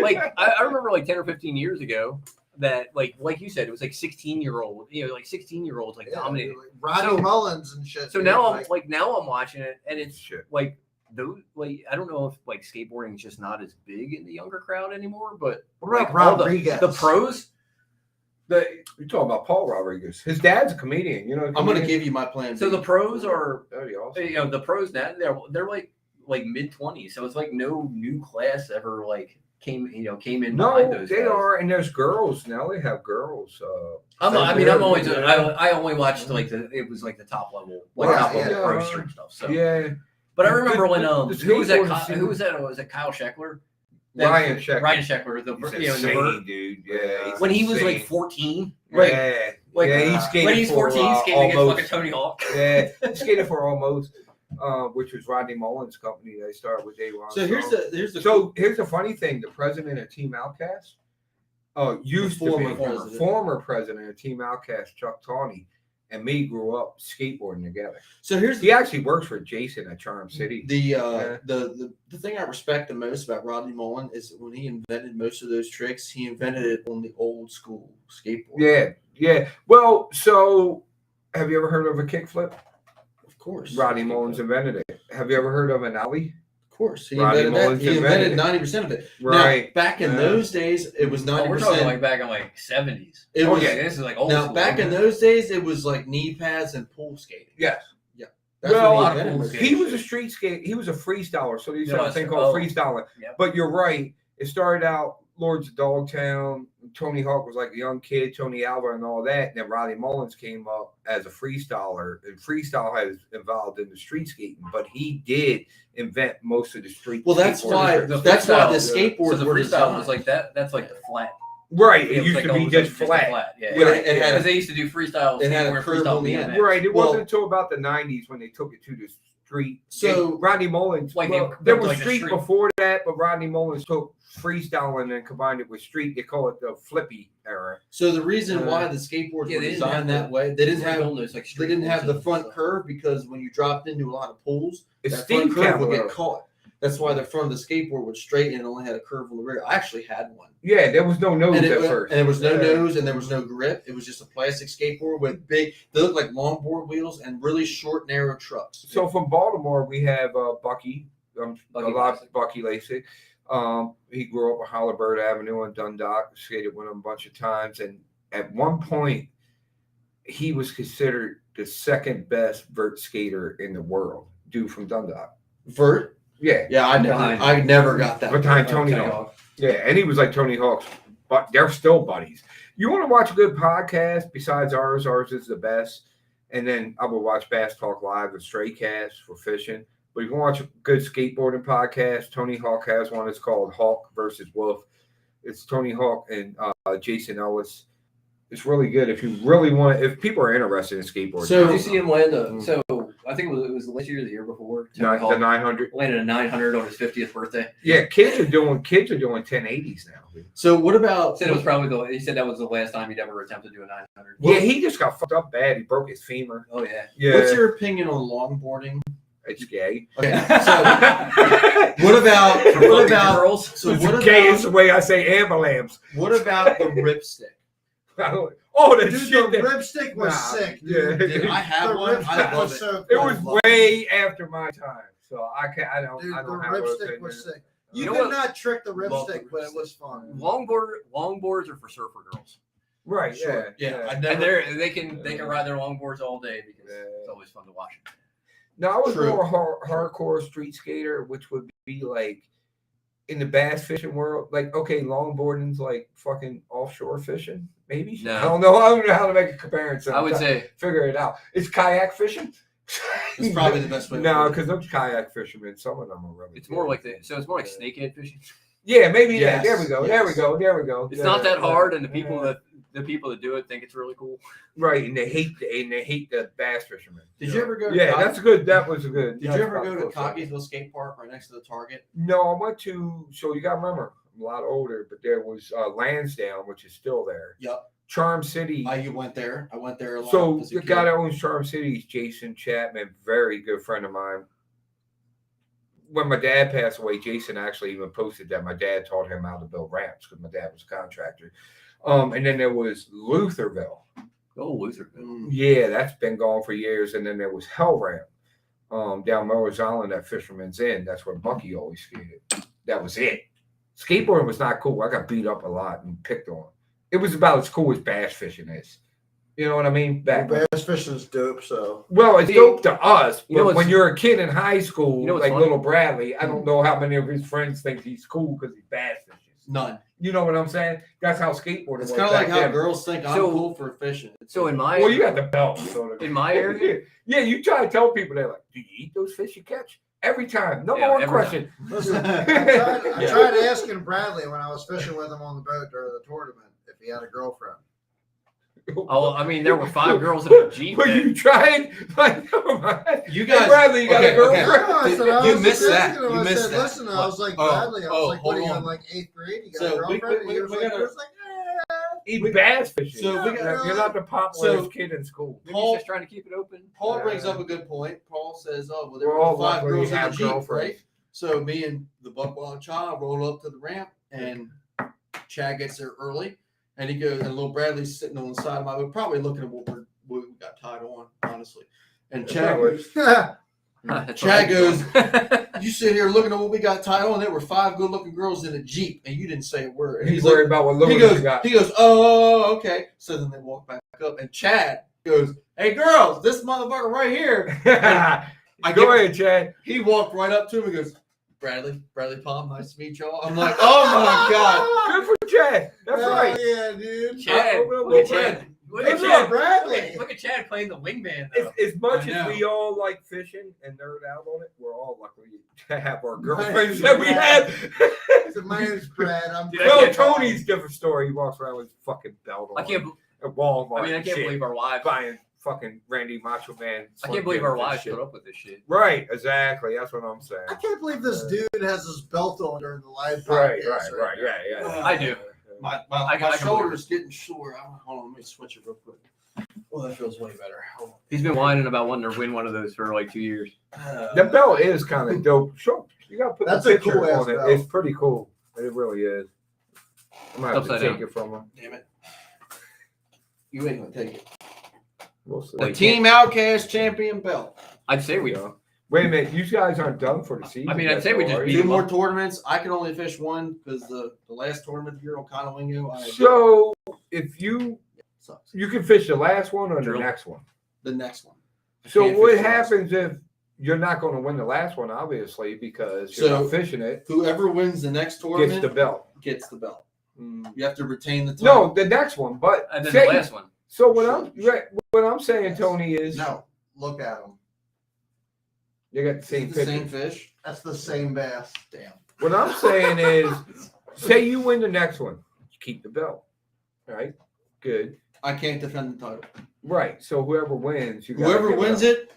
like, I remember like 10 or 15 years ago that, like you said, it was like 16-year-old, like 16-year-olds like dominating. Rodney So- Mullins and shit. So dude, now like, now I'm watching it, and it's Shit. like those like I don't know if like skateboarding is just not as big in the younger crowd anymore, but what about like, all Rodriguez? the pros. You're talking about Paul Rodriguez. His dad's a comedian. You know. I'm gonna give you my plan. So B. the pros are That'd be awesome. the pros now they're like mid-20s, so it's like no new class ever like came in behind No, those they guys. are, and there's girls now. They have girls. I'm Yeah. always I only watched like it was like the top level top level pro street stuff. So Yeah, but I remember when the who was that? skateboarding scene- Who was that? Was it Kyle Sheckler? Ryan Sheckler. Ryan Sheckler, the He's the insane, vert. dude. Yeah, he's When he was insane. like 14, Right. yeah, Yeah, he skated when he's for, 14, skating against Almost. fucking Tony Hawk. Yeah, he skated for Almost, which was Rodney Mullins' company. They started with Dave. So here's the So here's the funny thing: the president of Team Outcast, used to be former president of Team Outcast, Chuck Tawney, and me grew up skateboarding together. so here's He actually works for Jason at Charm City. the thing I respect the most about Rodney Mullen is when he invented most of those tricks, he invented it on the old school skateboard. Yeah. Well, so have you ever heard of a kickflip? Of course. Rodney Mullins invented it. Have you ever heard of an alley? Of course. He Rodney invented that. Mullins He invented invented it. 90% of it. Right. Now, back in those days, it was 90%. We're talking like back in like 70s. It Oh was, yeah, this is like old now, school. back in those days, it was like knee pads and pool skating. Yes. That's Well, what a lot he of invented. pool most of skating. He was a street skate. He was a freestyler. So he used to have a Yes. thing called Oh. freestyling. Yep. But you're right. It started out Lords of Dogtown, Tony Hawk was like a young kid, Tony Alva and all that. And then Rodney Mullins came up as a freestyler, and freestyle has involved in the street skating, but he did invent most of the street. Well, that's why The the freestyle- skateboards So the were freestyle designed. was like that. That's like the flat. Right. Yeah, It used was to like be almost just like flat. Yeah, Yeah, yeah. it had Because they used to do freestyle. it had a skateboard, curve freestyle on the being end. that. Right. It Well- wasn't until about the 90s when they took it to the street. So- Rodney Mullins, Like well, they there built was like a street street. before that, but Rodney Mullins took freestyling and combined it with street. They call it the flippy era. So the reason why the skateboards Yeah, were they didn't have designed the- that way, they didn't have those, like, they street didn't have the ones front and curve because when you dropped into a lot of pools, It's that front Steve curve would Cavallaro. get caught. That's why the front of the skateboard was straight and it only had a curve on the rear. I actually had one. Yeah, there was no nose And, at first. and there was no Yeah. nose and there was no grip. It was just a plastic skateboard with big, they looked like longboard wheels and really short, narrow trucks. So from Baltimore, we have Bucky, Bucky a lot Lasik. of Bucky Lasik. He grew up on Holabird Avenue in Dundalk, skated with him a bunch of times. And at one point, he was considered the second best vert skater in the world, dude from Dundalk. Vert? Yeah. Yeah, I never got that. Behind Tony Hawk. Yeah, and he was like Tony Hawk's, but they're still buddies. You want to watch a good podcast besides ours? Ours is the best. And then I will watch Bass Talk Live with Stray Cast for fishing. But if you want to watch a good skateboarding podcast, Tony Hawk has one. It's called Hawk versus Wolf. It's Tony Hawk and Jason Ellis. It's really good if you really want. If people are interested in skateboarding. So- Did you see him land a? Mm. So I think it was last year or the year before. the 900. Landed a 900 on his 50th birthday. Yeah, kids are doing 1080s now. Dude. So what about He said it was probably he said that was the last time he'd ever attempted to do a 900. Yeah, he just got fucked up bad. He broke his femur. Oh yeah. Yeah, what's your opinion on longboarding? it's gay. Okay, so what about girls? so It's what gay is about the way I say ambulance. what about the ripstick? Oh, the Dude, shit the that ripstick was Nah, sick, yeah. dude. Dude, I have The one. ripstick I love was it. so it cool. was way after my time, so I can't. I don't. Dude, I the don't have an ripstick opinion. was sick. You You know could what? not trick the Love the ripstick, but it was fun. Longboards are for surfer girls, Right? Sure. Yeah, I and never. they can ride their longboards all day because it's always fun to watch. No, I was True. more hardcore street skater, which would be like in the bass fishing world. Like, okay, longboarding's like fucking offshore fishing, maybe. No. I don't know how to make a comparison. I would say figure it out. It's kayak fishing. It's probably the best way. to No, put it. because those kayak fishermen, some of them are really. it's more good. like it's more like snakehead fishing. Yeah, maybe. Yes, Yeah, there we go. There we yes. go. There we go. It's Yeah, not that yeah, hard, and the people yeah. that do it think it's really cool. Right, and they hate the bass fishermen. Did you ever go? To Yeah, Cog- that's good. That was a good. Did that's you ever about go to close second. Coggiesville Skate Park right next to the Target? No, I went to. So you got to remember, I'm a lot older, but there was Lansdowne, which is still there. Yep. Charm City. I went there. I went there a lot. So as a the kid. guy that owns Charm City is Jason Chapman, very good friend of mine. When my dad passed away, Jason actually even posted that my dad taught him how to build ramps because my dad was a contractor. And then there was Lutherville. Oh, Luther. Mm. Yeah, that's been gone for years. And then there was Hell Ramp down Melrose Island at Fisherman's Inn. That's where Bucky always skated. That was it. Skateboarding was not cool. I got beat up a lot and picked on. It was about as cool as bass fishing is. You know what I mean? Back Well, bass fishing's dope, so Well, it's See, dope to us. you know But what's- when you're a kid in high school, You know what's like funny? little Bradley, I don't know how many of his friends think he's cool because he bass fishes. None. You know what I'm saying? That's how skateboarding It's was. kind of like back how then. girls think I'm So- cool for fishing. So in my Well, you got the belt. So in my area, yeah, you try to tell people, they're like, do you eat those fish you catch? Every time. Number Yeah, one every question. listen. I Yeah. tried asking Bradley when I was fishing with him on the boat during the tournament if he had a girlfriend. oh, I mean, there were 5 girls in a Jeep. Were you trying? Like, never mind. You Hey, guys, Bradley, you got okay, a girlfriend? No, I said, I You was missed just that. asking him, You I missed said, that. listen, I was like, Oh, Bradley, I was like, what are hold you on. in like 8th grade? You got So a we- girlfriend? we- And he was we like, gotta- he was like, Eat bass fishing. So we got- You're not the popularest kid in school. Maybe he's just trying to keep it open. Paul brings up a good point. Paul says, "Oh, well, there We're all were 5 lucky girls we in the have Jeep, girlfriends. right?" So me and the buckwild child roll up to the ramp, and Chad gets there early, and he goes, and little Bradley's sitting on the side of my boat, probably looking at what we got tied on, honestly. And Chad goes, That's Chad right. goes, "You sit here looking at what we got tied on. There were 5 good-looking girls in a Jeep, and you didn't say a word." And He's worried about what he Louis goes, got. he goes, "Oh, okay." So then they walk back up, and Chad goes, "Hey, girls, this motherfucker right here." Go ahead, Chad. He walked right up to him and goes, Bradley Palm, nice to meet y'all. I'm like, oh my god. Good for Chad. That's right. Yeah, dude. Chad, look at Chad. Look at Good Chad. job, Bradley. Look at Chad playing the wingman though. As much I as know. we all like fishing and nerd out on it, we're all lucky to have our Right. girlfriends that we have. So my name's Brad. I'm Well, Tony's different story. He walks around with his fucking belt on. I can't. At Walmart. I mean, I can't shit, believe our wives. buying fucking Randy Macho Man. I can't believe our Slim wives Jims and put up with this shit. shit. Right, exactly. That's what I'm saying. I can't believe this dude has his belt on during the live Right, podcast. right. Yeah. I do. My I can shoulder's getting sore. Hold on, let me switch it real quick. Oh, that feels way better. Hold on. He's been whining about wanting to win one of those for like 2 years. The belt is kind of dope. Sure, you gotta put That's the a picture cool ass on it. belt. It's pretty cool. It really is. I'm gonna have to Upside take down. it from him. Damn it. You ain't gonna take it. We'll see. The Team Outcast champion belt. I'd say we. Wait a minute, you guys aren't done for the season. I mean, I'd yet, say we though, just are beat you? Two him more up. tournaments. I can only fish one because the last tournament here on Conowingo, So if you sucks. can fish the last one or Drill. the next one. The next one. I So can't what fish the last happens if you're not going to win the last one, obviously, because you're So- not fishing it, one. Whoever wins the next gets tournament the belt. gets the belt. Mm. You have to retain the title. No, the next one. But And then say- the last one. so what I'm saying, Tony, is No, look at him. you got the same It's the same picture. fish. That's the same bass. Damn. What I'm saying is, say you win the next one, you keep the belt, right? Good, I can't defend the title. right. So whoever wins, you Whoever wins it,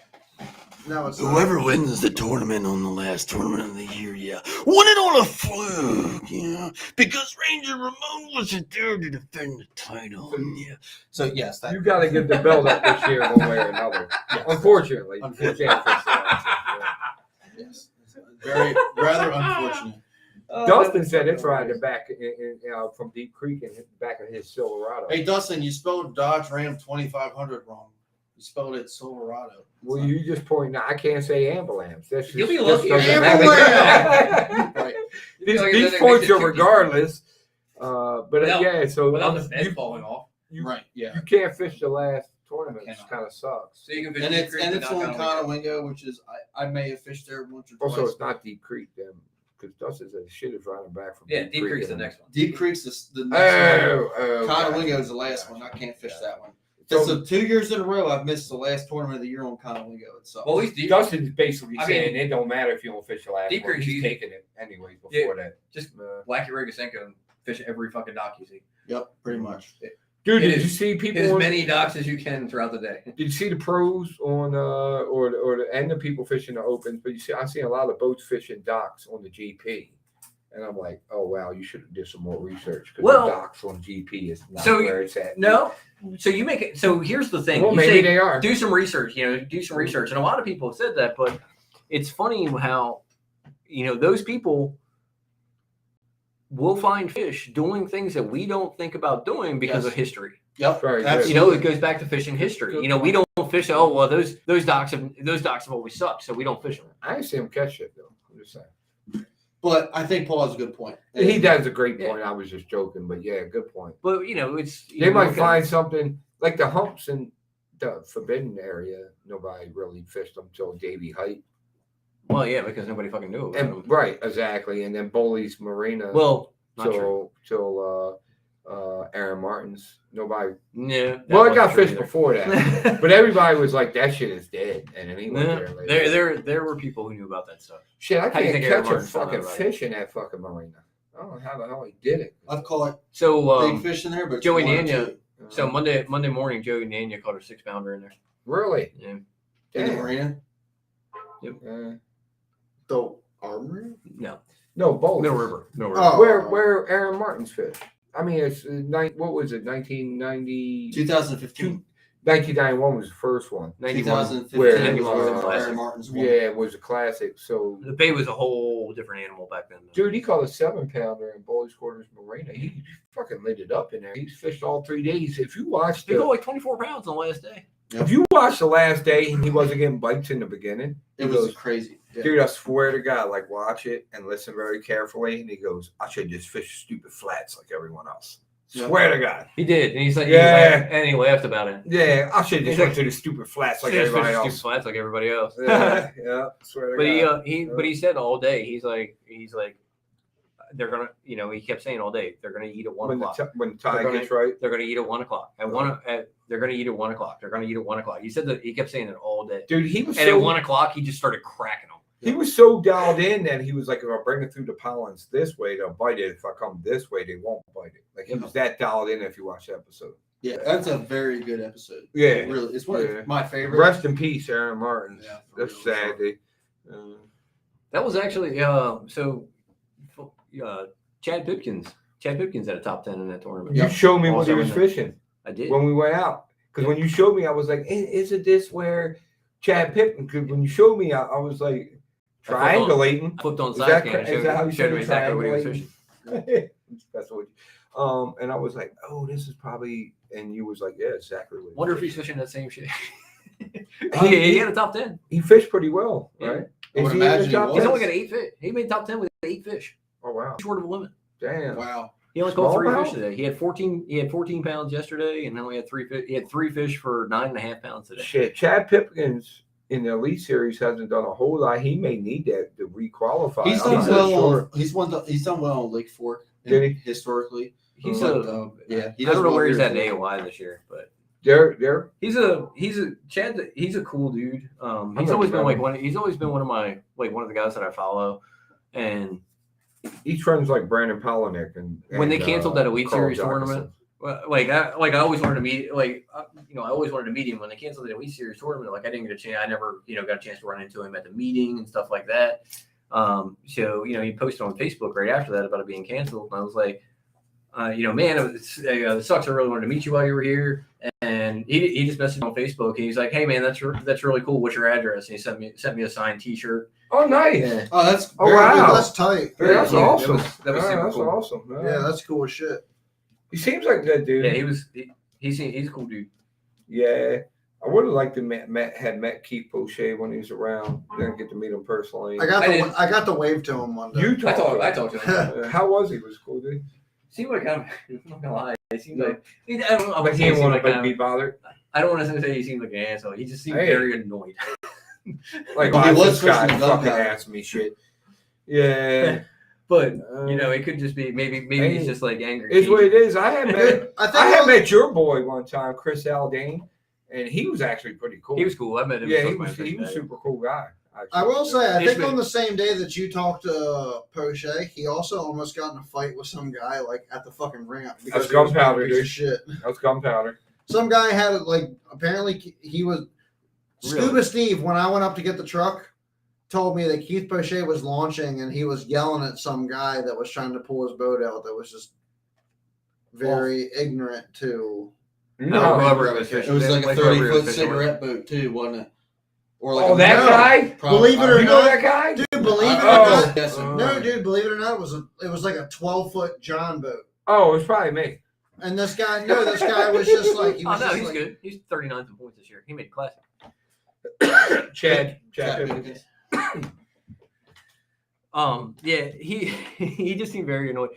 No, it's Whoever wins the tournament on the last tournament of the year, yeah, won it on a fluke, yeah, because Ranger Ramon wasn't there to defend the title, yeah. so yes, that You got to give the belt up this year, one way or another. Unfortunately, you can't fix the last one. yes. Very rather unfortunate. Dustin said it tried to back from Deep Creek and hit the back of his Silverado. Hey Dustin, you spelled Dodge Ram 2500 wrong. You spelled it Silverado. Well, you just point out. I can't say ambulance. That's You'll be just lucky. doesn't Ambulance! matter. Right. these Like, these that points makes it are 2 regardless. But Without- yeah, so Without the bed you, falling off. Right. Yeah. you can't fish the last tournament. It Cannot. kind of sucks. So you can fish And Deep it's Creek on without going Conowingo, which is I may have fished there once or twice. Also, it's not Deep Creek then, because Dustin said shit is running back from Yeah, Deep Creek Creek's the and- next one. Deep Creek's the next one. Oh, Conowingo is the last one. I can't fish that one. So- So 2 years in a row, I've missed the last tournament of the year on Conowingo. It sucks. Well, at least Deep Dustin's basically I saying mean, it don't matter if you don't fish the last Deep one. Creek's He's easy. taking it anyways before that. just Uh, Blackie Rigosenko and fish every fucking dock you see. Yep, pretty much. dude, It did is- you see people? Hit as on- many docks as you can throughout the day. Did you see the pros on and the people fishing the opens? But I see a lot of boats fishing docks on the GP, and I'm like, oh wow, you should have did some more research because Well, the docks on GP is not so where it's at. No. So you make it. So here's the thing. well You maybe say, they are. do some research. Do some research, and a lot of people have said that. But it's funny how those people will find fish doing things that we don't think about doing because Yes. of history. Yep. Very good. absolutely. It goes back to fishing history. Good We don't fish. Oh well, those docks have always sucked, so we don't fish them. I didn't see him catch it though. I'm just saying. But I think Paul has a good point. He does a great Yeah. point. I was just joking, but yeah, good point. But it's They might find something like the humps in the forbidden area. Nobody really fished them till Davy Height. Well, yeah, because nobody fucking knew about them. And, right, exactly. And then Bully's Marina. Well, not true. till Aaron Martin's. Nobody. No. that Well, I got wasn't true fished either. before that, but everybody was like, "That shit is dead," and then he went No, there. Later. there were people who knew about that stuff. Shit, I How do you can't think Aaron catch a Martin found fucking out about fish in that fucking marina. I don't know how the hell he did it. I've caught So big fish in there, but Joey one or Nania- two. so Monday morning, Joey Nania caught a 6-pounder in there. Really? Yeah. In the Damn. marina. The armory? No. No, both. Middle River. Oh. Where Aaron Martin's fish? I mean, it's what was it? 1990. 2015. 1991 was the first one. 2015 Where, was uh, Aaron Martin's one. Yeah, it was a classic. So, The bait was a whole different animal back then. dude, he caught a 7-pounder in Bully's Quarters Marina. He fucking lit it up in there. He's fished all 3 days. If you watched He got the, like 24 pounds on the last day. if you watched the last day and he wasn't getting bites in the beginning, It he was goes, crazy. Yeah. dude, I swear to God, like watch it and listen very carefully. And he goes, I should just fish stupid flats like everyone else. Swear to God. He did, and he's like, Yeah. and he laughed about it. Yeah, I should have just He's went to the stupid flats like Stupid everybody else. flats like everybody else. Yeah, yeah. Swear to But God. he said all day. He's like, they're gonna, he kept saying all day they're gonna eat at 1 o'clock. When the tide They're gonna- gets right. They're gonna eat at 1 o'clock. They're gonna eat at 1 o'clock. They're gonna eat at 1 o'clock. He said that he kept saying it all day. Dude, he was And so at 1 o'clock, he just started cracking them. he was so dialed in that he was like, if I bring it through the pollens this way, they'll bite it. If I come this way, they won't bite it. Like he was that dialed in if you watch the episode. Yeah, that's a very good episode. Yeah. Really, it's one Yeah. of my favorites. Rest in peace, Aaron Martin. Yeah, for That's real. sad. That was actually Chad Pipkins. Chad Pipkins had a top 10 in that tournament. You showed me what Also he was in the- fishing I did. when we went out. Because when you showed me, I was like, isn't this where Chad Pippen? Because when you showed me, I was like triangulating. I flipped on Is side that, scan and is that how you showed me exactly what he was triangulating? fishing. That's what. And I was like, oh, this is probably. And you was like, yeah, exactly. What Wonder if he's fishing that same shit. Um, he had a top 10. He fished pretty well, Yeah. right? I would Is he in the imagine he top was. He's 10? only got 8 fish. He made top 10 with 8 fish. Oh wow, Short of a limit. damn. Wow. He only caught 3 Smallmouth? fish today. He had 14 pounds yesterday, and only had 3 fish. He had 3 fish for 9.5 pounds today. Shit, Chad Pipkins in the Elite Series hasn't done a whole lot. He may need that to requalify. He's I'm done not well. sure. He's done well on Lake Fork. Did he? Historically? He's But, a yeah. I don't know where he's at in AOI this year, but They're he's a Chad. He's a cool dude. He's not always been sure. he's always been one of the guys that I follow. And each runs like Brandon Polinick and when they canceled that Elite Carl Series Jockerson. tournament, I always wanted to meet I always wanted to meet him when they canceled the Elite Series tournament. Like I didn't get a chance. I never got a chance to run into him at the meeting and stuff like that. So he posted on Facebook right after that about it being canceled, and I was like, man, it sucks. I really wanted to meet you while you were here. And he just messaged on Facebook, and he's like, hey man, that's really cool. What's your address? And he sent me a signed T-shirt. Oh, nice. Yeah. Oh, that's Oh, very wow. good. That's tight. Yeah, that's Yeah, awesome. that was super that's cool. awesome. Yeah, that's cool as shit. He seems like that dude. Yeah, he's a cool dude. Yeah. I would have liked to met Keith Poche when he was around. Didn't get to meet him personally. I got to wave to him one day. You talked to him. I talked to him. How was he? Was cool, dude. Seemed like I'm not gonna lie. It seemed like I don't know. But he didn't want to be bothered. I don't want to say he seemed like an asshole. He just seemed Hey. very annoyed. Like, He why is was this guy fishing the dumb fucking guy. ask me shit? Yeah. But it could just be maybe Hey, he's just like angry. It's what it is. I had met I think I had all- met your boy one time, Chris Aldane, and he was actually pretty cool. He was cool. I met him. yeah, at he my was fishing day. super cool guy. Actually. I will say, I He's think been- on the same day that you talked to Poche, he also almost got in a fight with some guy like at the fucking ramp because That's he was being a gunpowder, piece of dude. shit. That was gunpowder. Some guy had apparently he was Really? Scuba Steve. When I went up to get the truck, told me that Keith Poche was launching and he was yelling at some guy that was trying to pull his boat out that was just very ignorant to. No, whoever it was It fishing. was like a whoever he was 30-foot fishing with. cigarette boat too, wasn't it? Or like Oh, a that No. guy? Probably- Believe it or You know not, that guy? dude. Believe it or Oh. not, Yes, sir. no, dude. Believe it or not, it was like a 12-foot John boat. Oh, it was probably me. And this guy was just like he Oh was no, just he's like, good. He's 39 points this year. He made classic. Chad Chad Pippins. Pippins. Yeah, he just seemed very annoyed.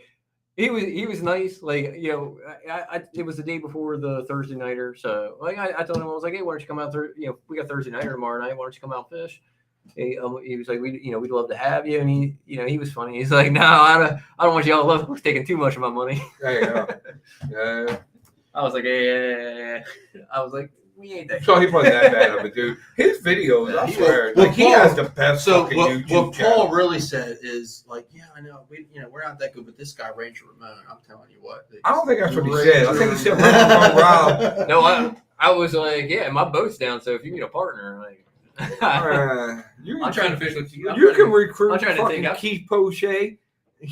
He was nice. Like, I it was the day before the Thursday nighter, so like I told him, I was like, hey, why don't you come out there? We got Thursday nighter tomorrow night. Why don't you come out and fish? He was like, we'd love to have you, and he was funny. He's like, no, I don't want y'all to love taking too much of my money. There you go. Yeah. I was like, yeah. I was like, we ain't that. So he wasn't that bad of a dude. His videos, I swear, Well, like he Paul- has the best So fucking what YouTube Paul channel. really said is like, yeah, I know, we're not that good, but this guy Ranger Ramon, I'm telling you what. I don't think that's what he Ranger. said. I think he said Ramon Rob. No, I was like, yeah, my boat's down, so if you need a partner, like, I'm trying to fish with you. You can recruit I'm trying to fucking think. Keith Poche.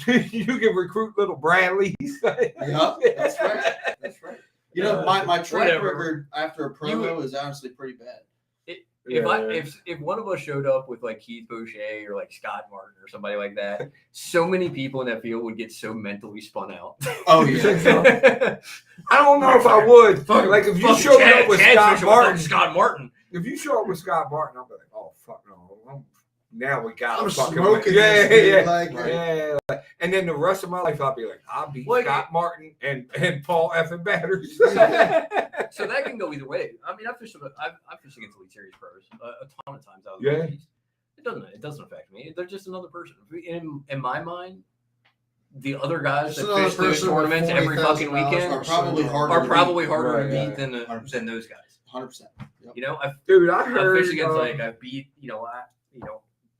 You can recruit little Bradley. Yeah, that's right. That's right. You know, my track Whatever. record after a promo is honestly pretty bad. If one of us showed up with like Keith Poche or like Scott Martin or somebody like that, so many people in that field would get so mentally spun out. Oh You think yeah. so? I don't know if I would. Like if you showed up with Scott Martin, Scott Martin. if you show up with Scott Martin, I'll be like, oh fuck no, now we got I'm to fucking smoking yeah, this dude, yeah, like- yeah. And then the rest of my life, I'll be like, I'll beat Well, Scott Martin and Paul effing Batters. So that can go either way. I mean, I've fished against Elite Series pros a ton of times out of the Yeah. Northeast. It doesn't affect me. They're just another person. In my mind, the other guys Just that another fish those person with tournaments every fucking $40,000 weekend Are probably harder. are to probably beat. harder Right, to beat yeah. than those guys. 100%. Yep. You know, I've Dude, I heard fished against I've beat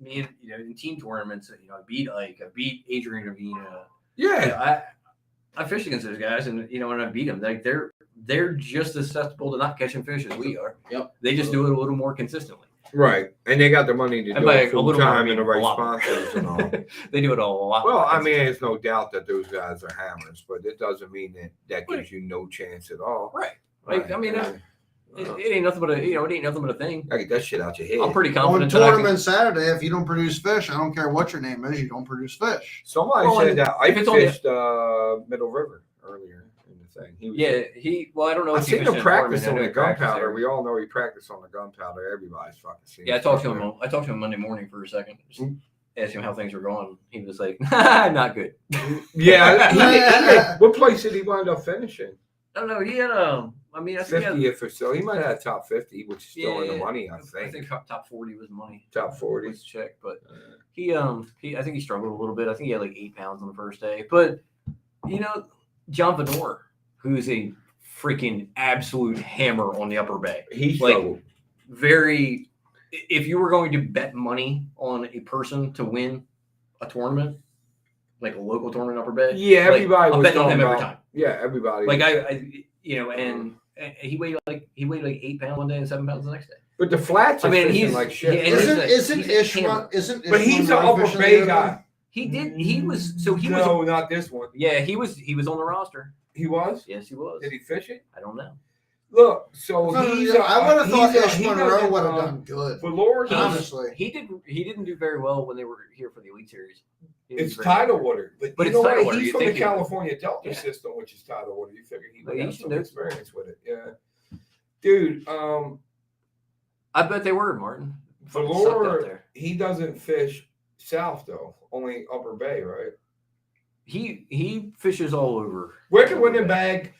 me and in team tournaments. I beat Ike, I beat Adrian Avina. yeah. I fished against those guys, and and I beat them. Like they're just as susceptible to not catching fish as we are. Yep. They just do it a little more consistently. Right. And they got the money to And do by it a full little more, I time mean and the right a lot. sponsors and all. They do it all a lot. Well, more I mean, consistently. there's no doubt that those guys are hammers, but it doesn't mean that gives you no chance at all. right. Like, I mean, Yeah. it ain't nothing but it ain't nothing but a thing. I get that shit out your head. I'm pretty On confident that I can. tournament Saturday, if you don't produce fish, I don't care what your name is, you don't produce fish. Somebody Well, said that I if it's on the- fished Middle River earlier in the thing. He was Well, I don't know. I if he seen fished him in a practice tournament. on I know the he practiced gunpowder. there. We all know he practiced on the gunpowder. Everybody's fucking seen Yeah, I him talked to fish him. I talked to him Monday morning for a second. Just Mm. asked him how things were going. He was like, "Not good." there. Yeah. What place did he wind up finishing? I don't know. He had I mean, I think he had, 50th or so. He might have had top 50, which is still in the Yeah, money, I I think. think top 40 was money. Top 40. Let's check, but he I think he struggled a little bit. I think he had like 8 pounds on the first day. But John Venor, who's a freaking absolute hammer on the Upper Bay. He Like, struggled. Very. If you were going to bet money on a person to win a tournament, like a local tournament Upper Bay, Yeah, like, everybody I'm was betting on talking him every about. time. Yeah, everybody. Like and he weighed like 8 pounds one day and 7 pounds the next day. but the flats are I mean, fishing he's- like shit. yeah, and Isn't he's a hammer. But he's an Upper Bay guy. He was No, not this one. yeah, he was on the roster. He was? Yes, he was. Did he fish it? I don't know. Look, so I he's. would have thought he's a- Ish he Monroe doesn't, would have done good. Valor, Honestly. He didn't do very well when they were here for the Elite Series. He it's was very- tidal water. But But you it's know what? tidal water, He's you from the think he would. California Delta Yeah. system, which is tidal water. You figure he Like, would he have should some know. experience with it. Yeah. Dude, I bet they were, Martin. Sucked out Valor, there. he doesn't fish south, though. Only Upper Bay, right? He fishes all over. Where did winning Upper Bay. bag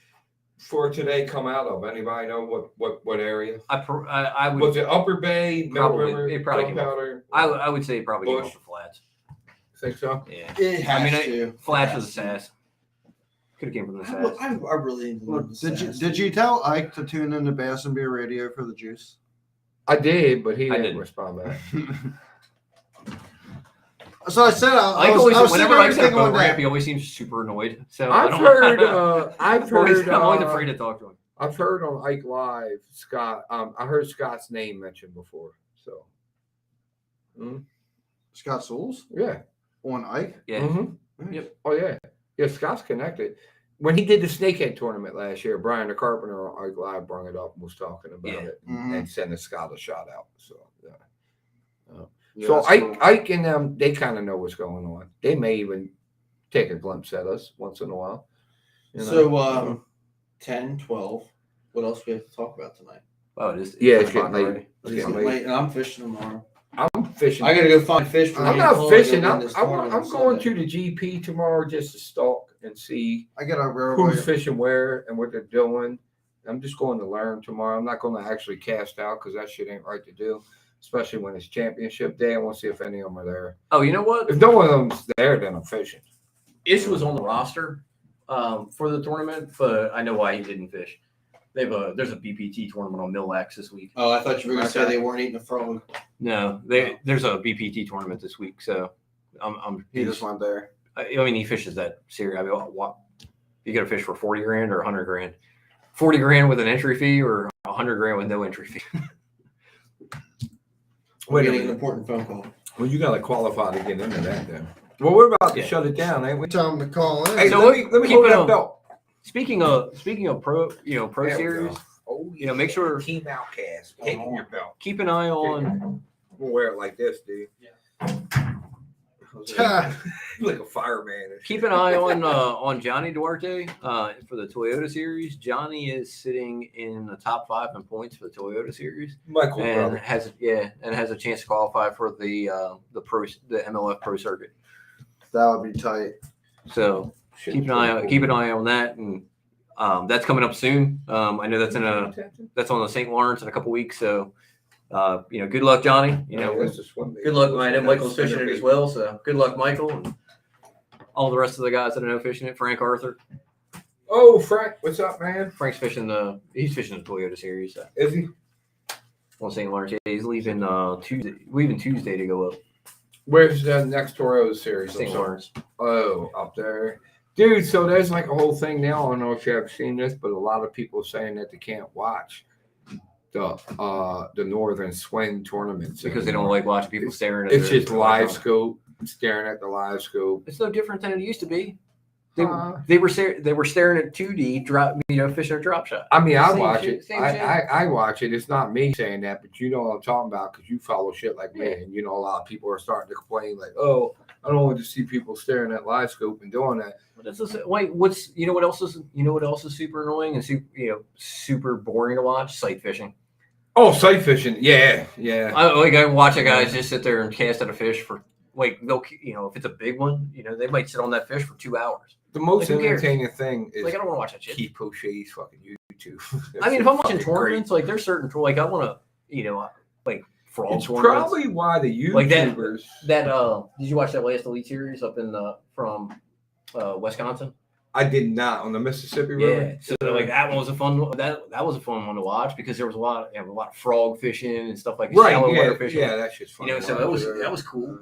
for today come out of? Anybody know what area? I would Was it Upper Bay, Middle Probably- River, it probably came off- Gunpowder? I would say it probably came Bush. off the flats. Think so? Yeah. It has I mean, to. Flats It was has a to. sass. Could have came from the I, sass. I really love the sass. Did you tell Ike to tune into Bass and Beer Radio for the juice? I did, but he I didn't didn't. respond back. So I said I was Whenever sitting Ike's there at a boat thinking one ramp, day, he always seems super annoyed. So I've heard. I've heard. I'm always afraid to talk to him. I've heard on Ike Live, Scott. I heard Scott's name mentioned before. So, Scott Souls yeah. on Ike. Yeah. Mhm. Yep. Oh yeah. Yeah. Scott's connected. When he did the Snakehead tournament last year, Brian the Carpenter on Ike Live brought it up and was talking about Yeah. it Mhm. and sending Scott a shout out. So yeah. Yeah, So that's Ike, cool. Ike and them, they kind of know what's going on. They may even take a glimpse at us once in a while. You know? So 10, 12. What else we have to talk about tonight? Oh, it is. Yeah, it's 10 getting o'clock late. already. It's It's getting getting late. late, and I'm fishing tomorrow. I'm fishing. I gotta go find fish for I'm me I'm and not Paul to go fishing. win I'm this going tournament on to Sunday. the GP tomorrow just to stalk and see I get a real who's fishing where and what they're doing. I'm just going to learn tomorrow. I'm not going to actually cast out because that shit ain't right to do, especially when it's championship day. I want to see if any of them are there. Oh, you know what? If no one of them's there, then I'm fishing. Ish was on the roster for the tournament, but I know why he didn't fish. There's a BPT tournament on Mill X this week. Oh, I thought you were gonna say Okay. they weren't eating a frog. No, there's a BPT tournament this week, so He just went there. I mean, he fishes that series. I mean, what you got to fish for 40 grand or 100 grand? 40 grand with an entry fee or 100 grand with no entry fee? We're getting an important phone call. Well, you got to qualify to get into that then. Well, we're about to Yeah. shut it down, ain't we? Tell him to call in. Hey, So let me keep hold it that on. belt. Speaking of pro, pro There we series, go. Oh, you know, make sure- Team Outcast. Taking your belt. keep an eye on. We'll wear it like this, dude. Yeah. Like a fireman. Keep an eye on Johnny Duarte for the Toyota Series. Johnny is sitting in the top 5 in points for the Toyota Series, Michael and brother. has a chance to qualify for the MLF Pro Circuit. That would be tight. So keep an eye on that, and that's coming up soon. I know that's on the St. Lawrence in a couple weeks. So good luck, Johnny. Good luck, man. And Michael's fishing it as well. So good luck, Michael, and all the rest of the guys that I know fishing it. Frank Arthur. Oh, Frank, what's up, man? Frank's fishing he's fishing the Toyota Series. So. Is he? On St. Lawrence. Yeah, he's leaving Tuesday to go up. Where's the next Toyota Series? St. Lawrence. Oh, up there. Dude, so there's like a whole thing now. I don't know if you have seen this, but a lot of people are saying that they can't watch the Northern Swing tournaments Because they don't like watching people staring at It's their just live scope, staring at the live scope. It's no different than it used to be. They were staring at 2D drop, fishing a drop shot. I mean, I Same watch shit, it. same shit. I watch it. It's not me saying that, but you know what I'm talking about because you follow shit like me, Yeah. and a lot of people are starting to complain like, "Oh, I don't want to see people staring at live scope and doing that." What else is super annoying and super boring to watch? Sight fishing. Oh, sight fishing, yeah. I watch a guy just sit there and cast at a fish for they'll if it's a big one, they might sit on that fish for 2 hours. The most Who cares? entertaining thing is I don't want to watch that shit. Keith Poche's fucking YouTube. I mean, if I'm watching fucking tournaments, there's certain I want to, frog it's tournaments. probably why the YouTubers. Like that. Did you watch that last Elite Series up from Wisconsin? I did not on the Mississippi River. So that one was a fun. That was a fun one to watch because there was a lot of frog fishing and stuff like that. Shallow water fishing. Yeah, that's just fun. So that was cool.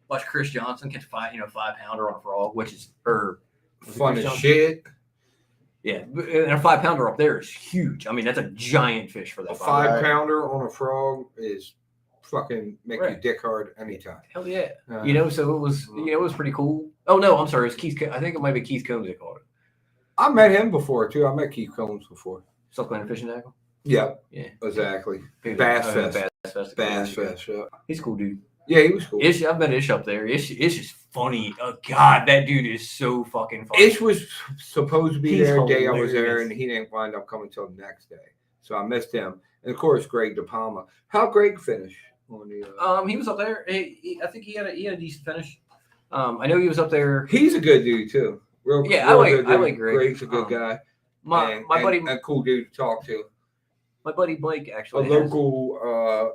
Watch Chris Johnson catch a 5-pounder on a frog, which is fun as shit. Yeah, and a 5-pounder up there is huge. I mean, that's a giant fish for that. A 5-pounder on a frog is fucking make you dick hard anytime. Hell yeah. So it was pretty cool. Oh no, I'm sorry. It's Keith. I think it might be Keith Combs they called it. I met him before too. I met Keith Combs before. South Carolina Fishing Tackle. Yeah. Yeah. Exactly. Bass Fest. Yeah. He's a cool dude. Yeah, he was cool. I've met Ish up there. Ish is funny. Oh God, that dude is so fucking funny. Ish was supposed to be He's there the day I was there, hilarious. and he didn't wind up coming till the next day. So I missed him. And of course, Greg DePalma. How Greg finish on the? He was up there. I think he had a decent finish. I know he was up there. He's a good dude too. I like Greg. Greg's a good guy. My buddy, a cool dude to talk to. My buddy Mike actually. Local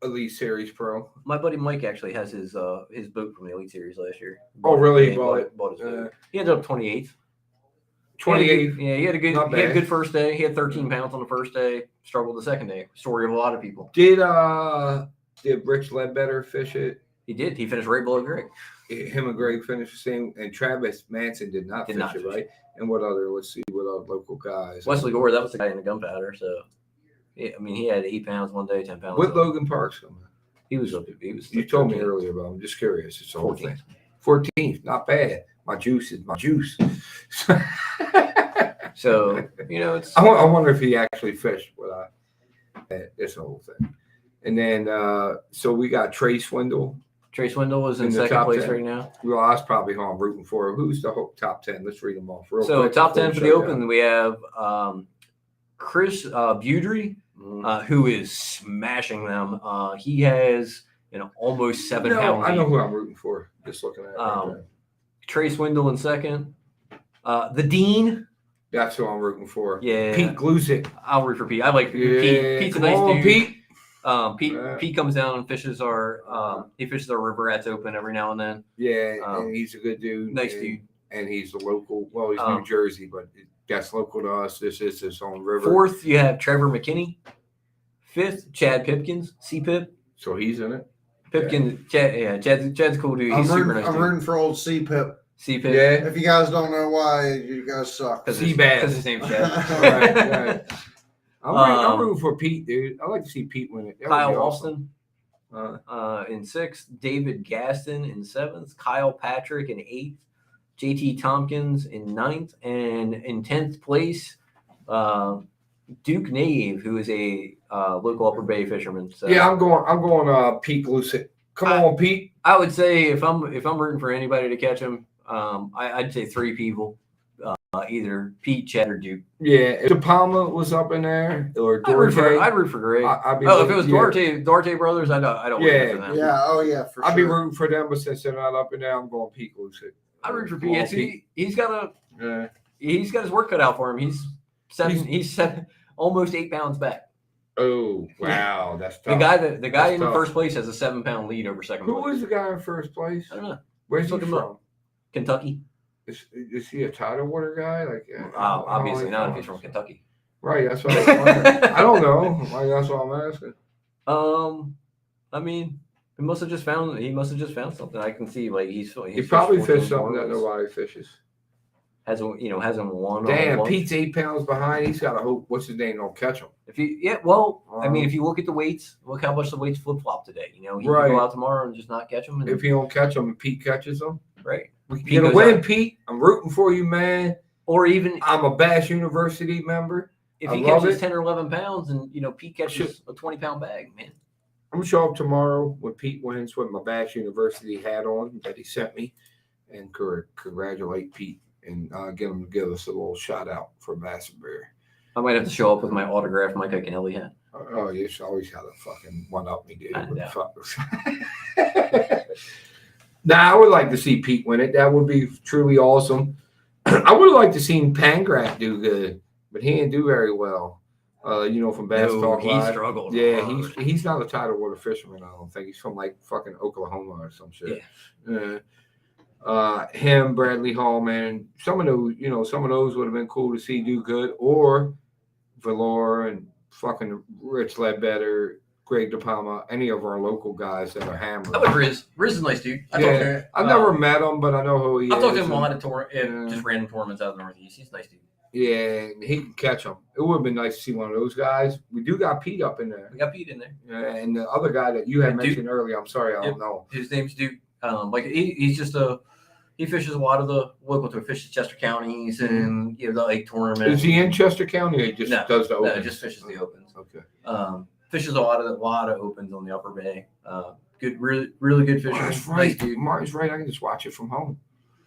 Elite Series pro. My buddy Mike actually has his boat from the Elite Series last year. Oh, really? He bought his boat. He ended up 28th. 28th. He had a good first day. He had 13 pounds on the first day. Struggled the second day. Story of a lot of people. Did Rich Ledbetter fish it? He did. He finished right below Greg. Him and Greg finished the same, and Travis Manson did not fish it, right? And what other local guys? Wesley Gore, that was the guy in the gunpowder. So, yeah, I mean, he had 8 pounds one day, 10 pounds. What Logan Parks coming? He was. You told me earlier, but I'm just curious. It's the whole thing. 14th, not bad. My juice is my juice. So it's. I wonder if he actually fished this whole thing. And then, so we got Trey Swindle. Trey Swindle is in the second top place 10. right now. Well, that's probably who I'm rooting for. Who's the whole top 10? Let's read them off real So quick. top 10 for the Before we Open, we have Chris Budry, who is smashing them. He has an almost 7 pound I know lead. who I'm rooting for. Just looking at it. Right there. Trey Swindle in second. The Dean. That's who I'm rooting for. Yeah. Pete Glusick. I'll root for Pete. I like Yeah, Pete. Pete's a come nice on, dude. Pete. Pete comes down and fishes our River Rats Open every now and then. Yeah, and he's a good dude. Nice dude. And he's a local. Well, he's New Jersey, but that's local to us. This is his own river. Fourth, you have Trevor McKinney. Fifth, Chad Pipkins, C-Pip. So he's in it. Pipkins, Chad's a cool dude. He's super nice. I'm rooting for old C-Pip. C-Pip. Yeah. If you guys don't know why, you guys suck. Because Seabass. his name's Chad. right. I'm rooting for Pete, dude. I like to see Pete win it. That would Kyle be awesome. Austin in sixth. David Gaston in seventh. Kyle Patrick in eighth. JT Tompkins in ninth. And in 10th place, Duke Nave, who is a local Upper Bay fisherman. So. Yeah, I'm going Pete Glusick. Come on, Pete. I would say if I'm rooting for anybody to catch him, I'd say 3 people, either Pete, Chad, or Duke. Yeah, if De Palma was up in there or I'd root Duarte, for Greg. I'd be If it was rooting- Duarte brothers, I don't Yeah, root for them. Yeah, oh yeah, for I'd be sure. rooting for them, but since they're not up in there, I'm going Pete Lucid. I root for Come on, Pete. He's got Yeah. his work cut out for him. He's almost 8 pounds back. Oh wow, that's tough. The guy That's in tough. first place has a 7-pound lead over second Who place. was the guy in first place? I don't know. Where's he Look him from? up. Kentucky. Is he a tidal water guy? Like, Obviously not if he's from Kentucky. Right, that's what I'm wondering. I don't know. Like, that's what I'm asking. I mean, he must have just found something. I can see like he's He probably fished fished 14 something that tournaments. nobody fishes. Hasn't won. Damn, once. Pete's 8 pounds behind. He's got to hope. What's his name? Don't catch him. If you look at the weights, look how much the weights flip flop today. He can Right. go out tomorrow and just not catch them. If he don't catch him and Pete catches him, Right. we can Pete get a goes win, out. Pete. I'm rooting for you, man. Or even I'm a Bass University member. if I he love catches it. 10 or 11 pounds and Pete catches a 20-pound bag, man. I'm gonna show up tomorrow when Pete wins with my Bass University hat on that he sent me, and congratulate Pete and give us a little shout out for Bassberry. I might have to show up with my autographed Mike Iaconelli hat. Oh, you always had a fucking one up me, dude. I What the know. fuck? Nah, I would like to see Pete win it. That would be truly awesome. I would have liked to see Pangrat do good, but he didn't do very well. From Bass Talk he Live. struggled. Yeah, hard. he's not a tidal water fisherman. I don't think he's from like fucking Oklahoma or some shit. Him, Bradley Hall, man. Some of those would have been cool to see do good, or Valor and fucking Rich Ledbetter, Greg De Palma, any of our local guys that are hammered. How about Riz? Riz is a nice dude. I've never met him, but I know who he is. I've talked to him a and- lot of just random tournaments out of the Northeast. He's a nice dude. Yeah, and he can catch them. It would have been nice to see one of those guys. We do got Pete up in there. We got Pete in there. And the other guy that you had Duke. mentioned earlier, I'm sorry, I don't know. His name's Duke. He's just he fishes a lot of the local tour, fishes Chester counties and the lake tournament. Is he in Chester County or he just No, does the No, open? just fishes the opens. Okay. Fishes a lot of opens on the Upper Bay. Good, really good fisher. Martin's Nice right. dude. Martin's right. I can just watch it from home.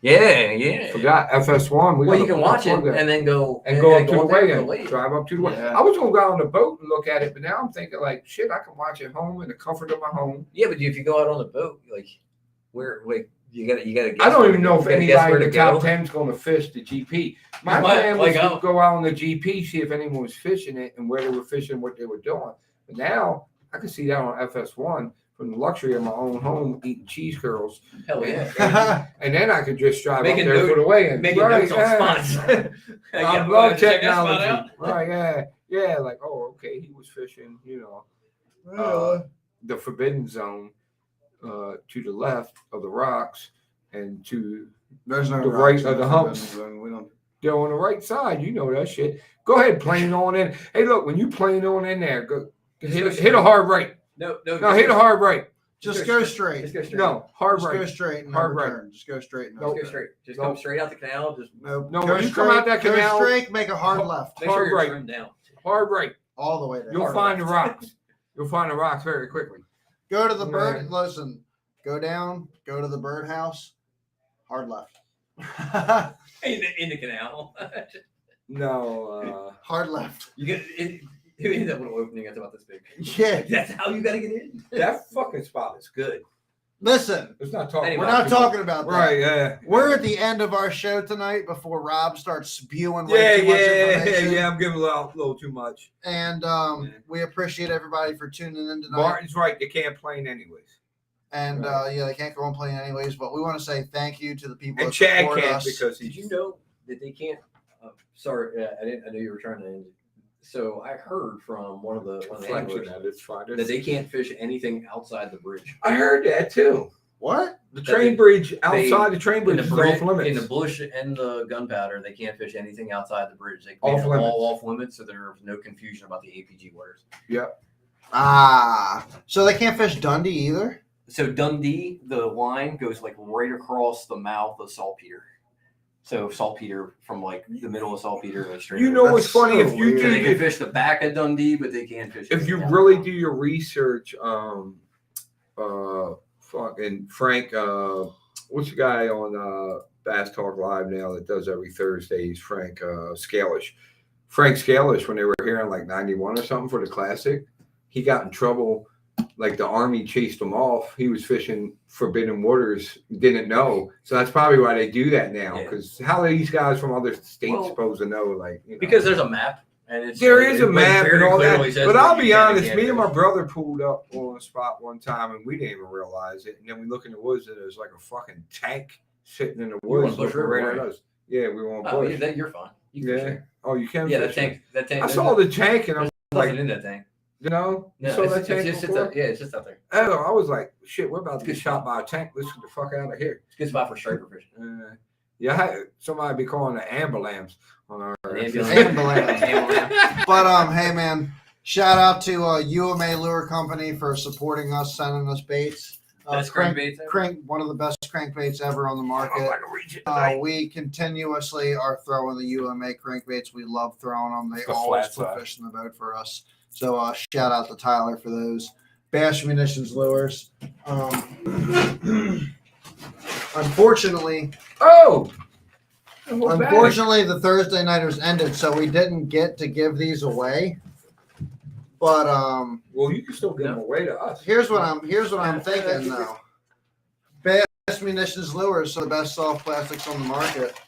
Yeah. Forgot FS1. Well, you can watch it and then go and go up to the up there weigh-in. weigh-in. Drive up to the weigh-in. Yeah. I was gonna go on the boat and look at it, but now I'm thinking like, shit, I can watch it home in the comfort of my home. Yeah, but if you go out on the boat, you gotta. I don't even know if you gotta guess anybody where in the to top go. 10 is going to fish the GP. My Might- plan was like, to go out on the GP, see if anyone was fishing it and where they were fishing, what they were doing. But now I can see that on FS1 from the luxury of my own home, eating cheese curls. Hell yeah. And then I could just drive Making up there for the weigh-in. Making Right, notes on yeah. spots. I love technology. Right, yeah. Like, oh, okay, he was fishing, the forbidden zone to the left of the rocks and to There's no the rocks right of in the humps. Forbidden Zone. We don't. they're on the right side. You know that shit. Go ahead, plane on in. Hey, look, when you plane on in there, go hit a hard right. No, Hit a hard right. Just go straight. Just go straight. No, hard Just go right. straight and Hard never right. turn. Just go straight and No. Just go straight. Just No. come straight out the canal. Just No, No, go when you straight, come out that canal- go straight, make a hard left. make sure Hard you're right. trimmed down. Hard right. All the way there. You'll Hard find the left. rocks. You'll find the rocks very quickly. Go to the bird. Man. Listen, go down. Go to the birdhouse. Hard left. In the canal. No. Hard left. You get it. You end up with an opening that's about this big. Yeah. That's how you gotta get in. That fucking spot is good. Listen, It's not talking. Anyway, we're about not talking about that. Right. Yeah. We're at the end of our show tonight before Rob starts spewing Yeah. way too much information. I'm giving a little too much. And we appreciate everybody for tuning in tonight. Martin's right. They can't plane anyways. And they can't go on playing anyways. But we want to say thank you to the people And that Chad support can't us. because Did he's. you know that they can't? Sorry, I didn't. I knew you were trying to end it. So I heard from one of the anglers It's fine. that they can't fish anything outside the bridge. I heard that too. What? The That train they- bridge outside the train In bridge the, is bridge, off limits. in the bush and the gunpowder, they can't fish anything outside the bridge. They Off made it limits. all off limits, so there's no confusion about the APG waters. So they can't fish Dundee either? So Dundee, the line goes like right across the mouth of Saltpeter. So Saltpeter from like the middle of Saltpeter, like straight. You over. know what's That's funny? so If you weird. So they do, can fish the back of Dundee, but they can't fish. if you anything really outside. do your research, fucking Frank. What's the guy on Bass Talk Live now that does every Thursday? He's Frank Scalish. Frank Scalish, when they were here in like 91 or something for the Classic, he got in trouble. Like the Army chased him off. He was fishing forbidden waters, didn't know. So that's probably why they do that now. Because how are these guys from other states supposed to know? Like, you know? Because there's a map. And There is a map and all that. But I'll be honest, me and my my brother pulled up on a spot one time and we didn't even realize it. And then we look in the woods and there's like a fucking tank sitting in the woods Bush looking River, right at right? us. Yeah, we were on Oh, Bush. yeah, you're fine. You can Yeah. fish. Oh, you can Yeah, fish it. that tank. I saw the tank and I'm nothing like, in that tank. you know, you No, saw it's, that tank it's just before? it's just out there. Oh, I was like, shit, we're about to get shot by a tank. Let's get the fuck out of here. It's a good spot for striper fishing. Yeah, somebody be calling the ambulance on our Ambulance. But hey man, shout out to UMA Lure Company for supporting us, sending us baits. Best crankbaits ever. One of the best crankbaits ever on the market. We continuously are throwing the UMA crankbaits. We love throwing them. They The always flat put side. fish in the boat for us. So shout out to Tyler for those. Bass Munitions lures. Unfortunately, the Thursday nighters ended, so we didn't get to give these away. But well, you can still give them away to us. here's what I'm thinking though. Bass Munitions lures are the best soft plastics on the market.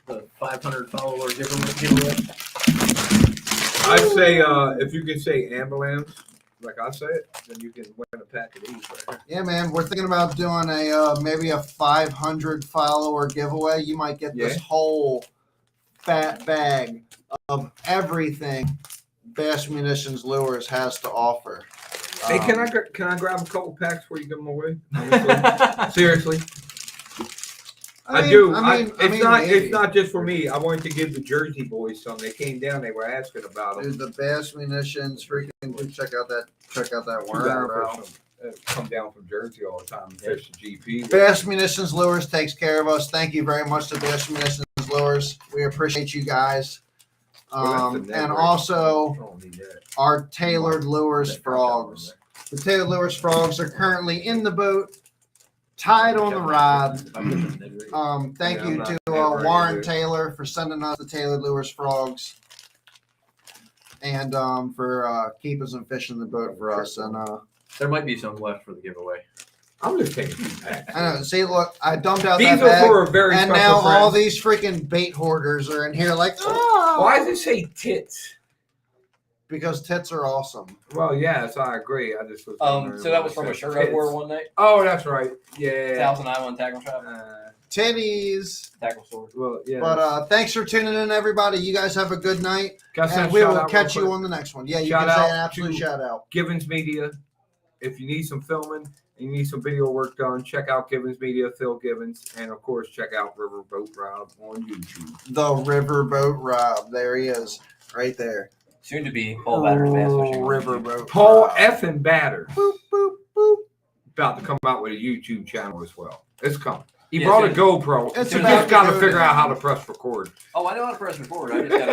The 500 follower giveaway. I'd say if you can say ambulance, like I say it, then you can win a pack of these right here. Yeah, man, we're thinking about doing a maybe a 500 follower giveaway. You might get this whole fat bag of everything Bass Munitions Lures has to offer. Hey, can I grab a couple packs before you give them away? Honestly. Seriously, I do. It's not just for me. I wanted to give the Jersey boys some. They came down. They were asking about them. Dude, the Bass Munitions freaking dude, check out that Two worm, bro. guys come down from Jersey all the time and fish the GP. Bass Munitions Lures takes care of us. Thank you very much to Bass Munitions Lures. We appreciate you guys. And also our Tailored Lures Frogs. The Tailored Lures Frogs are currently in the boat, tied on the rod. Thank you to Warren Taylor for sending us the Tailored Lures Frogs, and for keeping us fishing the boat for us. And There might be some left for the giveaway. I'm just taking 2 packs. I know. See, look, I dumped out These that are bag, for a very and special now friend. all these freaking bait hoarders are in here like, oh, Why does it say tits? because tits are awesome. Well, yes, I agree. I just was. So that was from a shirt I wore one night. Oh, that's right. Yeah. Thousand Island Tackle Shop. Titties. Tackle store. Well, yeah. But thanks for tuning in, everybody. You guys have a good night, and we will catch you on the next one. Yeah, you Shout can say out an absolute to shout out. Givens Media. If you need some filming and you need some video work done, check out Givens Media, Phil Givens, and of course, check out Riverboat Rob on YouTube. The Riverboat Rob. There he is, right there. Soon to be Paul Batter's Bass Fishing. Riverboat Paul Rob. F. and Batter Boop, boop, boop. about to come out with a YouTube channel as well. It's coming. He Yeah, brought a soon. GoPro. It's You about just got to to go figure out down. how to press record. Oh, I know how to press record. I just got to